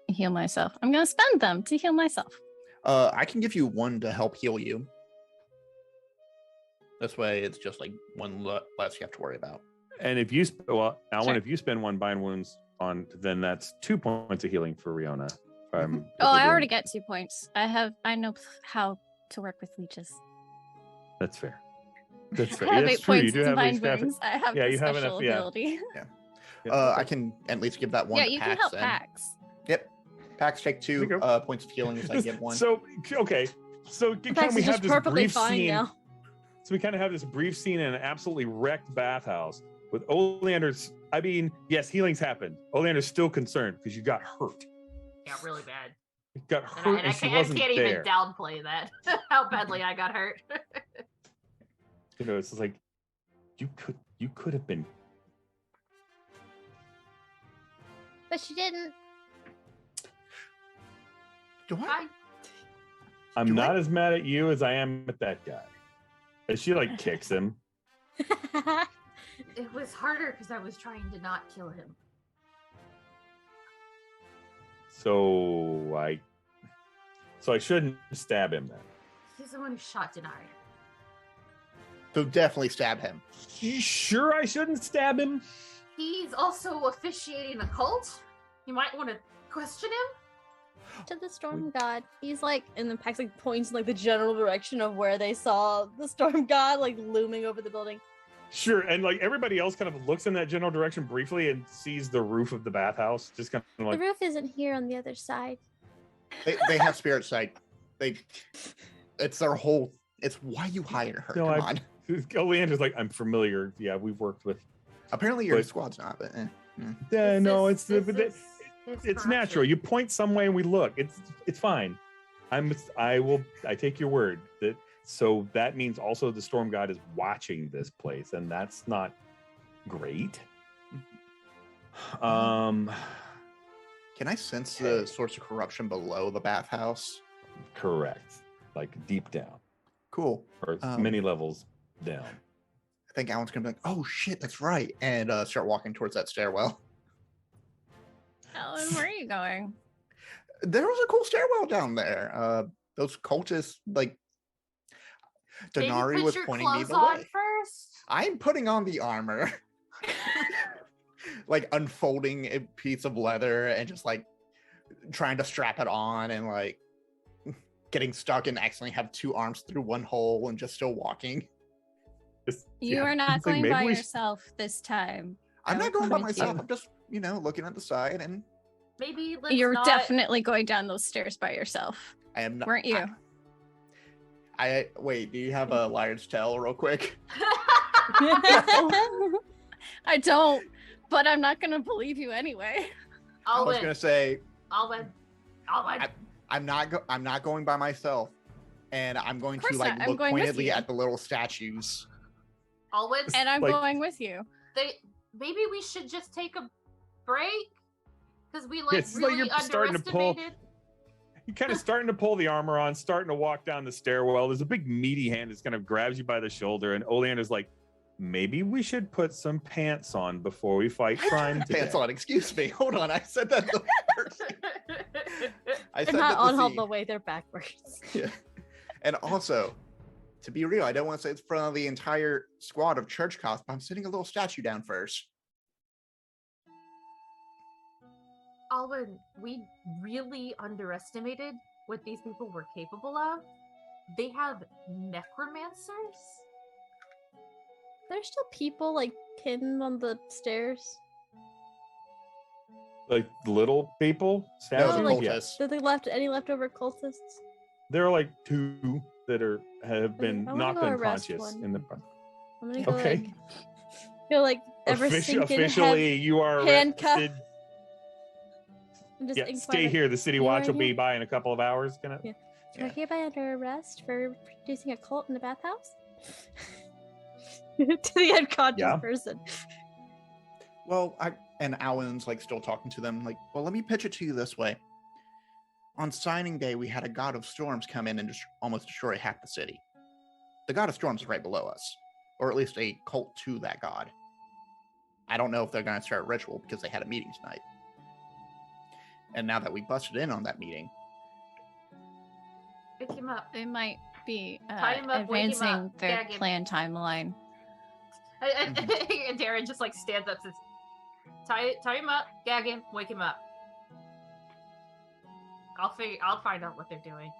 Heal myself. I'm going to spend them to heal myself. I can give you 1 to help heal you. This way, it's just like 1 less you have to worry about. And if you Alan, Sure. if you spend 1 bind wounds on, then that's 2 points of healing for Riona. I already get 2 points. I know how to work with leeches. That's fair. That's fair. I have That's 8 true. You points do in have bind staff. wounds. I have Yeah, the you have special enough, yeah. ability. I can at least give that 1 Yeah, to you Pax can help then. Pax. Yep. Pax take 2 There you go. points of healing as I give 1. So okay. So Pax can we is have just this perfectly brief fine scene? now. So we kind of have this brief scene in an absolutely wrecked bathhouse with Oleander's. I mean, yes, healing's happened. Oleander's still concerned because you got hurt. Yeah, really bad. You got hurt and she I wasn't can't there. even downplay that. How badly I got hurt. You know, it's like you could have been. But she didn't. Do I? Fine. I'm Do not I? as mad at you as I am at that guy. And she like kicks him. It was harder because I was trying to not kill him. So I shouldn't stab him then. He's the one who shot Denari. So definitely stab him. You sure I shouldn't stab him? He's also officiating a cult. You might want to question him. To the storm god. He's like, and then Pax like points in like the general direction of where they saw the storm god like looming over the building. Sure, and like everybody else kind of looks in that general direction briefly and sees the roof of the bathhouse, just kind of like, The roof isn't here on the other side. They have spirit sight. It's their whole. It's why you hired her. No, Come on. Oleander's like, I'm familiar. Yeah, we've worked with. Apparently your But- squad's not. But Yeah, no, This is it's corruption. natural. You point some way and we look. It's fine. I take your word that. So that means also the storm god is watching this place, and that's not great. Can I sense the source of corruption below the bathhouse? Correct. Like deep down, Cool. or many levels down. I think Alan's gonna be like, "Oh shit, that's right," and start walking towards that stairwell. Alan, where are you going? There was a cool stairwell down there. Those cultists, like Maybe Denari put was your pointing me clothes the on way. first. I'm putting on the armor, like unfolding a piece of leather and just like trying to strap it on and like getting stuck and accidentally have 2 arms through 1 hole and just still walking. You are not going by yourself this time. I'm I not will going by come with myself. you. I'm just, looking at the side and Maybe let's You're not... definitely going down those stairs by yourself, I am not. weren't you? I wait, do you have a liar's tale real quick? I don't, but I'm not going to believe you anyway. I I'll was win. gonna say I'll win. I'll win. I'm not going by myself, and I'm going Of to course like not. I'm look going with pointedly you. at the little statues. I'll win. And I'm Like- going with you. Maybe we should just take a break because we like It's like really you're starting to pull- underestimated. You're kind of starting to pull the armor on, starting to walk down the stairwell. There's a big meaty hand that kind of grabs you by the shoulder, and Oleander's like, maybe we should put some pants on before we fight crime today. Pants on, excuse me. Hold on, I said that the first. I They're said not that on the all scene. the way, they're backwards. Yeah. And also, to be real, I don't want to say it's in front of the entire squad of church cops, but I'm sitting a little statue down first. Alwyn, we really underestimated what these people were capable of. They have necromancers. There's still people like pinned on the stairs. Like little people, No, statues. the like- cultists. Did they left any leftover cultists? There are like 2 that have been I wanna knocked go arrest unconscious one. in the. I'm gonna go Okay. like ever sinking Officially, you are handcuffed. arrested. and just Yeah, inquire, stay like, here. The city you watch are will be here? by in a couple of hours. Gonna. Yeah. You are Yeah. hereby under arrest for producing a cult in the bathhouse. To the unconscious Yeah. person. Well, And Alan's like still talking to them, like, well, let me pitch it to you this way. On signing day, we had a god of storms come in and almost destroy half the city. The god of storms is right below us, or at least a cult to that god. I don't know if they're going to start a ritual because they had a meeting tonight. And now that we busted in on that meeting, Pick him up. They might be Tie him up, wake him advancing up, their gag him. plan timeline. And Darren just like stands up and says, tie him up, gag him, wake him up. I'll find out what they're doing.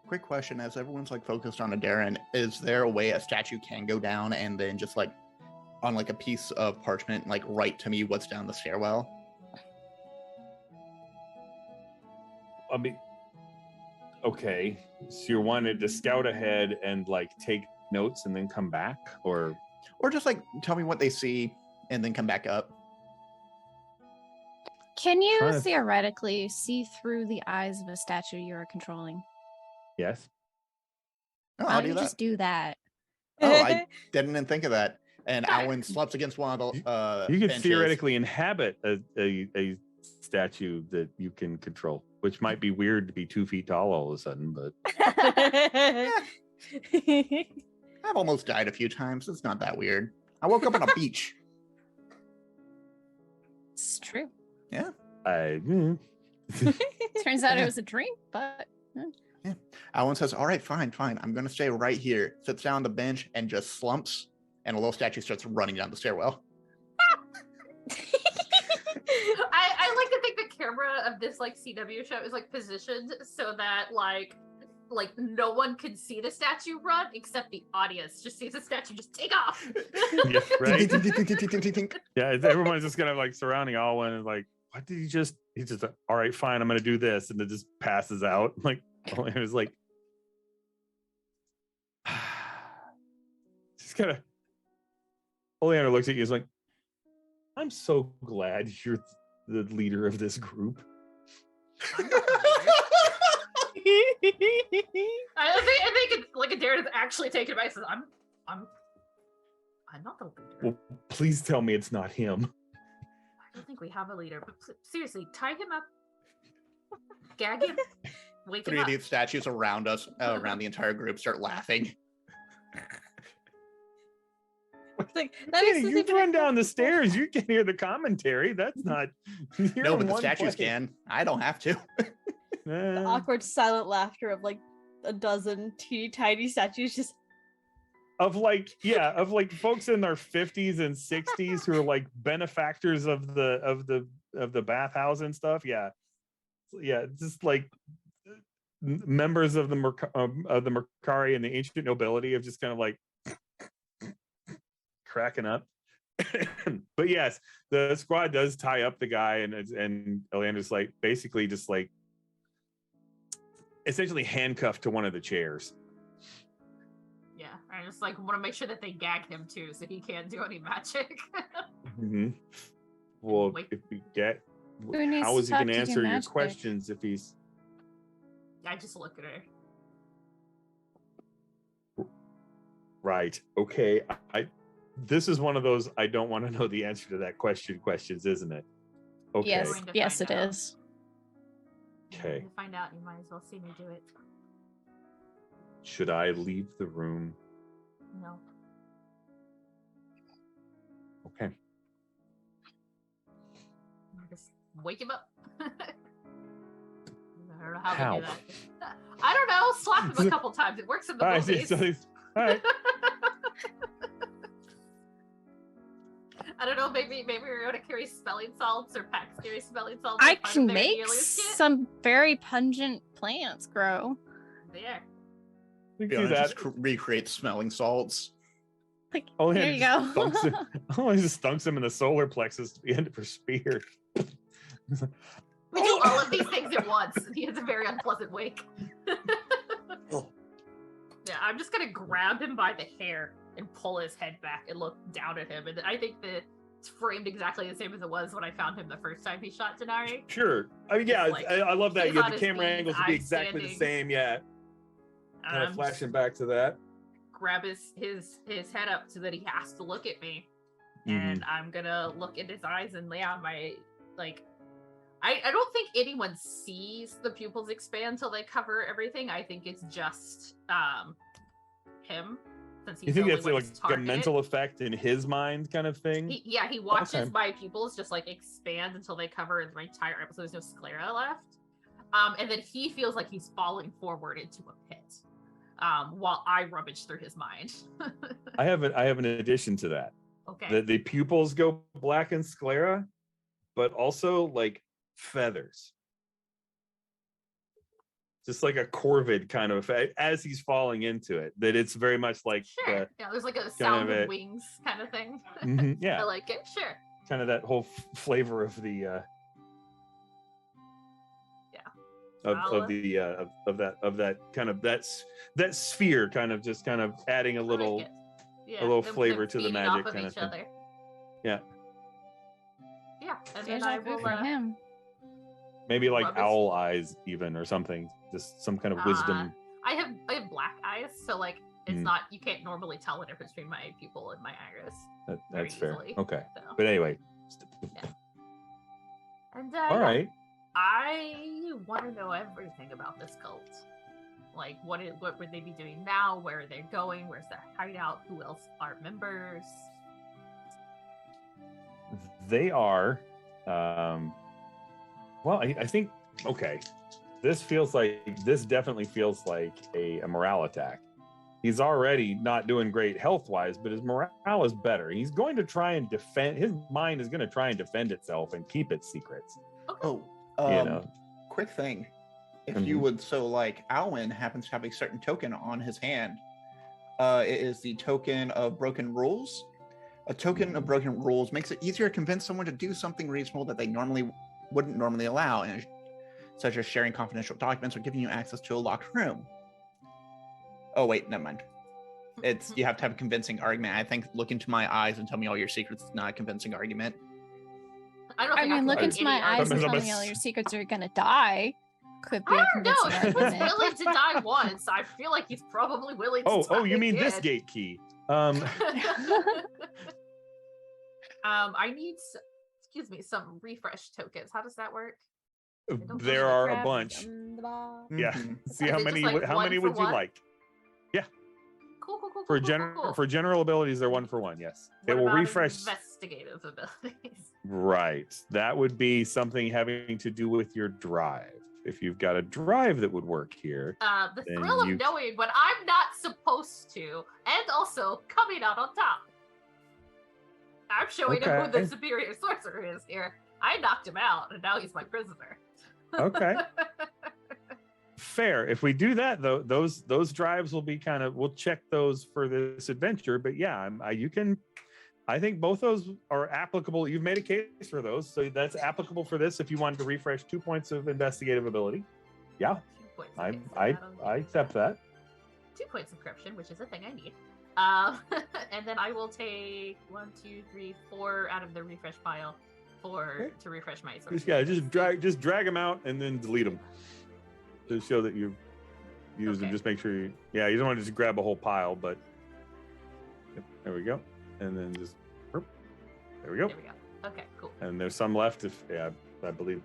quick question, as everyone's like focused on a Darren, is there a way a statue can go down and then just like on like a piece of parchment, like write to me what's down the stairwell? I mean, okay, so you're wanting to scout ahead and like take notes and then come back, or just like tell me what they see and then come back up. Can you theoretically see through the eyes of a statue you're controlling? yes. Oh, Why I'll don't do you that. just do that? Oh, I didn't even think of that. And Alwyn slaps against one of the You could benches. theoretically inhabit a statue that you can control, which might be weird to be 2 feet tall all of a sudden, but I've almost died a few times. It's not that weird. I woke up on a beach. It's true. I Turns out it was a dream, but Yeah. Alwyn says, all right, fine. I'm going to stay right here. Sits down on the bench and just slumps, and a little statue starts running down the stairwell. I like to think the camera of this like CW show is like positioned so that like no one can see the statue run except the audience just sees the statue just take off. yeah, right. Tink, tink, tink, tink, tink, tink. Yeah, everyone's just kind of like surrounding Alwyn and like, what did he just? He's just like, all right, fine, I'm gonna do this, and then just passes out. Like, it was like, just kind of. Oleander looks at you. Is like, I'm so glad you're the leader of this group. I'm not the leader. I think it's like a Darren is actually taken by. Says, I'm not the leader. Well, please tell me it's not him. I don't think we have a leader, but seriously, tie him up, gag him, wake him Three of up. these statues around us, around the entire group, start laughing. It's like, Danny, you run down the stairs. You can hear the commentary. That's not. No, but the statues can. I don't have to. the awkward silent laughter of like a dozen teeny tiny statues just of like folks in their 50s and 60s who are like benefactors of the bathhouse and stuff. Yeah, just like members of the Mercari and the ancient nobility of just kind of like cracking up. But yes, the squad does tie up the guy, and Oleander's like basically just like essentially handcuffed to one of the chairs. Yeah, I just like want to make sure that they gag him too, so he can't do any magic. Mm-hmm. Well, Wait. if we get, Who needs how to is he talk going to to do answer your magic? questions if he's I just look at her. right? Okay, this is one of those I don't want to know the answer to that questions, isn't it? Okay. yes, Going to yes, find it out. is. Okay. To find out, you might as well see me do it. Should I leave the room? No. Okay. Just wake him up. I don't know how How? to do that. I don't know. Slap him a couple times. It works in the All right, movies. all right. I don't know. Maybe we're going to carry smelling salts, or Pax carry smelling salts. I as part can of their make Helios kit. some very pungent plants grow. There. We can Yeah, do that. just recreate smelling salts. Like, Oh, there you go. Just stunks him in the solar plexus to the end of her spear. We do all of these things at once. He has a very unpleasant wake. Yeah, I'm just gonna grab him by the hair and pull his head back and look down at him. And I think that it's framed exactly the same as it was when I found him the first time he shot Denari. Sure. I mean, yeah, Like, I love that. he's Yeah, on the his camera feet, angles would be eyes exactly the standing. same. Yeah, kind of I'm flashing just back to that. grab his head up so that he has to look at me. And I'm gonna look in his eyes and lay out my I don't think anyone sees the pupils expand till they cover everything. I think it's just him. Since he's You think the it's only one like who's a targeted. mental effect in his mind kind of thing? He watches Okay. my pupils just like expand until they cover my entire episode. There's no sclera left. And then he feels like he's falling forward into a pit. While I rummage through his mind. I have an addition to that. Okay. The pupils go black and sclera, but also like feathers. Just like a corvid kind of effect as he's falling into it. That it's very much like sure. Yeah, there's like a sound of wings kind of thing. Yeah. I like it. Sure. Kind of that whole flavor of the of that kind of that sphere kind of just kind of adding a little like a little flavor to the magic kind of thing. Other. Yeah. Yeah, and then I will for him. Maybe like owl eyes even or something. Just some kind of wisdom. I have black eyes, so like it's not, you can't normally tell the difference between my pupil and my iris. That's fair. Easily, okay. So. But anyway. Yeah. And all right. I want to know everything about this cult. Like, what would they be doing now? Where are they going? Where's their hideout? Who else are members? They are, well, I think, okay, this definitely feels like a morale attack. He's already not doing great health-wise, but his morale is better. He's going to try and defend, his mind is going to try and defend itself and keep its secrets. Oh, quick thing. If you would, so like Alwyn happens to have a certain token on his hand. It is the token of broken rules. A token of broken rules makes it easier to convince someone to do something reasonable that they wouldn't normally allow, such as sharing confidential documents or giving you access to a locked room. Oh wait, never mind. It's you have to have a convincing argument. I think look into my eyes and tell me all your secrets is not a convincing argument. I mean, look into my eyes and tell me all your secrets are gonna die. Could be a convincing argument. He was willing to die once. I feel like he's probably willing to die Oh, you mean again. this gate key? I need, some refresh tokens. How does that work? There are a bunch. Yeah. See how many? How many would you like? Yeah. Cool. For general abilities, they're 1 for 1. Yes. What it will about refresh. Investigative abilities. Right. That would be something having to do with your drive. If you've got a drive that would work here. The thrill of knowing what I'm not supposed to, and also coming out on top. I'm showing him who the superior sorcerer is here. I knocked him out, and now he's my prisoner. Okay. Fair. If we do that, though, those drives will be kind of, we'll check those for this adventure. But yeah, I think both those are applicable. You've made a case for those, so that's applicable for this. If you wanted to refresh 2 points of investigative ability, yeah, 2 points. I accept that. 2 points of corruption, which is a thing I need. And then I will take 1, 2, 3, 4 out of the refresh pile to refresh my source. Just drag them out and then delete them to show that you use them. Just make sure you don't want to just grab a whole pile, but there we go. And then just there we go. Okay, cool. And there's some left. I believe.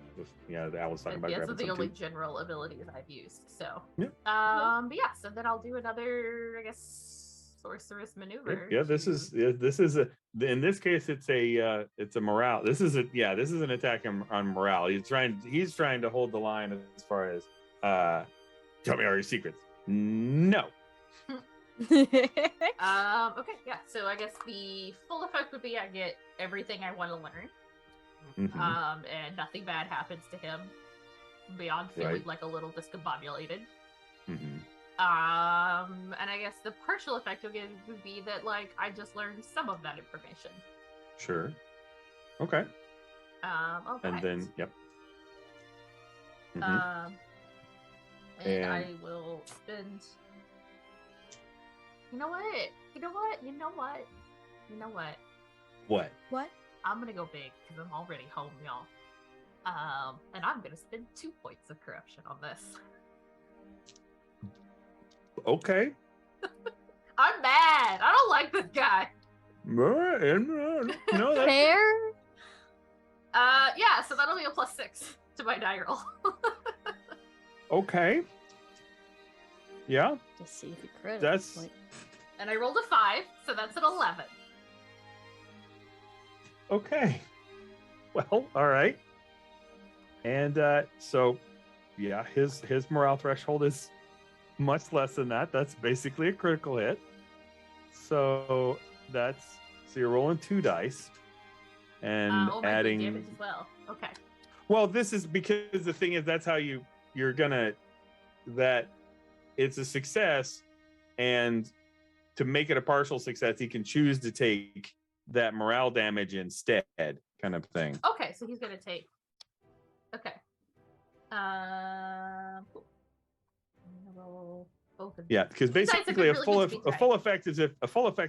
Al was talking about grabbing some. Those are the only general abilities I've used. So so then I'll do another, I guess, sorceress maneuver. Yeah, this is in this case it's a morale. This is an attack on morale. He's trying to hold the line as far as tell me all your secrets. No. Okay, yeah. So I guess the full effect would be I get everything I want to learn. And nothing bad happens to him beyond feeling like a little discombobulated. And I guess the partial effect would be that like I just learned some of that information. Sure. Okay. And then and I will spend. You know what? What? I'm gonna go big because I'm already home, y'all. And I'm gonna spend 2 points of corruption on this. Okay. I'm mad. I don't like this guy. No, that's Fair. Yeah, so that'll be a +6 to my die roll. okay. Yeah, Just see if you crit. That's- Like, And I rolled a 5, so that's an 11. okay. Well, all right. And so, yeah, his morale threshold is much less than that. That's basically a critical hit. So you're rolling 2 dice and Oh, adding damage as well. Okay. Well, this is because the thing is that's how you're gonna that it's a success, and to make it a partial success, he can choose to take that morale damage instead, kind of thing. Okay, so he's gonna take. Okay. Cool. I'm gonna roll both of Yeah, these. because These dice have basically been really good to a me full today. effect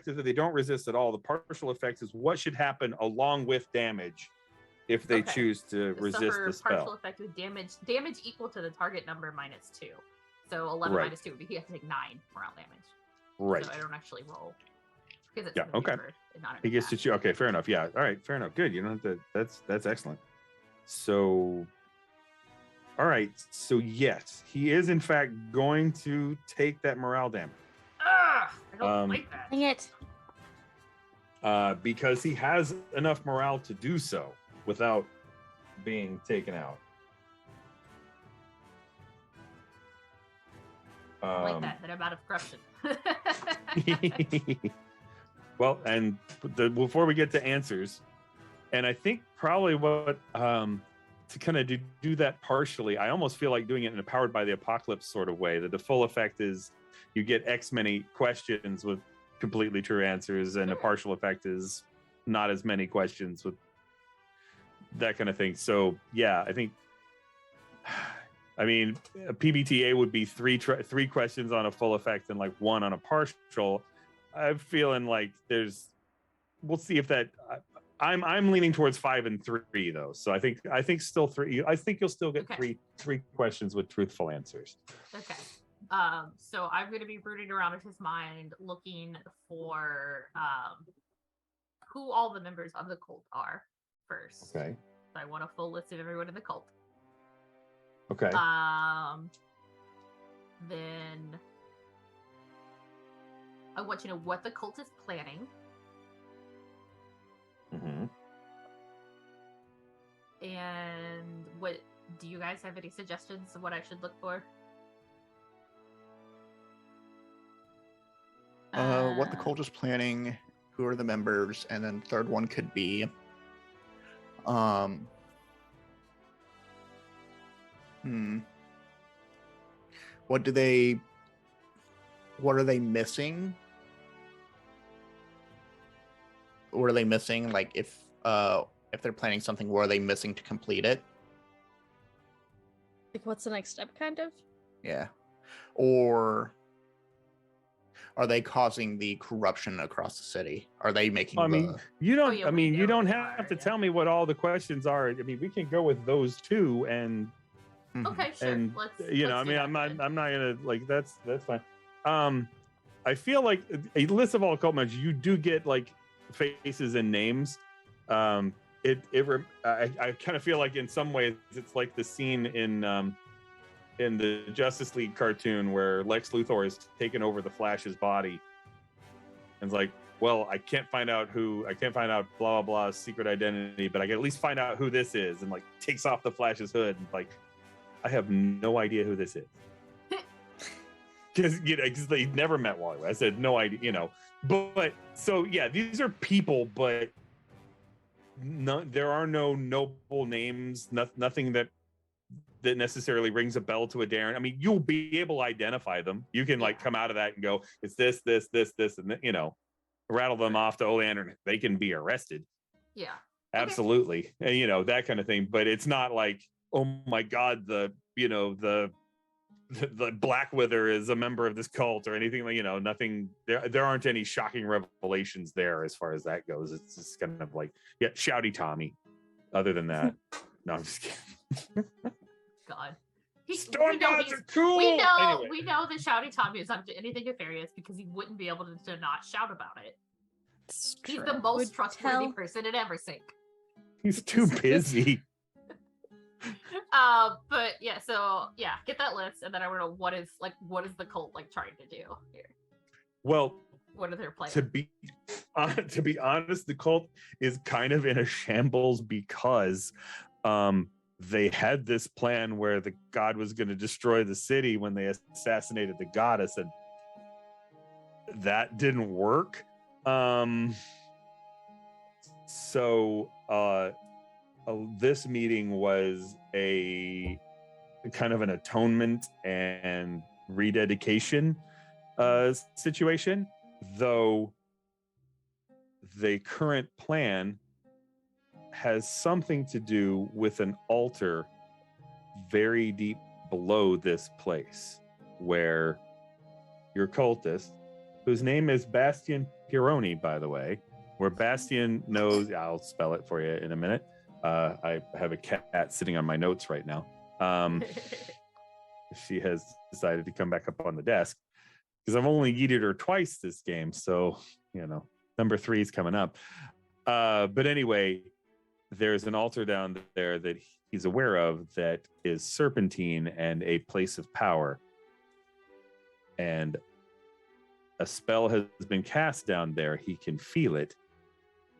is if they don't resist at all. The partial effect is what should happen along with damage if they Okay. choose to To resist suffer the partial spell. effect with damage equal to the target number -2. So 11 Right. minus 2 would be he has to take 9 morale damage. Right. So I don't actually roll because it's Yeah, okay. maneuvered and not He gets to attack. choose. Okay, fair enough. Yeah. All right, fair enough. Good. You don't have to. That's excellent. So, all right. So yes, he is in fact going to take that morale damage Ugh, I don't like that. dang it. because he has enough morale to do so without being taken out. I don't like that I'm out of corruption. Well, and before we get to answers, and I think probably what to kind of do that partially, I almost feel like doing it in a powered by the apocalypse sort of way, that the full effect is you get X many questions with completely true answers, and a partial effect is not as many questions with that kind of thing. So yeah, I think I mean, a PBTA would be three questions on a full effect and like 1 on a partial. I'm feeling like we'll see if that. I'm leaning towards 5 and 3 though, so I think still 3. I think you'll still get three questions with truthful answers. Okay. So I'm going to be rooting around in his mind, looking for who all the members of the cult are first. Okay. So I want a full list of everyone in the cult. Okay. Then I want to know what the cult is planning. Mm-hmm. And what do you guys have any suggestions of what I should look for? What the cult is planning, who are the members, and then third one could be what are they missing? What are they missing? Like if they're planning something, what are they missing to complete it? Like, what's the next step, kind of? Yeah. Or are they causing the corruption across the city? Are they making you don't. Oh, yeah, I mean, we you know don't they have are, to yeah. tell me what all the questions are. I mean, we can go with those 2, and Okay, sure. and let's I do mean, that I'm not then. gonna like that's fine. I feel like a list of all cult members, you do get like faces and names. I kind of feel like in some ways it's like the scene in the Justice League cartoon where Lex Luthor is taken over the Flash's body, and it's like, well, I can't find out blah blah blah's secret identity, but I can at least find out who this is, and like takes off the Flash's hood, and like, I have no idea who this is. Because they never met Wally. I said no idea, But so yeah, these are people, but there are no noble names. Nothing that necessarily rings a bell to a Darren. I mean, you'll be able to identify them. You can like come out of that and go, it's this, and rattle them off to Oleander, and they can be arrested. Yeah. Absolutely, and that kind of thing. But it's not like, oh my God, the Black Wither is a member of this cult or anything like, nothing. There aren't any shocking revelations there as far as that goes. It's just kind of like, yeah, shouty Tommy. Other than that, no, I'm just kidding. God. Storm gods are cool. We know, Anyway. we know that Shouty Tommy is up to anything nefarious because he wouldn't be able to not shout about it. He's the most trustworthy person in Eversink. He's too busy. But yeah, so yeah, get that list, and then I want to know what is the cult like trying to do here? Well, what are their plans? To be honest, the cult is kind of in a shambles because they had this plan where the god was going to destroy the city when they assassinated the goddess, and that didn't work. So this meeting was a kind of an atonement and rededication situation, though the current plan has something to do with an altar very deep below this place where your cultist, whose name is Bastian Pironi, by the way, where Bastian knows, I'll spell it for you in a minute. I have a cat sitting on my notes right now. She has decided to come back up on the desk because I've only yeeted her twice this game. So, number 3 is coming up. But anyway, there's an altar down there that he's aware of that is serpentine and a place of power. And a spell has been cast down there. He can feel it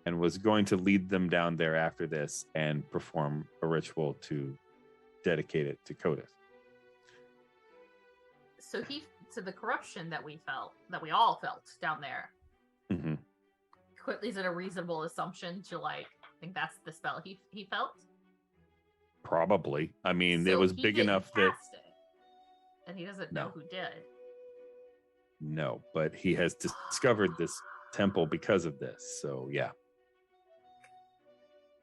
and was going to lead them down there after this and perform a ritual to dedicate it to Kotis. So the corruption that we all felt down there. Mm-hmm. Is it a reasonable assumption to think that's the spell he felt? Probably. I mean, so it was big enough that and he doesn't know who did. No, but he has discovered this temple because of this. So yeah,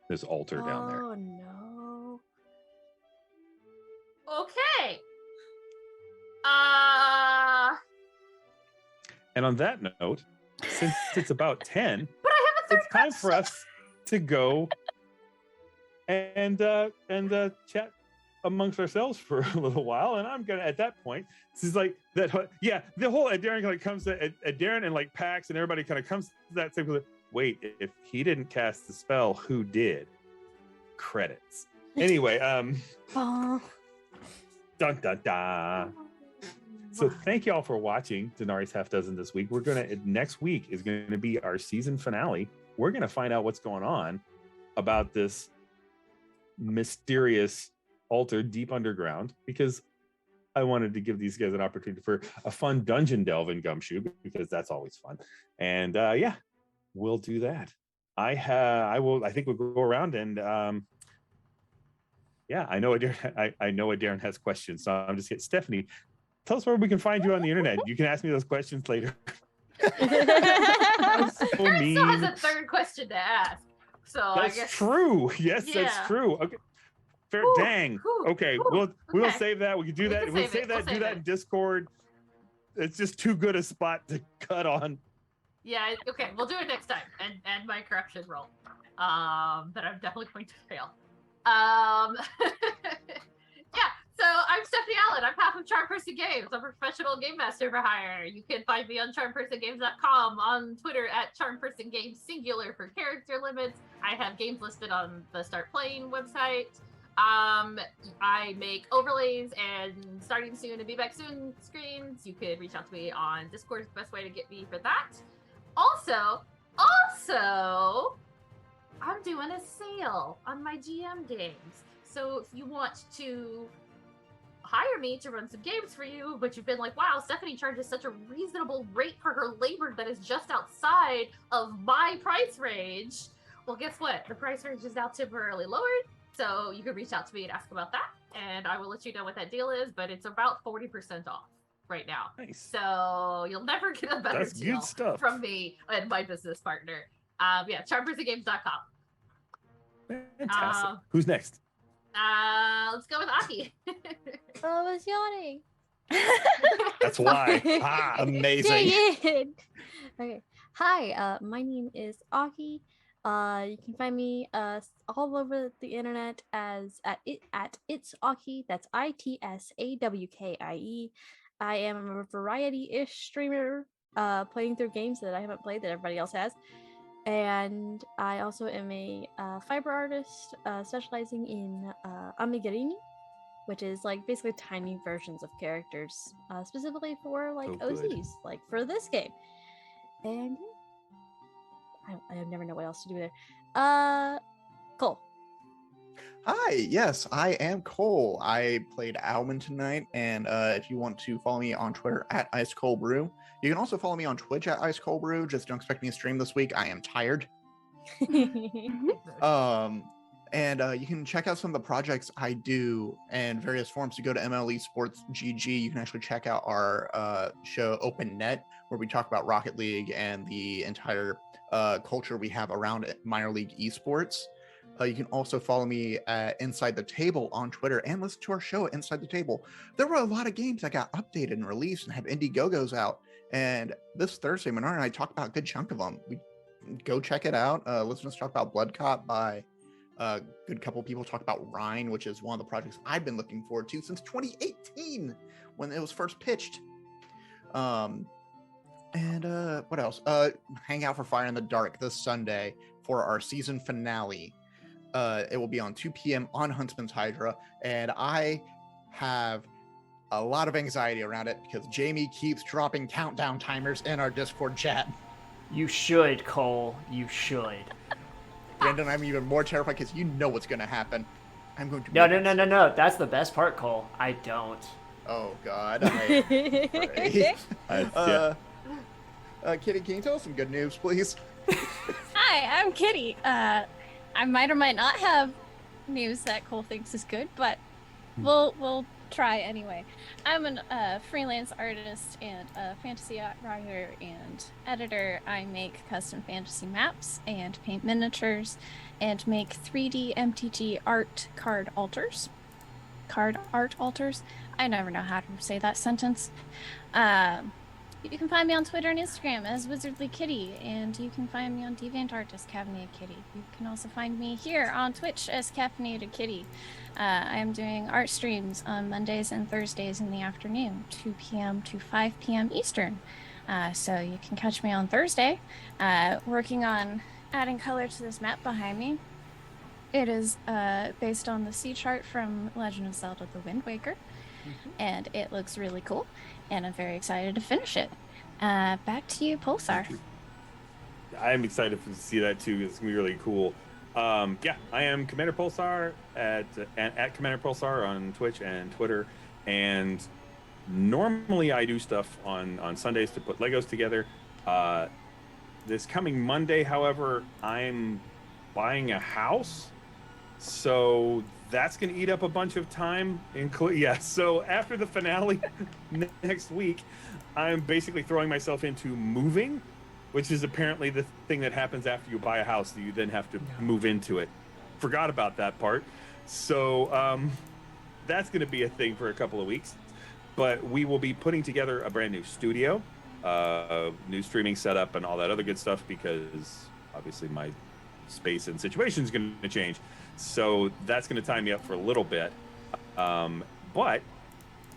this altar down there. Oh no. Okay. And on that note, since it's about 10, but I have a third it's time for us to go and chat amongst ourselves for a little while. And I'm gonna, at that point, this is like that. Yeah, the whole Darren kind of comes to Darren and Pax and everybody kind of comes to that same. Wait, if he didn't cast the spell, who did? Credits. Anyway, dun dun dun. So thank you all for watching Denari's Half Dozen this week. Next week is gonna be our season finale. We're gonna find out what's going on about this mysterious altar deep underground, because I wanted to give these guys an opportunity for a fun dungeon delve in Gumshoe, because that's always fun. And yeah, we'll do that. I think we'll go around and yeah, I know Darren has questions, so I'm just getting Stephanie. Tell us where we can find you on the internet. You can ask me those questions later. Aaron still has a third question to ask. So that's I guess true. Yes, yeah. That's true. Okay. Fair. Dang. Okay. We'll save that. We can do that. We'll save that. Do that in Discord. It's just too good a spot to cut on. Yeah. Okay. We'll do it next time. And my corruption roll. That I'm definitely going to fail. Yeah. So I'm Stephanie Allen. I'm half of Charm Person Games. I'm a professional game master for hire. You can find me on charmpersongames.com, on Twitter at charmpersongames singular for character limits. I have games listed on the Start Playing website. I make overlays and starting soon to be back soon screens. You could reach out to me on Discord, is the best way to get me for that. Also, I'm doing a sale on my GM games. So if you want to hire me to run some games for you, but you've been like, wow, Stephanie charges such a reasonable rate for her labor that is just outside of my price range. Well, guess what? The price range is now temporarily lowered. So you can reach out to me and ask about that, and I will let you know what that deal is, but it's about 40% off right now. Nice. So you'll never get a better deal from me and my business partner. Yeah, charmpersongames.com. Fantastic. Who's next? Let's go with Aki. I was yawning. That's why. Amazing. Okay. Hi, my name is Aki. You can find me all over the internet as at It's Aki. That's ITSAWKIE. I am a variety-ish streamer, playing through games that I haven't played that everybody else has. And I also am a fiber artist, specializing in amigarini, which is like basically tiny versions of characters, specifically for like OZs, like for this game. And I never know what else to do there. Cole. Hi, yes, I am Cole. I played Alwyn tonight, and if you want to follow me on Twitter at IceColeBrew, you can also follow me on Twitch at IceColeBrew. Just don't expect me to stream this week. I am tired. And you can check out some of the projects I do in various forms. You go to MLE Sports GG. You can actually check out our show Open Net, where we talk about Rocket League and the entire culture we have around minor league esports. You can also follow me at Inside the Table on Twitter and listen to our show Inside the Table. There were a lot of games that got updated and released and have Indiegogos out. And this Thursday, Menard and I talked about a good chunk of them. We go check it out. Listen to us talk about Blood Cop by a good couple people. Talk about Rhine, which is one of the projects I've been looking forward to since 2018 when it was first pitched. And what else? Hang out for Fire in the Dark this Sunday for our season finale. It will be on 2 p.m. on Huntsman's Hydra, and I have a lot of anxiety around it because Jamie keeps dropping countdown timers in our Discord chat. You should, Cole. You should. Brendan, I'm even more terrified because you know what's going to happen. I'm going to... No. That's the best part, Cole. I don't. Oh, God. Kitty, can you tell us some good news, please? Hi, I'm Kitty. I might or might not have news that Cole thinks is good, but we'll try anyway. I'm a freelance artist and a fantasy writer and editor. I make custom fantasy maps and paint miniatures and make 3D MTG card art altars. I never know how to say that sentence. You can find me on Twitter and Instagram as Wizardly Kitty, and you can find me on DeviantArt as Caffeinated Kitty. You can also find me here on Twitch as Caffeinated Kitty. I am doing art streams on Mondays and Thursdays in the afternoon, 2 p.m. to 5 p.m. Eastern. So you can catch me on Thursday, working on adding color to this map behind me. It is based on the sea chart from Legend of Zelda: The Wind Waker, and it looks really cool. And I'm very excited to finish it. Back to you, Pulsar. I'm excited to see that too. It's gonna be really cool. I am Commander Pulsar at Commander Pulsar on Twitch and Twitter. And normally I do stuff on Sundays to put Legos together. This coming Monday, however, I'm buying a house, so that's going to eat up a bunch of time. So after the finale next week, I'm basically throwing myself into moving, which is apparently the thing that happens after you buy a house, that you then have to move into it. Forgot about that part. So that's going to be a thing for a couple of weeks. But we will be putting together a brand new studio, new streaming setup and all that other good stuff, because obviously my space and situation is going to change. So that's going to tie me up for a little bit. But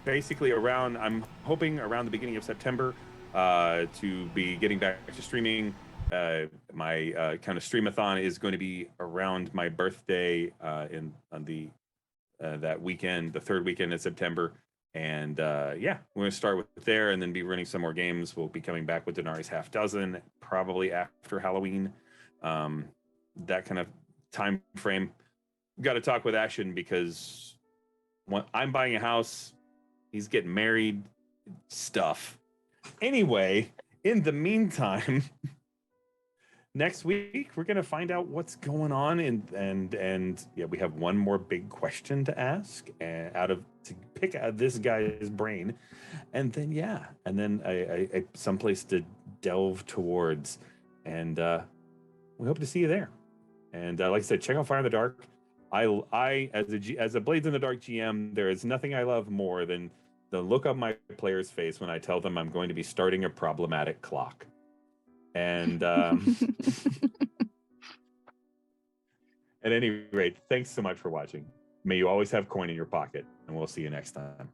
basically I'm hoping around the beginning of September to be getting back to streaming. My kind of streamathon is going to be around my birthday on that weekend, the third weekend in September. And we're going to start with there and then be running some more games. We'll be coming back with Denari's Half Dozen, probably after Halloween. That kind of time frame. Got to talk with Ashen because when I'm buying a house, he's getting married, stuff. Anyway, in the meantime, next week we're gonna find out what's going on, and we have one more big question to ask, to pick out this guy's brain, and then a someplace to delve towards, and we hope to see you there. And like I said, check out Fire in the Dark. I as a Blades in the Dark GM, there is nothing I love more than the look on my player's face when I tell them I'm going to be starting a problematic clock. And At any rate, thanks so much for watching. May you always have coin in your pocket, and we'll see you next time.